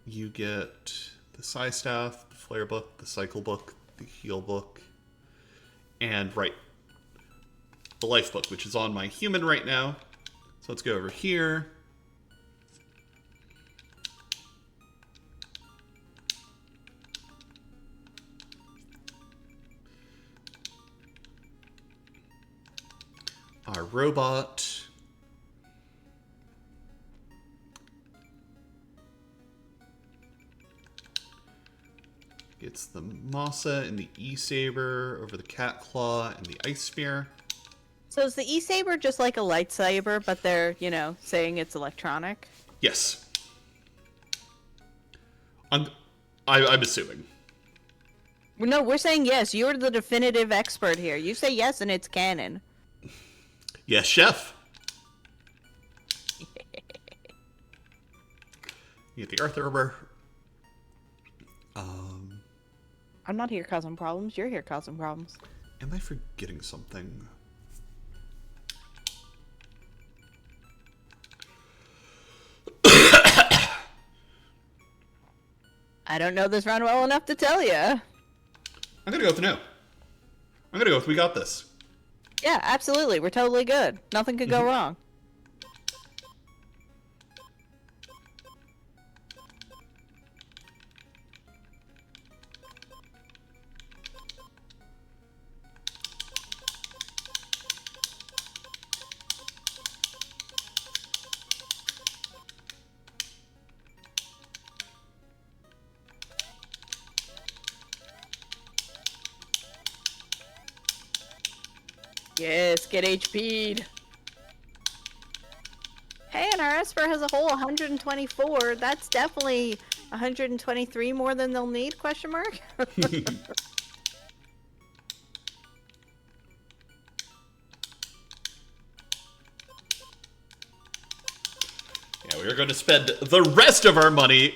You get the Psi Staff, the Flare book, the Cycle book, the heal book, and the life book, which is on my human right now. So let's go over here. Our robot gets the Masa and the E-Saber over the Cat Claw and the Ice Spear. So is the E-Saber just like a lightsaber, but they're, saying it's electronic? Yes. I'm assuming. No, we're saying yes. You're the definitive expert here. You say yes and it's canon. Yes, chef. You get the Earth Arbor. I'm not here causing problems. You're here causing problems. Am I forgetting something? I don't know this run well enough to tell you. I'm gonna go with no. I'm gonna go with we got this. Yeah, absolutely. We're totally good. Nothing could go wrong. Yes, get HP'd. Hey, and our Esper has a whole 124. That's definitely 123 more than they'll need, question mark? Yeah, we're going to spend the rest of our money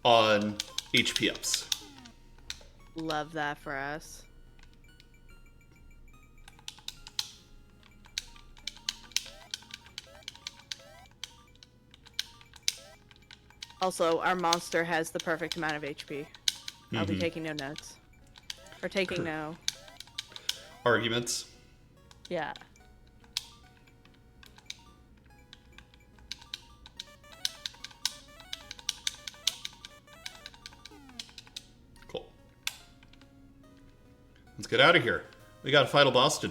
on HP ups. Love that for us. Also, our monster has the perfect amount of HP. I'll be taking no notes. Or taking no... Arguments. Yeah. Cool. Let's get out of here. We got a final boss to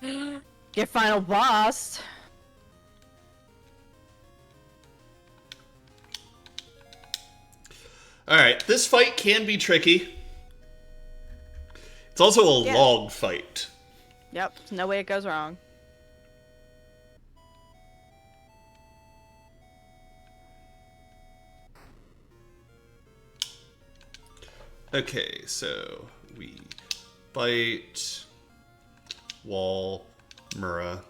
do. Get final boss. Alright, this fight can be tricky. It's also a long fight. Yep, no way it goes wrong. Okay, so we bite, wall, Mura,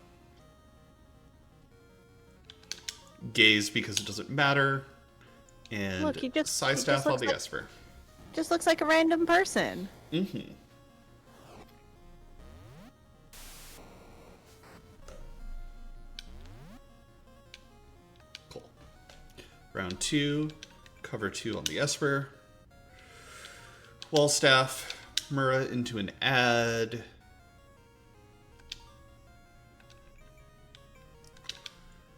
gaze because it doesn't matter, and Look, he just Psi Staff on looks the like- Esper. Just looks like a random person. Mm-hmm. Cool. Round 2, cover 2 on the Esper. Wall Staff, Mura into an ad.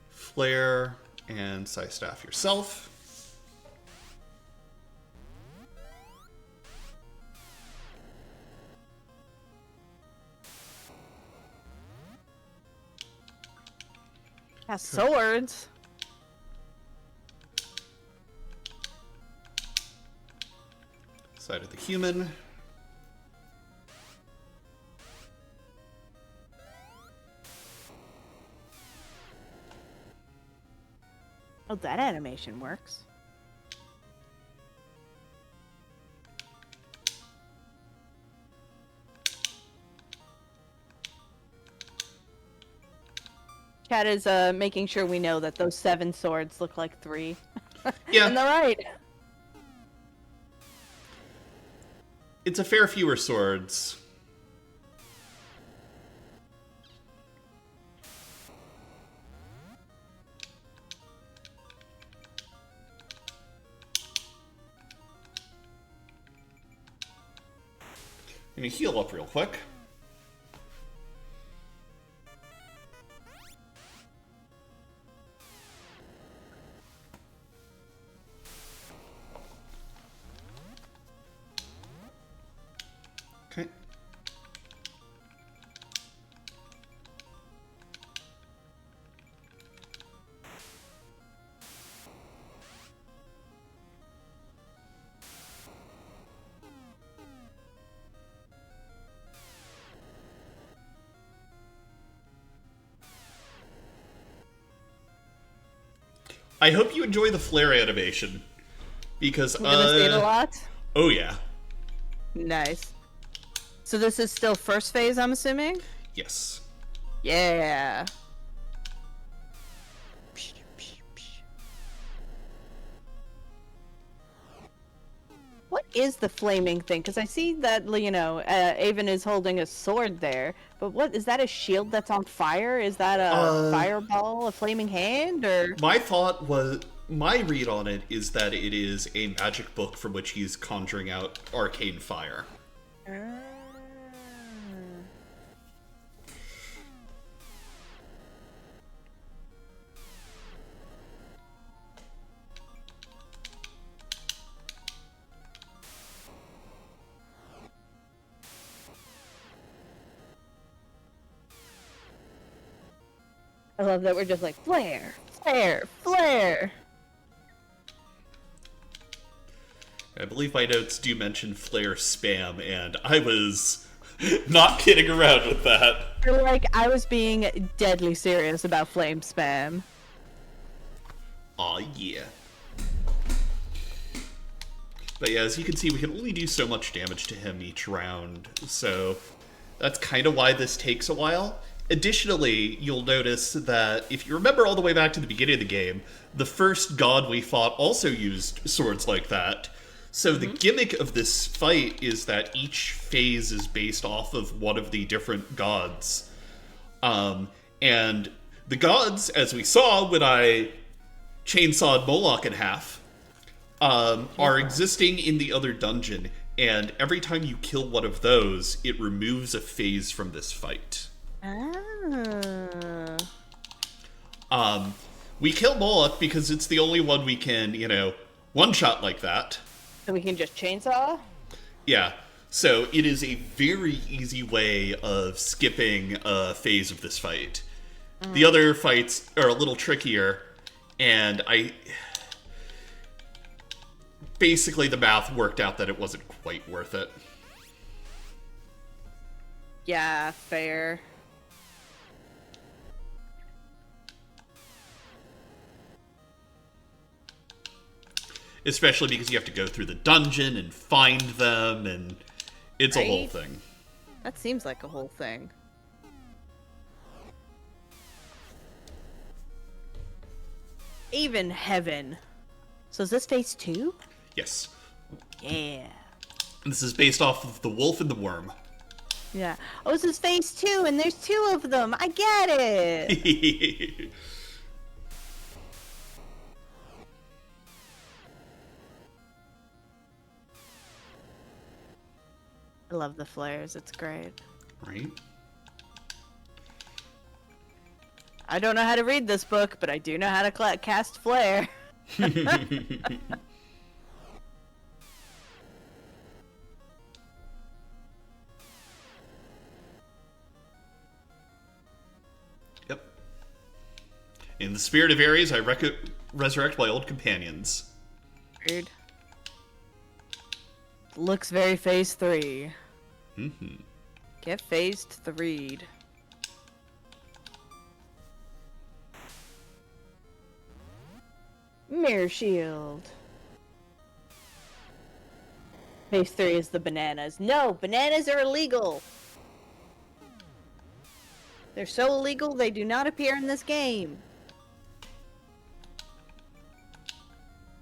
Flare and Psi Staff yourself. Has swords. Side of the human. that animation works. Chat is making sure we know that those 7 swords look like 3. Yeah. And they're right. It's a fair fewer swords. Let me heal up real quick. Okay. I hope you enjoy the flare animation, because We're gonna see it a lot? Oh yeah. Nice. So this is still first phase, I'm assuming? Yes. Yeah. What is the flaming thing? Because I see that, you know, Avon is holding a sword there. But what, is that a shield that's on fire? Is that a fireball, a flaming hand, or? My read on it is that it is a magic book from which he's conjuring out arcane fire. I love that we're just like, flare, flare, flare. I believe my notes do mention flare spam, and I was not kidding around with that. You're like, I was being deadly serious about flame spam. Aw, yeah. But yeah, as you can see, we can only do so much damage to him each round, so that's kind of why this takes a while. Additionally, you'll notice that if you remember all the way back to the beginning of the game, the first god we fought also used swords like that. So the gimmick of this fight is that each phase is based off of one of the different gods. And the gods, as we saw when I chainsawed Moloch in half, are existing in the other dungeon. And every time you kill one of those, it removes a phase from this fight. We kill Moloch because it's the only one we can, you know, one-shot like that. So we can just chainsaw? Yeah. So it is a very easy way of skipping a phase of this fight. The other fights are a little trickier, and basically the math worked out that it wasn't quite worth it. Yeah, fair. Especially because you have to go through the dungeon and find them, and it's a whole Right? thing. That seems like a whole thing. Even heaven. So is this phase 2? Yes. Yeah. And this is based off of The Wolf and the Worm. Yeah. Oh, this is phase 2 and there's 2 of them. I get it. I love the flares. It's great. Right? I don't know how to read this book, but I do know how to cast flare. Yep. In the spirit of Ares, I resurrect my old companions. Rude. Looks very phase 3. Get phased 3'd. Mirror shield. Phase 3 is the bananas. No, bananas are illegal. They're so illegal they do not appear in this game.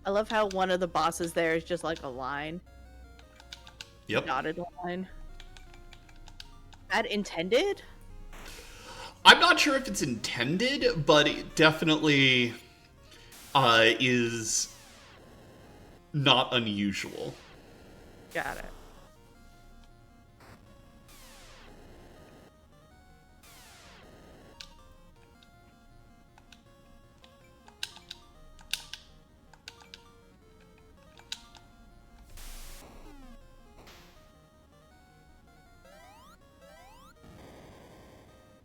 I love how one of the bosses there is just like a line. Yep. Dotted line. That intended? I'm not sure if it's intended, but it definitely is not unusual. Got it.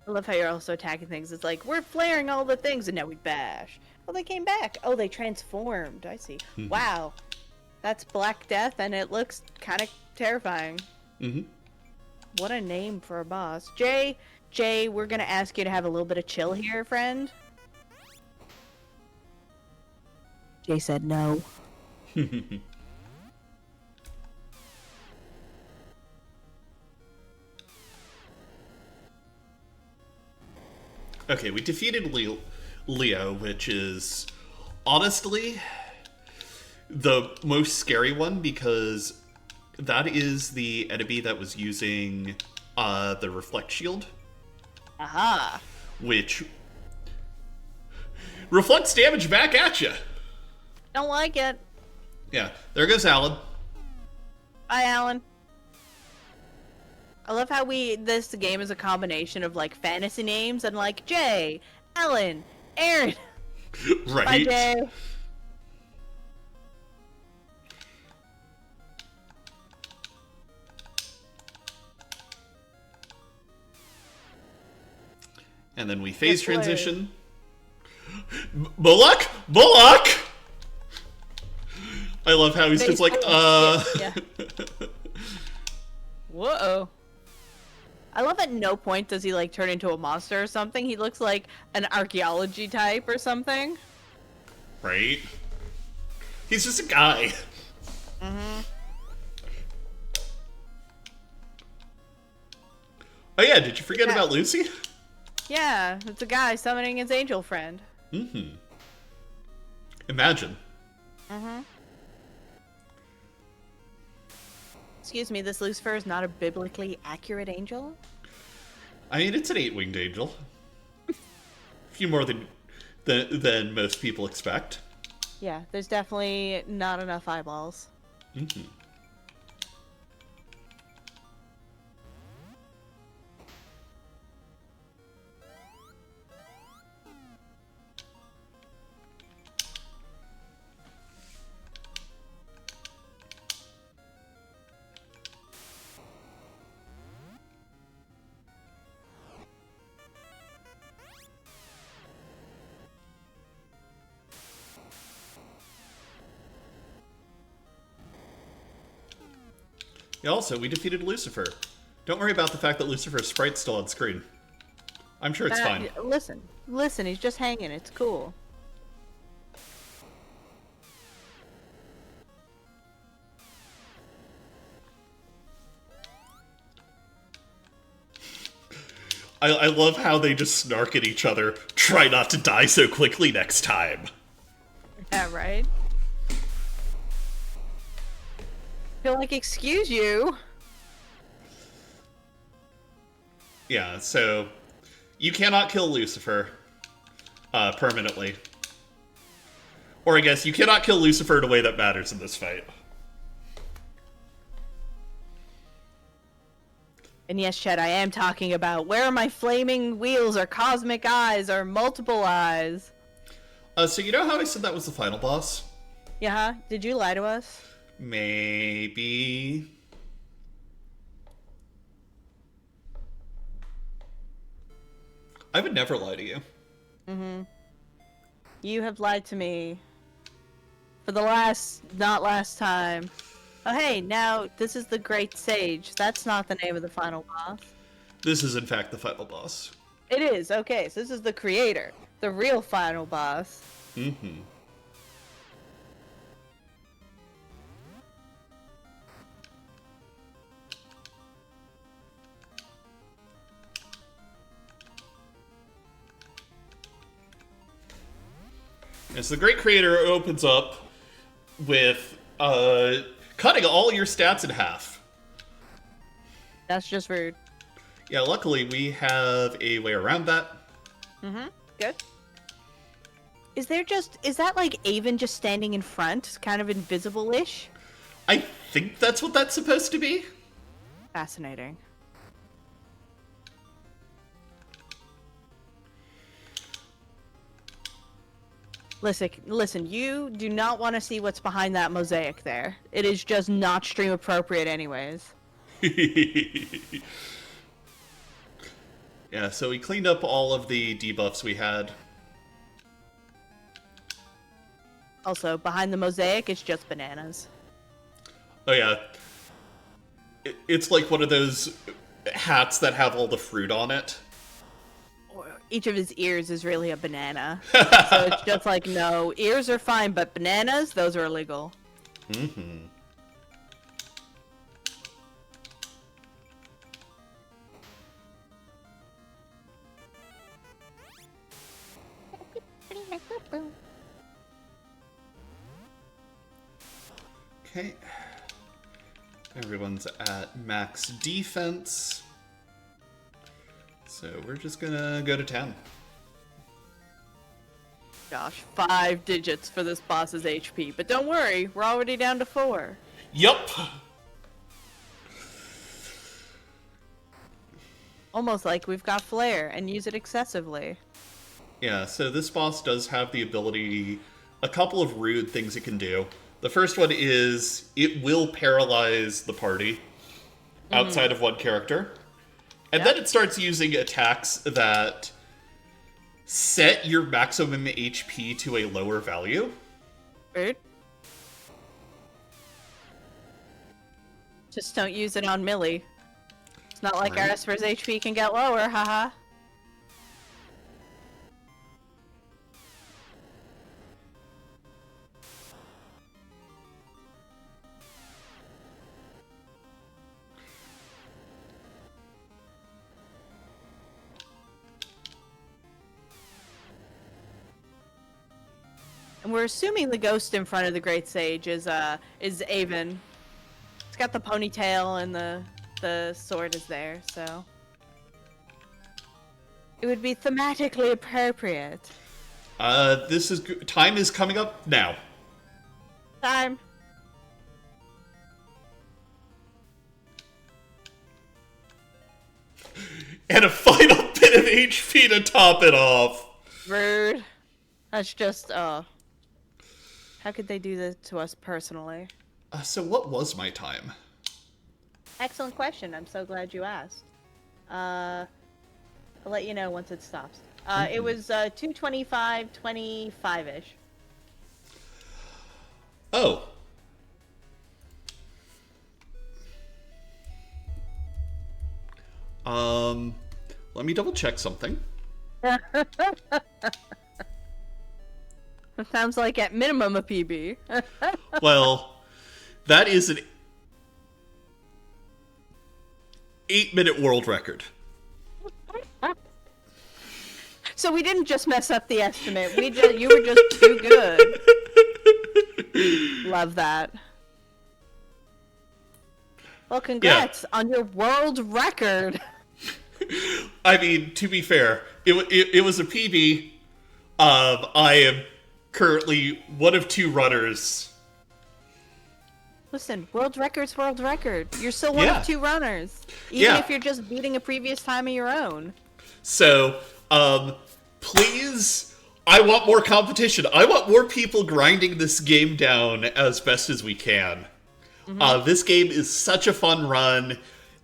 I love how you're also attacking things. It's like, we're flaring all the things, and now we bash. Oh, they came back. Oh, they transformed. I see. Wow. That's Black Death, and it looks kind of terrifying. What a name for a boss. Jay, we're going to ask you to have a little bit of chill here, friend. Jay said no. Okay, we defeated Leo, which is honestly the most scary one because that is the enemy that was using the reflect shield. Aha. Which reflects damage back at you. Don't like it. Yeah, there goes Alan. Bye, Alan. I love how this game is a combination of like fantasy names and like Jay, Alan, Aaron. Right. Bye, Jay. And then we phase transition. Bullock! Bullock! I love how he's just like, Yeah. Whoa. I love at no point does he like turn into a monster or something. He looks like an archaeology type or something. Right? He's just a guy. Oh yeah, did you forget about Lucy? Yeah, it's a guy summoning his angel friend. Imagine. Excuse me, this Lucifer is not a biblically accurate angel? I mean, it's an 8-winged angel. A few more than most people expect. Yeah, there's definitely not enough eyeballs. Yeah, also, we defeated Lucifer. Don't worry about the fact that Lucifer's sprite's still on screen. I'm sure it's fine. Listen, he's just hanging. It's cool. I love how they just snark at each other. Try not to die so quickly next time. Yeah, right? Feel like, excuse you. Yeah, so you cannot kill Lucifer permanently. Or I guess you cannot kill Lucifer in a way that matters in this fight. And yes, Chet, I am talking about where are my flaming wheels or cosmic eyes or multiple eyes? So you know how I said that was the final boss? Yeah, did you lie to us? Maybe. I would never lie to you. You have lied to me. For the not last time. Oh hey, now this is the Great Sage. That's not the name of the final boss. This is in fact the final boss. It is, okay, so this is the creator. The real final boss. And so the Great Creator opens up with cutting all your stats in half. That's just rude. Yeah, luckily we have a way around that. Mm-hmm. Good. Is that like Avon just standing in front, kind of invisible-ish? I think that's what that's supposed to be. Fascinating. Listen, you do not want to see what's behind that mosaic there. It is just not stream appropriate anyways. Yeah, so we cleaned up all of the debuffs we had. Also, behind the mosaic, it's just bananas. Oh yeah. It's like one of those hats that have all the fruit on it. Each of his ears is really a banana. So it's just like, no, ears are fine, but bananas, those are illegal. Mm-hmm. Okay. Everyone's at max defense. So we're just gonna go to town. Gosh, 5 digits for this boss's HP. But don't worry, we're already down to 4. Yup! Almost like we've got flair and use it excessively. Yeah, so this boss does have the ability, a couple of rude things it can do. The first one is it will paralyze the party outside of one character. And then it starts using attacks that set your maximum HP to a lower value. Weird. Just don't use it on Millie. It's not like our Esper's HP can get lower, haha. And we're assuming the ghost in front of the Great Sage is Avon. It's got the ponytail and the sword is there, so it would be thematically appropriate. Time is coming up now. Time. And a final bit of HP to top it off. Rude. That's just, how could they do this to us personally? So what was my time? Excellent question. I'm so glad you asked. I'll let you know once it stops. It was 2:25, 25-ish. Oh. Let me double check something. It sounds like at minimum a PB. Well, that is an 8-minute world record. So we didn't just mess up the estimate. You were just too good. Love that. Well, congrats on your world record. I mean, to be fair, it was a PB. I am currently one of 2 runners. Listen, world record's world record. You're still one of 2 runners. Even if you're just beating a previous time of your own. So, please, I want more competition. I want more people grinding this game down as best as we can. This game is such a fun run.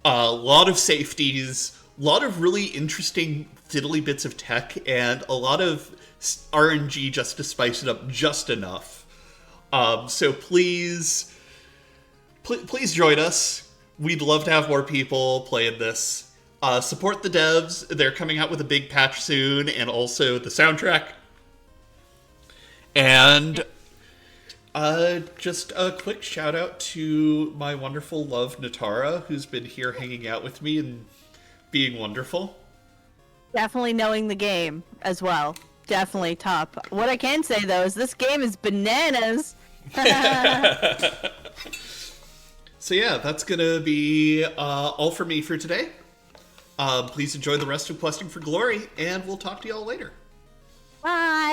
A lot of safeties, a lot of really interesting fiddly bits of tech, and a lot of RNG just to spice it up just enough. So please join us. We'd love to have more people playing this. Support the devs. They're coming out with a big patch soon, and also the soundtrack. And just a quick shout out to my wonderful love, Natara, who's been here hanging out with me and being wonderful. Definitely knowing the game as well. definitely top. What I can say though is this game is bananas. So yeah, that's gonna be all for me for today. Please enjoy the rest of Questing for Glory, and we'll talk to y'all later. Bye.